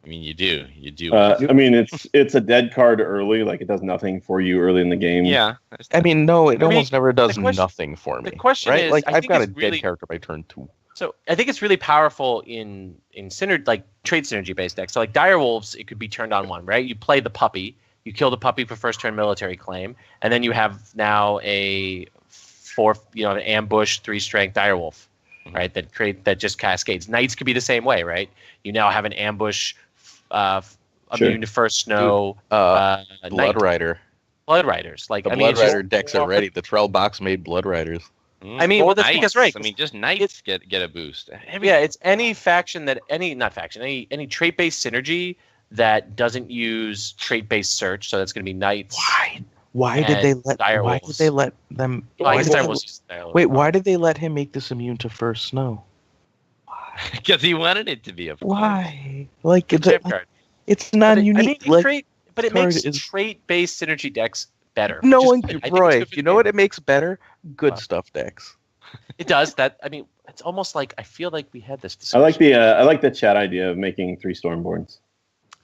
I mean, you do. I mean, it's a dead card early. Like it does nothing for you early in the game. Yeah. I mean, no, it I mean, almost never does the question- nothing for me. the question right? is, Like I I've think got a it's dead really- character by turn 2. So I think it's really powerful in synergy, like trade synergy based decks. So like Direwolves, it could be turned on 1, right? You play the puppy, you kill the puppy for first turn military claim, and then you have now a 4, an ambush 3 strength Direwolf, right? That just cascades. Knights could be the same way, right? You now have an ambush, immune to first snow, Blood Knight. Rider. Blood Riders. Like The I mean, Blood it's just- Rider decks are ready. The Trell box made Blood Riders. I mean, well, that's because, right, I mean, just knights get a boost. Yeah, it's any faction that any trait based synergy that doesn't use trait based search. So that's going to be knights. Why did they And let? dire Why wolves. did they let them? Well, I guess why- Direwolves use Direwolves. Wait, why did they let him make this immune to first snow? Because he wanted it to be a Why? Like Good it's, chip card. it's But not it- unique. I mean, like but it card makes is- trait based synergy decks better. no which is one good. can, I think it's Roy. good for You the know game. what it makes better? Good What? stuff decks. It does that. I mean, it's almost like I feel like we had this I discussion. like the chat idea of making 3 Stormborns.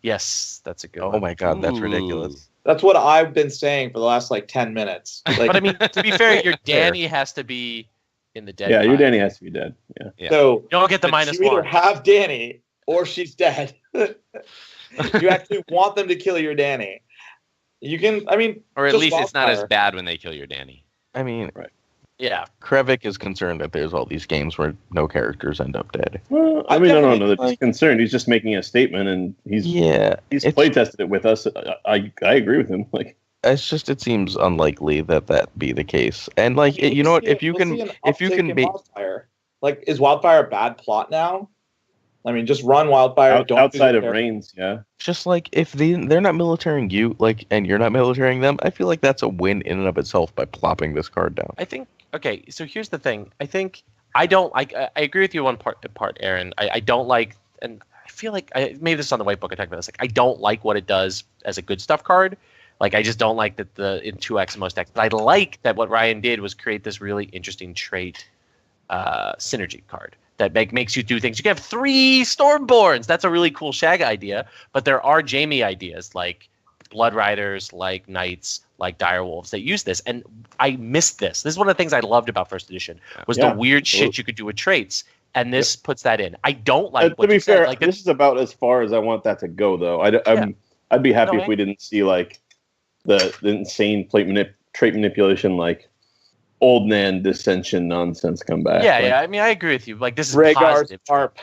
Yes, that's a good Oh one. my god, that's Ooh. ridiculous. That's what I've been saying for the last 10 minutes. Like, But I mean, to be fair, your Fair. Danny has to be in the dead. Yeah, your pile. Danny has to be dead. Yeah. Yeah. so You don't get the but minus you either one. have Danny or she's dead. You actually want them to kill your Danny. You can, I mean, Or at just least it's not as wildfire. bad when they kill your Danny. I mean, Yeah, Krevik is concerned that there's all these games where no characters end up dead. Well, I I mean, I don't definitely know that he's like- concerned. He's just making a statement, and he's Yeah, it's- play tested it with us. I agree with him. Like, it's just it seems unlikely that be the case. And like, you know what? If you can make Wildfire, is Wildfire a bad plot now? I mean, just run Wildfire. Don't outside do of the- Reigns, yeah. just like if they're not militarying you, like, and you're not militarying them, I feel like that's a win in and of itself by plopping this card down. I think. Okay, so here's the thing. I think I don't. I agree with you on part, Aaron. I don't like, and I feel like maybe this is on the white book. I talked about this. Like, I don't like what it does as a good stuff card. Like, I just don't like that in 2x most decks. But I like that what Ryan did was create this really interesting trait synergy card that makes you do things. You can have 3 Stormborns. That's a really cool Shag idea. But there are Jamie ideas like Blood Riders, like Knights, like Direwolves that use this. And I missed this. This is one of the things I loved about first edition was Yeah, the weird absolutely. shit you could do with traits. And this puts that in. I don't like To what be you said. fair, Like, this is about as far as I want that to go, though. I'd be happy No, if we didn't see like the insane trait manipulation, like old man dissension nonsense come back. yeah, Like, yeah. I mean, I agree with you. Like, this is Rhaegar's positive. harp.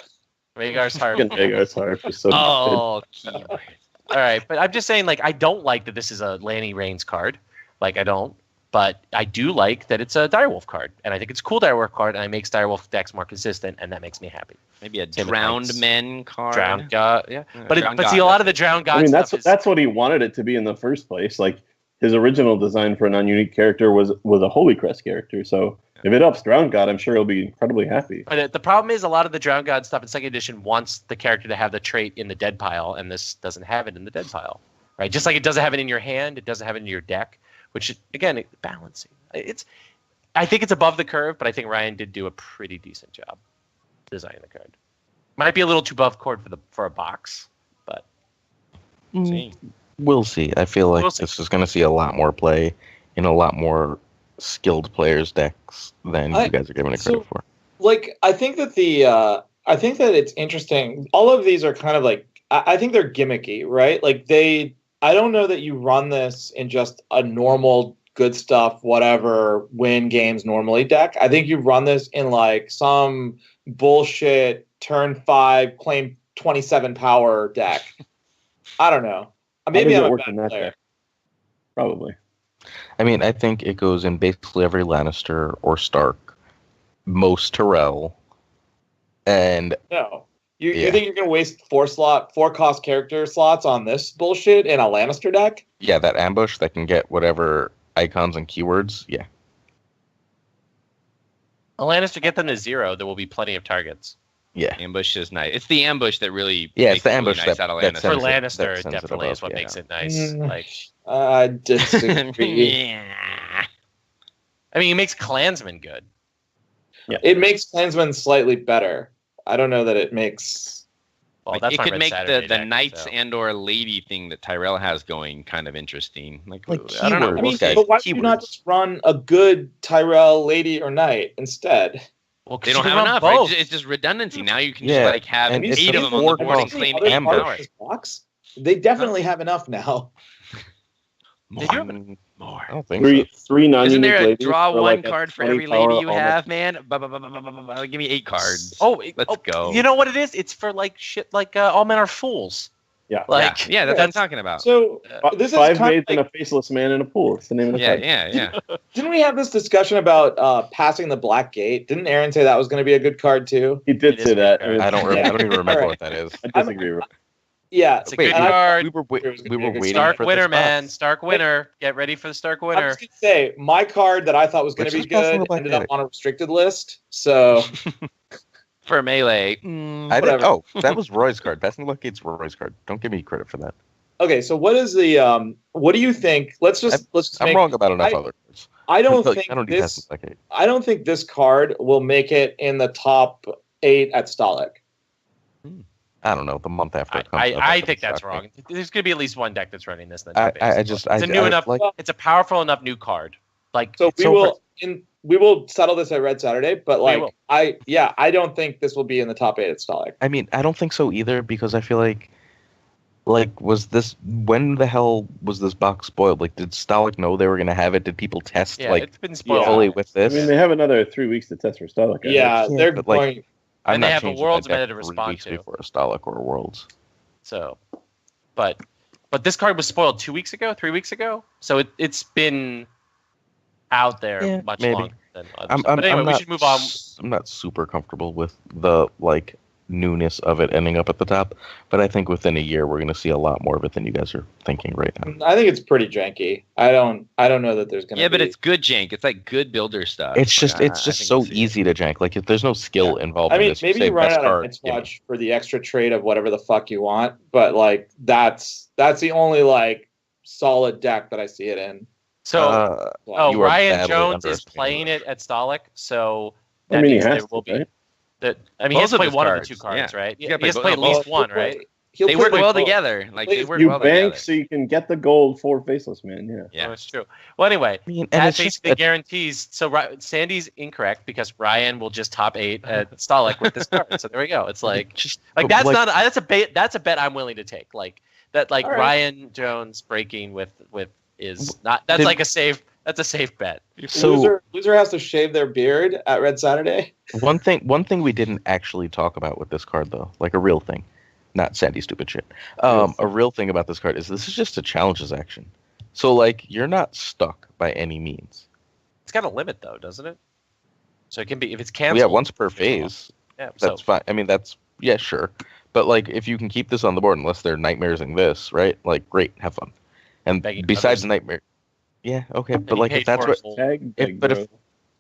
Rhaegar's harp. fucking Rhaegar's harp is so good. Oh, key. All right, but I'm just saying, like, I don't like that this is a Lanny Reigns card. Like, I don't. But I do like that it's a Direwolf card, and I think it's a cool Direwolf card, and it makes Direwolf decks more consistent, and that makes me happy. Maybe a Same with drowned Knights. men card. Drowned God, yeah. But Drowned see, a God, lot of the that's Drowned God I mean, stuff is that's what he wanted it to be in the first place. Like his original design for a non-unique character was a Holy Crest character. So if it ups Drowned God, I'm sure he'll be incredibly happy. But the problem is a lot of the Drowned God stuff in second edition wants the character to have the trait in the dead pile, and this doesn't have it in the dead pile, right? Just like it doesn't have it in your hand, it doesn't have it in your deck, which again, balancing. I think it's above the curve, but I think Ryan did do a pretty decent job designing the card. Might be a little too above court for a box, but we'll see. I feel like We'll see. this is going to see a lot more play in a lot more skilled players' decks than you guys are giving it credit for. Like, I think that I think that it's interesting. All of these are kind of like, I think they're gimmicky, right? Like I don't know that you run this in just a normal good stuff, whatever, win games normally deck. I think you run this in like some bullshit turn 5 claim 27 power deck. I don't know. Maybe I'm a bad player. Deck? Probably. I mean, I think it goes in basically every Lannister or Stark, most Tyrell, and No. You think you're going to waste 4-cost character slots on this bullshit in a Lannister deck? yeah, that ambush that can get whatever icons and keywords. Yeah, a Lannister get them to 0, there will be plenty of targets. yeah. Ambush is nice. It's the ambush that really Yeah, makes it's the it ambush really nice that- out of that Lannister. For sends it- Lannister, that it sends it definitely is above, what yeah. makes it nice. Mm. Like, I disagree. Yeah. I mean, it makes Klansmen good. It makes Klansmen slightly better. I don't know that it makes... Well, Like, that's it my could Red make Saturday the deck, knights so. and or lady thing that Tyrell has going kind of interesting. Like Like I don't know. keywords. I We'll mean, see. but why would you not Keywords. just run a good Tyrell, Lady, or Knight instead? Well, 'cause They you don't can have run enough, both. right? It's just redundancy. Now you can Yeah, just like have and 8 it's of a them on the board and four-cost claim Other 8 ambush. power. box? They definitely have enough now. They do have More. I don't think Three so. non-unique Isn't there a ladies draw for one like a card for 20 every power lady you almost- have, man? Give me 8 cards. Let's go. You know what it is? It's for like shit like All Men Are Fools. Yeah. Like, yeah, that's what I'm talking about. So this is 5 kind maids of and like, a faceless man in a pool. It's the name of the Yeah, card. yeah. didn't we have this discussion about passing the Black Gate? Didn't Aaron say that was going to be a good card too? He did It is say a good that. card. I don't even remember Alright. what that is. I disagree. Yeah, It's a Wait, good and I- card. we were It was gonna be a good waiting Stark for winner, this man. box. Stark winner. Get ready for the Stark I winner. was going to say my card that I thought was going Which to is be passing the good Black ended up Gate. on a restricted list. So For melee. I didn't. Whatever. Oh, that was Roy's card. Passing the Luck Gate's Roy's card. Don't give me credit for that. okay, so what is the what do you think? Let's just I'm make- wrong about enough I- other cards. I don't Like, think I don't need this. Passing the Luck Gate. I don't think this card will make it in the top 8 at Stalik. I don't know. The month after it comes out, I think gonna that's shock me. wrong. There's going to be at least one deck that's running this. In the I top eight. just It's a new enough. like. It's a powerful enough new card. Like So we So will we will settle this at Red Saturday, but like will. I don't think this will be in the top 8 at Stalik. I mean, I don't think so either because I feel like was this when the hell was this box spoiled? Like, did Stalik know they were gonna have it? Did people test yeah, like it's been spoiled. fully with I this? mean, they have another 3 weeks to test for Stalik. I Yeah, can't, they're but, like, going. I'm and they not have a changing Worlds my meta deck to 3 respond weeks to. before a Stalik or a Worlds. So, but this card was spoiled 2 weeks ago, 3 weeks ago. So it's been out there Yeah, much maybe. longer than other I'm, stuff. I'm, But anyway, I'm we not, should move on. I'm not super comfortable with the like newness of it ending up at the top, but I think within a year we're going to see a lot more of it than you guys are thinking right now. I think it's pretty janky. I don't know that there's gonna. Yeah, but be, it's good jank. It's like good builder stuff. It's just Like, it's I just think so we'll see it. easy to jank. Like if there's no skill involved I in mean, this. maybe say you run best it out of card, Night's gimme. Watch for the extra trade of whatever the fuck you want, but like that's the only like solid deck that I see it in. So, you are Ryan badly Jones is underestimating playing it at Stalik, so I that mean, he means there has will to, be. right? That I mean, he has Both to of play his one of the cards, 2 cards, yeah. right? You He gotta has to play play at both. least one, right? They work well together. Like they work You well bank together. so you can get the gold for Faceless Man. Yeah. Yeah. That's true. Well, anyway, I mean, and that it's just basically guarantees. So Sandy's incorrect because Ryan will just top 8 at Stalik with this card. So there we go. It's like that's not that's a bet. That's a bet I'm willing to take. Like that. Like All right. Ryan Jones breaking with is not. That's Did- like a safe. That's a safe bet. So Loser has to shave their beard at Red Saturday. one thing we didn't actually talk about with this card though, like a real thing, not Sandy stupid shit. A real thing about this card is this is just a challenges action. So like you're not stuck by any means. It's got a limit though, doesn't it? So it can be if it's Well, canceled. yeah, once per phase. Yeah, That's fine. I mean, yeah, sure. But like, if you can keep this on the board, unless they're nightmaresing this, right? Like, great, have fun. And Begging besides others. nightmare, yeah, okay. And But you like, paid if that's for what, it. Tag big, but bro. if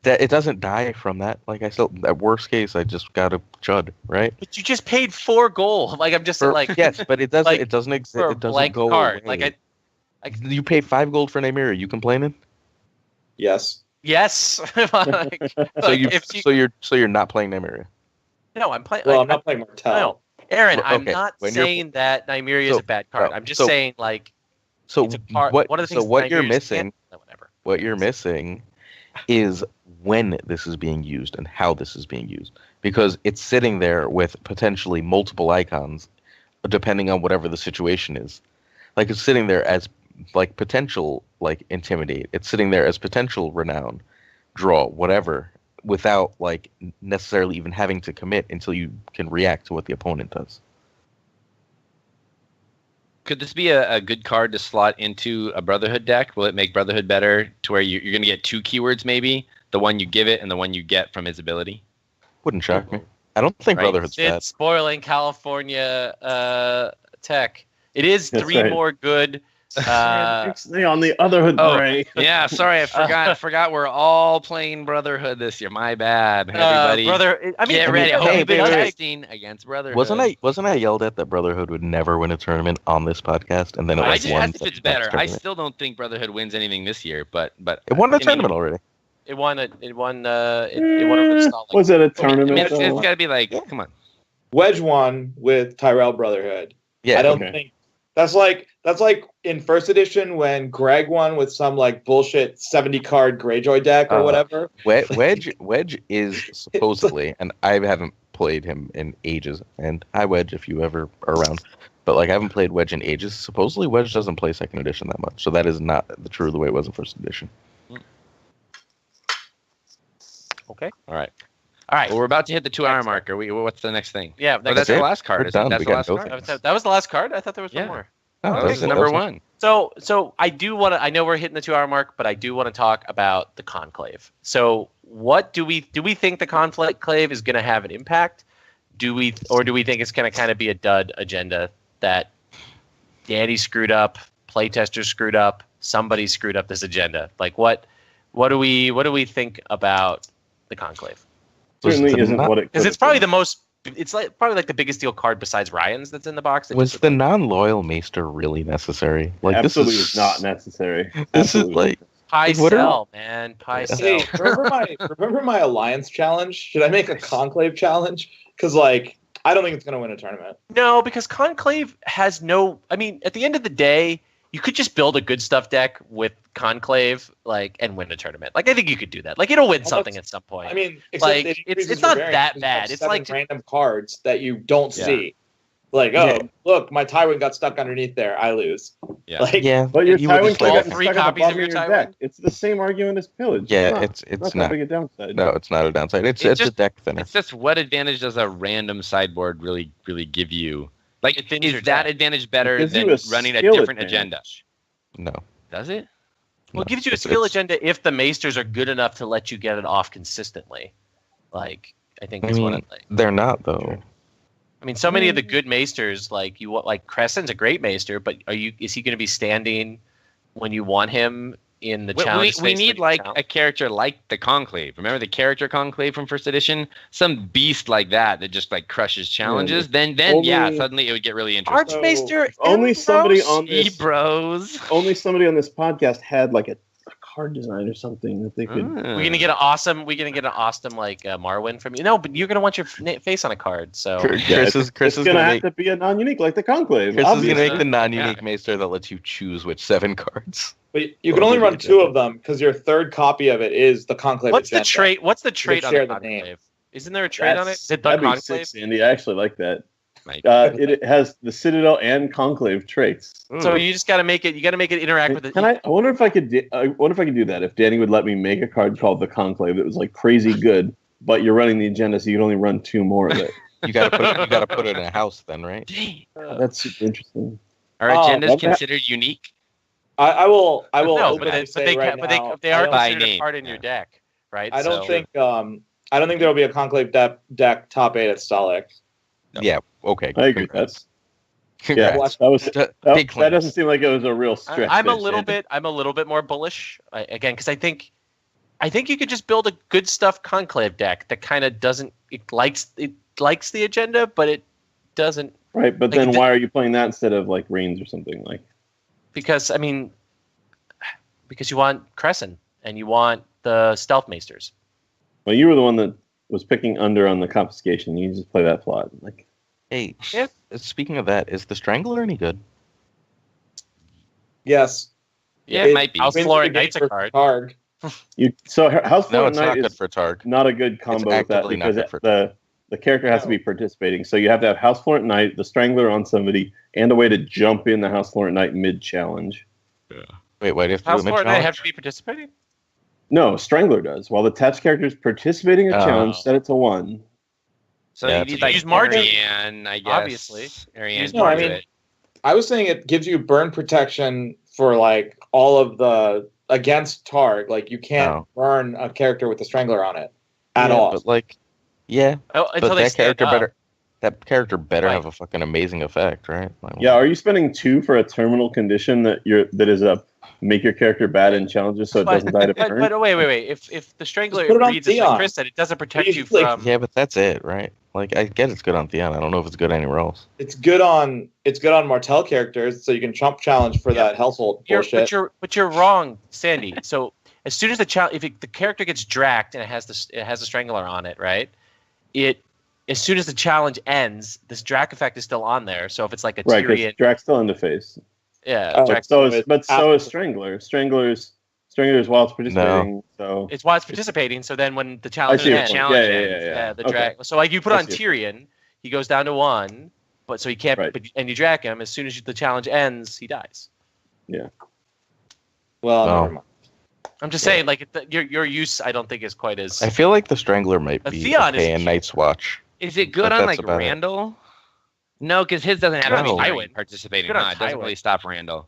that it doesn't die from that, like I still, at worst case, I just gotta chud, right? But you just paid 4 gold. Like I'm just For, like yes, but it doesn't. like, It doesn't exist. for a It doesn't blank go card. away. Like You pay 5 gold for Nightmare. Are you complaining? Yes. yes. Like, So you're not playing Nightmare. no, I'm playing. Well, I'm not playing Martel. No, Aaron, Well, I'm okay, not when you're- saying that Nymeria is So- a bad card. no, I'm just so- saying like So it's a card. what? One of the So things what you're Nymeria's missing? whatever. What you're missing is when this is being used and how this is being used, because it's sitting there with potentially multiple icons depending on whatever the situation is. Like it's sitting there as like potential like intimidate, it's sitting there as potential renown, draw, whatever, without like necessarily even having to commit until you can react to what the opponent does. Could this be a good card to slot into a Brotherhood deck? Will it make Brotherhood better to where you're going to get 2 keywords maybe? The one you give it and the one you get from his ability? Wouldn't shock me. I don't think Right. Brotherhood's bad. It's spoiling California tech. It is That's 3 right. more good. Stay on the other hood, Oh, Bray. Yeah, sorry, I forgot we're all playing Brotherhood this year. My bad. Everybody brother. I mean, get ready. hey, Hope wait, you're wait. testing against Brotherhood. Wasn't I yelled at that Brotherhood would never win a tournament on this podcast, and then it I like just won asked if the it's better. next I tournament? still don't think Brotherhood wins anything this year, but It won I a mean, tournament already. It won over the stall. Was it a I mean, tournament? it's though? got to be like, come on. Wedge won with Tyrell Brotherhood. Yeah, I don't okay. think that's like in first edition when Greg won with some like bullshit 70 card Greyjoy deck or whatever. Wedge is supposedly, and I haven't played him in ages. And hi Wedge, if you ever are around, but like I haven't played Wedge in ages. Supposedly Wedge doesn't play second edition that much, so that is not the way it was in first edition. Okay. All right. All right. Well, we're about to hit the 2-hour mark. What's the next thing? Yeah. Oh, Next that's it. the last card. We're Isn't it? done. That's We the got last no card. things. that was the last card. I thought there was Yeah. one more. Oh, That was that's number it. 1. So I do want to. I know we're hitting the 2-hour mark, but I do want to talk about the conclave. So what do we think the conclave is going to have an impact? Do we think it's going to kind of be a dud agenda that Danny screwed up, playtesters screwed up, somebody screwed up this agenda? Like what do we think about the conclave? Certainly isn't what it Because could it's have probably been. the most. It's like probably like the biggest deal card besides Ryan's that's in the box. Was the non-loyal Maester really necessary? Like Absolutely this is not necessary. This is Absolutely. like pie like, what are- sell, man, pie sell. Hey, remember my alliance challenge? Should I make a conclave challenge? Because like I don't think it's gonna win a tournament. No, because Conclave has no. I mean, at the end of the day, you could just build a good stuff deck with Conclave, like, and win a tournament. Like, I think you could do that. Like, it'll win Well, something at some point. I mean, except Like, it it's increases not your variance. that You have bad. It's 7 like- random cards that you don't Yeah. see. Like, Yeah. look, my Tywin got stuck underneath there. I lose. Yeah. Like, yeah, But your you wouldn't Tywin play all got that. three stuck at the copies bottom of your Tywin? deck. It's the same argument as pillage. Yeah, it's it's not not. that big a downside. No, it's not a downside. It's It's a just- deck thinner. It's just what advantage does a random sideboard really give you? Like, It thins your is that deck. advantage better gives than you a running a skill different advantage. agenda? No. Does it? Well, it gives you a It's- skill it's- agenda if the Maesters are good enough to let you get it off consistently. Like, I think I that's what mean, I like. they're not though. I mean, so many of the good Maesters, like Crescent's a great Maester, but is he going to be standing when you want him in the challenge? We space need when you like challenge? a character like the Conclave. Remember the character Conclave from first edition? Some beast like that just like crushes challenges. Then yeah, only- suddenly it would get really interesting. Archmaester. Only somebody Ambrose? on this Bros. only somebody on this podcast had like a card design or something that they could. We're gonna get an awesome like Marwyn from you. No, but you're gonna want your face on a card. So Chris is It's gonna gonna have make to be a non-unique like the Conclave. Chris is obviously. gonna make the non-unique Maester that lets you choose which 7 cards. but you can only run 2 of them because your third copy of it is the conclave. what's the agenda. trait? What's the trait on share the the name. conclave? Isn't there a trait on it? That's- Is it the that'd be conclave? sick, Andy. I actually like that. Right. It has the Citadel and Conclave traits. So you just gotta make it. You gotta make it interact with it. Can I wonder if I could. I wonder if I could do that. If Danny would let me make a card called the Conclave that was like crazy good, but you're running the agenda, so you can only run 2 more of it. You gotta put it in a house then, right? That's super interesting. Are Oh, agendas love that. considered unique? I will. No, openly but say they right but now, they are By considered a name, card in your yeah. deck, right? I don't So- think. I don't think there will be a Conclave deck top 8 at Stalik. No. Yeah. Okay. I agree. Congrats. Yeah, Congrats. that was Big that claims. doesn't seem like it was a real stretch. I'm a there, little Sandy. bit. I'm a little bit more bullish again because I think you could just build a good stuff Conclave deck that kind of doesn't it likes the agenda, but it doesn't Right, but like, then why are you playing that instead of like Reigns or something like? because you want Crescent and you want the Stealth Maesters. Well, you were the one that was picking under on the confiscation. You just play that plot. Like, Hey, Yeah. speaking of that, is the Strangler any good? Yes. Yeah, it might be. House Wins Floor the and Knight's game a for card. House No, Floor it's Knight not good is for Targ. not a good combo with that actively not because good for the character has to be participating. So you have to have House Florent Knight, the Strangler on somebody, and a way to jump in the House Florent Knight mid challenge. Wait, do you have to House do a Floor and Knight mid-challenge? have to be participating. No, Strangler does. While the attached character is participating in a Oh. challenge, set it to 1. So Yeah, you it's need a like use margin. Ariane, I guess. Obviously. Ariane. Use can No, I do mean- it. I was saying it gives you burn protection for like all of the against Targ. Like you can't Oh. burn a character with the Strangler on it at Yeah, all. But like, yeah, Oh, until but they that stand character up. better. That character better Right. have a fucking amazing effect, right? Like, Yeah, are you spending 2 for a terminal condition that is a make your character bad in challenges so it doesn't die to burn? But wait. If the Strangler put it on reads as like Theon. Chris said, it doesn't protect you Like- from. yeah, but that's it, right? Like, I get it's good on Theon. I don't know if it's good anywhere else. It's good on Martell characters, so you can chump challenge for that household bullshit. But you're wrong, Sandy. So as soon as the the character gets dragged and it has the Strangler on it, right? As soon as the challenge ends, this drag effect is still on there. So if it's like a Right, Tyrion, because Drax still in the face. yeah, Oh, Drax, So it's is after- Strangler. Stranglers while it's participating. So it's while it's participating. So then when the I challenge see your ends, point. challenge Yeah, ends. the Okay. drag. So like you put I on see. Tyrion, he goes down to 1, but so he can't. Right. But, and you drag him. As soon as the challenge ends, he dies. Well, Oh. never mind. I'm just saying, like your use, I don't think is quite as. I feel like the Strangler might A be Theon is okay in cute. Night's Watch. Is it good But on that's like about it. Randall? No, because his doesn't have to No. be during Tywin. participating. Good on It doesn't Tywin. really stop Randall.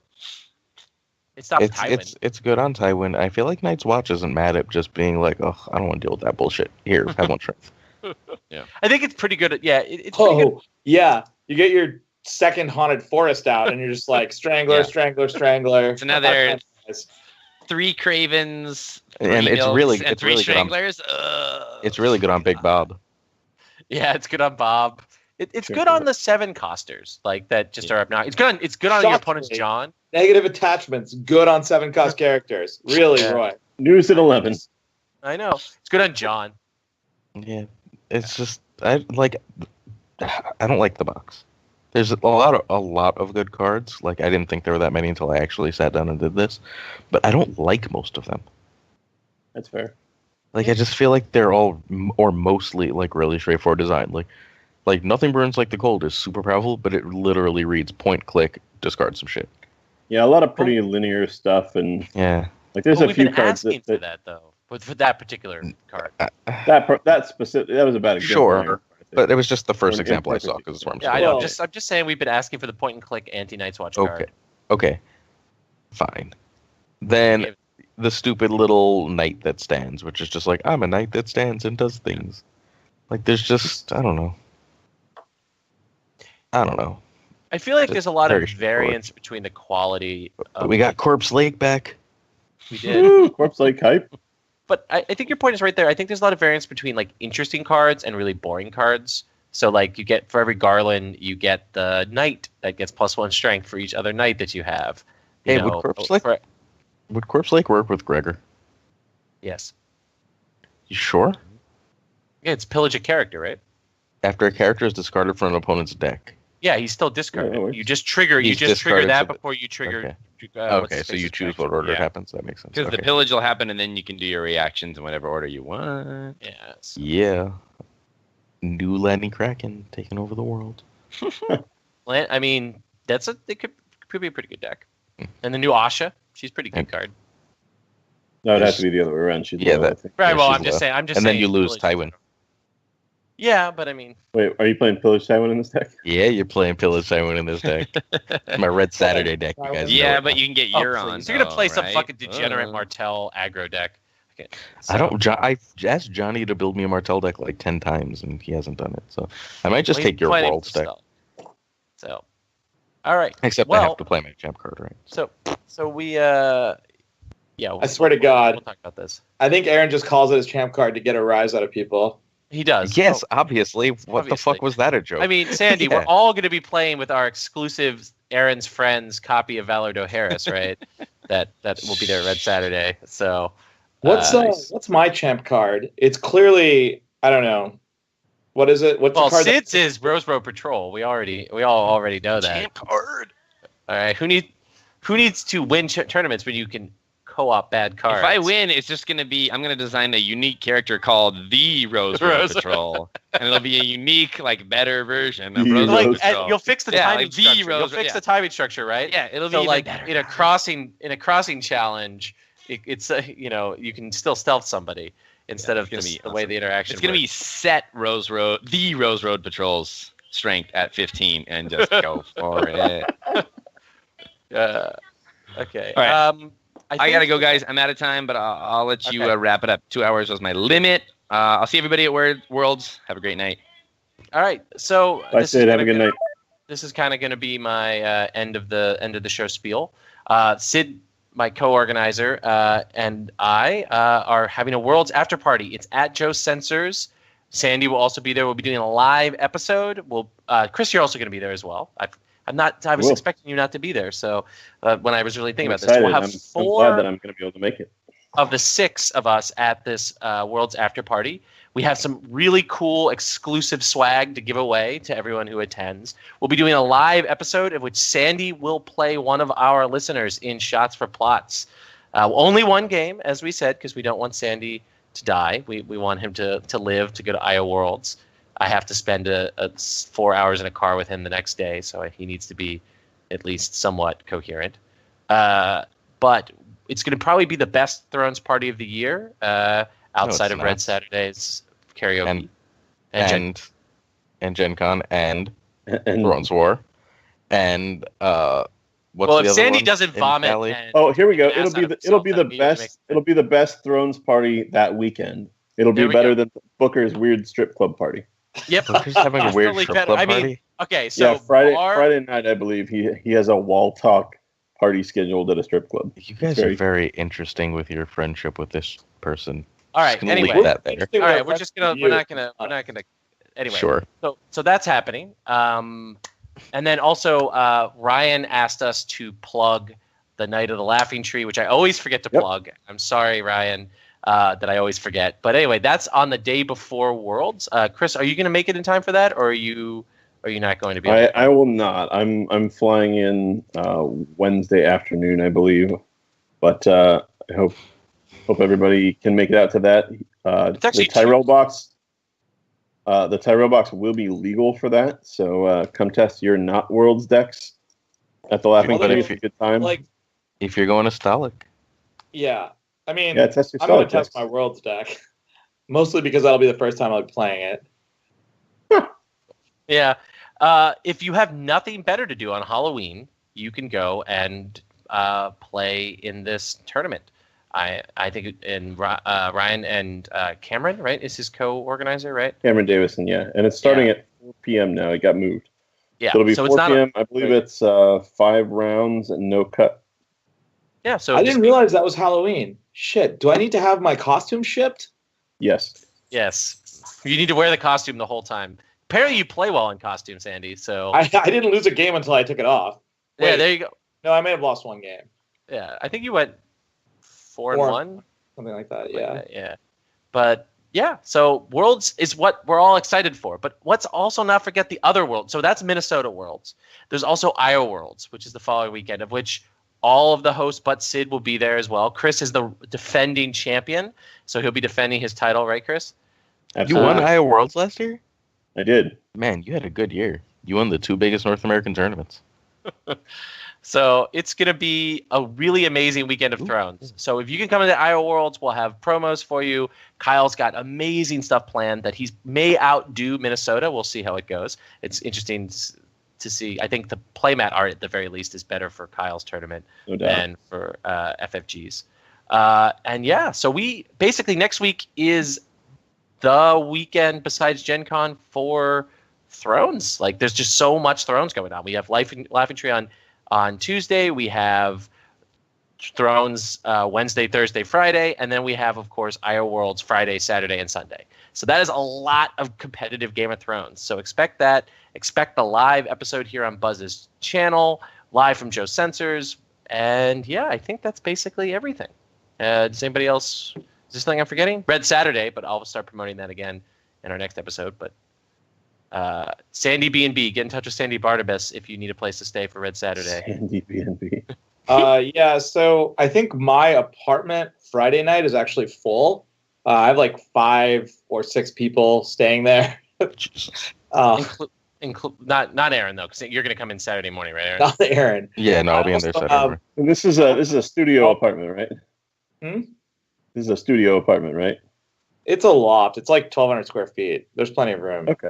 It stops It's Tywin. it's good on Tywin. I feel like Night's Watch isn't mad at just being like, oh, I don't want to deal with that bullshit. Here, have one strength. I think it's pretty good. Yeah, it's pretty good. Oh, yeah. You get your second haunted forest out, and you're just like Strangler, Yeah. Strangler. It's another 3 Cravens, 3 And it's Milks, really and it's 3 really good on Stranglers. it's really good on Big Bob. Yeah, it's good on Bob. It's Sure. good on the 7 costers, like that just are obnoxious. It's good on your opponent's Shockingly. John. Negative attachments. Good on 7-cost characters. Really, Yeah. Roy. news at 11. I know. It's good on John. Yeah, it's just I don't like the box. There's a lot of good cards. Like I didn't think there were that many until I actually sat down and did this, but I don't like most of them. That's fair. Like I just feel like they're all or mostly like really straightforward design. Like nothing burns like the cold is super powerful, but it literally reads point click discard some shit. Yeah, a lot of pretty linear stuff, and Yeah, like there's Well, a we've few been cards asking for that that though, for that particular card. that specific that was a bad example. Sure, there, I think. but it was just the first Or an example I saw imperfect because it's where I'm Yeah, I supposed know. to be. I'm just saying we've been asking for the point and click anti Night's Watch Okay. card. Okay. Fine. Then the stupid little knight that stands, which is just like, I'm a knight that stands and does things. Like, there's just, I don't know. I feel like Just there's a lot very of straightforward. variance between the quality. Of We got Corpse Lake back. we did. Woo, Corpse Lake hype. But I think your point is right there. I think there's a lot of variance between like interesting cards and really boring cards. So like you get for every Garland, you get the knight that gets +1 strength for each other knight that you have. You Hey, would know, Corpse Lake- for- Would Corpse Lake work with Gregor? yes. You sure? Yeah, it's pillage a character, right? After a character is discarded from an opponent's deck. Yeah, he's still discarded. Yeah, it works. You just trigger. He's You just trigger discarded, that so- before you trigger. Okay. What's Okay, his so you face's choose action. what order it Yeah. happens. That makes sense. Because Okay. the pillage will happen, and then you can do your reactions in whatever order you want. Yes. Yeah. New Landing Kraken taking over the world. I mean, it could be a pretty good deck. And the new Asha, she's a pretty good And- card. No, it'd have to be the other way around. She's Yeah, low, I that- think. Right. Yeah, well, she's I'm just low. saying. I'm just And then saying you lose Pillage- Tywin. Yeah, but I mean, Wait, are you playing Pillage Tywin in this deck? Yeah, you're playing Pillage Tywin in this deck. My Red Saturday deck, you guys know Yeah, it but now. you can get oh, Euron. please. You're gonna play though, some right? fucking degenerate Uh. Martell aggro deck. Okay, I don't. I asked Johnny to build me a Martell deck like 10 times, and he hasn't done it. So I might just take your Worlds deck. So, all right. Except I have to play my champ card, right? So we yeah. I swear to God. we'll talk about this. I think Aaron just calls it his champ card to get a rise out of people. He does. Yes, Oh, obviously. What the fuck was that a joke? I mean, Sandy, Yeah. we're all going to be playing with our exclusive Aaron's Friends copy of Valor Dohaeris, right? that will be there Red Saturday. So What's my champ card? It's clearly, I don't know. What is it? What's the card? Sid's is Rose Road Patrol. We all already know that. champ card. All right, who needs to win tournaments when you can co-op bad cards? If I win, it's just gonna be I'm gonna design a unique character called the Rose Road Patrol, and it'll be a unique, like, better version of The Rose Rose Road like, Patrol. and you'll fix the Yeah, timing like the structure. You'll Rose- fix yeah. the timing structure, right? Yeah, it'll be So even like better. in a crossing challenge, it's you can still stealth somebody instead of it's gonna just be the way awesome. the interaction. It's gonna be set Rose Road, the Rose Road Patrol's strength at 15, and just go for it. Okay. All right. I gotta think- go, guys. I'm out of time, but I'll let you Okay. wrap it up. 2 hours was my limit. I'll see everybody at Worlds. Have a great night. All right. So I said, have a good night. This is kind of going to be my end of the show spiel. Sid, my co-organizer, and I are having a Worlds after party. It's at Joe Sensors. Sandy will also be there. We'll be doing a live episode. Chris, you're also going to be there as well. I was Will. expecting you not to be there. So when I was really thinking I'm about this, we'll excited. have I'm four glad that I'm going to be able to make it. of the 6 of us at this Worlds after party. We have some really cool exclusive swag to give away to everyone who attends. We'll be doing a live episode of which Sandy will play one of our listeners in Shots for Plots. Only one game, as we said, because we don't want Sandy to die. We want him to live, to go to IO Worlds. I have to spend 4 hours in a car with him the next day, so he needs to be at least somewhat coherent. But it's going to probably be the best Thrones party of the year, outside of not. Red Saturday's karaoke And Gen Con and And Thrones War. And what's well, the if other Sandy one doesn't in vomit, Cali? and oh, here we go. an ass out of It'll be himself, the that best. It'll be the best Thrones party that weekend. It'll There be we better go. than Booker's weird strip club party. Yep, Booker's having a weird definitely strip better. club I mean, party. okay, so Yeah, Friday bar- Friday night, I believe he has a wall talk party scheduled at a strip club. You guys are very interesting with your friendship with this person. All right. Just gonna Anyway, leave that there. all right. We're not gonna. Anyway. Sure. So that's happening. And then also Ryan asked us to plug the Night of the Laughing Tree, which I always forget to plug. I'm sorry, Ryan, that I always forget. But anyway, that's on the day before Worlds. Chris, are you going to make it in time for that, or are you not going to be? I will not. I'm flying in Wednesday afternoon, I believe. But I hope everybody can make it out to that. It's actually the Tyrell box. The Tyrell box will be legal for that, so come test your not Worlds decks at the Laughing But Tree. if It's a good time. Like, If you're going to Stalik, yeah. I mean, yeah, test your I'm going to Stalik test decks. my Worlds deck. Mostly because that'll be the first time I'll be playing it. Yeah. If you have nothing better to do on Halloween, you can go and play in this tournament. I think Ryan and Cameron, right, is his co-organizer, right? Cameron Davison, yeah, and it's starting at 4 p.m. now. It got moved. Yeah. So it'll be so 4 it's not. p.m. I believe it's 5 rounds and no cut. Yeah. So I just didn't realize that was Halloween. Shit. Do I need to have my costume shipped? Yes. Yes. You need to wear the costume the whole time. Apparently, you play well in costume, Sandy. So I didn't lose a game until I took it off. yeah, Wait. there you go. No, I may have lost one game. Yeah, I think you went 4-1. Something like that, Like yeah. that, yeah. But yeah, so Worlds is what we're all excited for. But let's also not forget the other Worlds. So that's Minnesota Worlds. There's also Iowa Worlds, which is the following weekend, of which all of the hosts but Sid will be there as well. Chris is the defending champion, so he'll be defending his title, right, Chris? you Absolutely. won Iowa Worlds last year? I did. Man, you had a good year. You won the 2 biggest North American tournaments. So it's going to be a really amazing weekend of Thrones. So if you can come into IO Worlds, we'll have promos for you. Kyle's got amazing stuff planned that he may outdo Minnesota. We'll see how it goes. It's interesting to see. I think the playmat art at the very least is better for Kyle's tournament than for FFG's. And yeah, so we basically next week is the weekend besides Gen Con for Thrones. Like there's just so much Thrones going on. We have Laughing Tree on Tuesday, we have Thrones Wednesday, Thursday, Friday, and then we have, of course, IO Worlds Friday, Saturday, and Sunday. So that is a lot of competitive Game of Thrones. So expect that. Expect the live episode here on Buzz's channel, live from Joe Sensors. And yeah, I think that's basically everything. Does anybody else? Is there something I'm forgetting? Red Saturday, but I'll start promoting that again in our next episode. But Sandy B&B, get in touch with Sandy Barnabas if you need a place to stay for Red Saturday. Sandy B&B. Yeah, so I think my apartment Friday night is actually full. I have like 5 or 6 people staying there. Not Aaron though, because you're going to come in Saturday morning, right, Aaron? Not Aaron. Yeah, no, I'll be in there Saturday morning. And this is a studio apartment, right? Hmm? This is a studio apartment, right? It's a loft. It's like 1,200 square feet. There's plenty of room. Okay.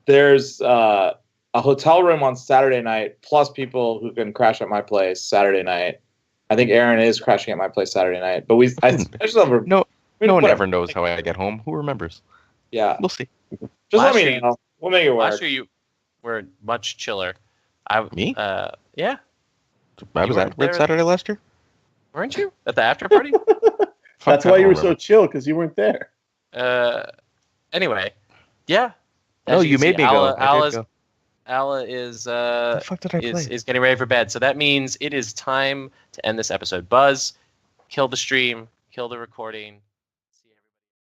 There's a hotel room on Saturday night, plus people who can crash at my place Saturday night. I think Aaron is crashing at my place Saturday night, but No one ever knows how I get home. Who remembers? Yeah, We'll see. just let me know. We'll make it work. Last year you were much chiller. Me? Yeah. I was at Red Saturday last year. Weren't you at the after party? That's why you were so chill, because you weren't there. Anyway, yeah. No, you made me go. I did go. Alla is The fuck did I play? is getting ready for bed, so that means it is time to end this episode. Buzz, kill the stream, kill the recording.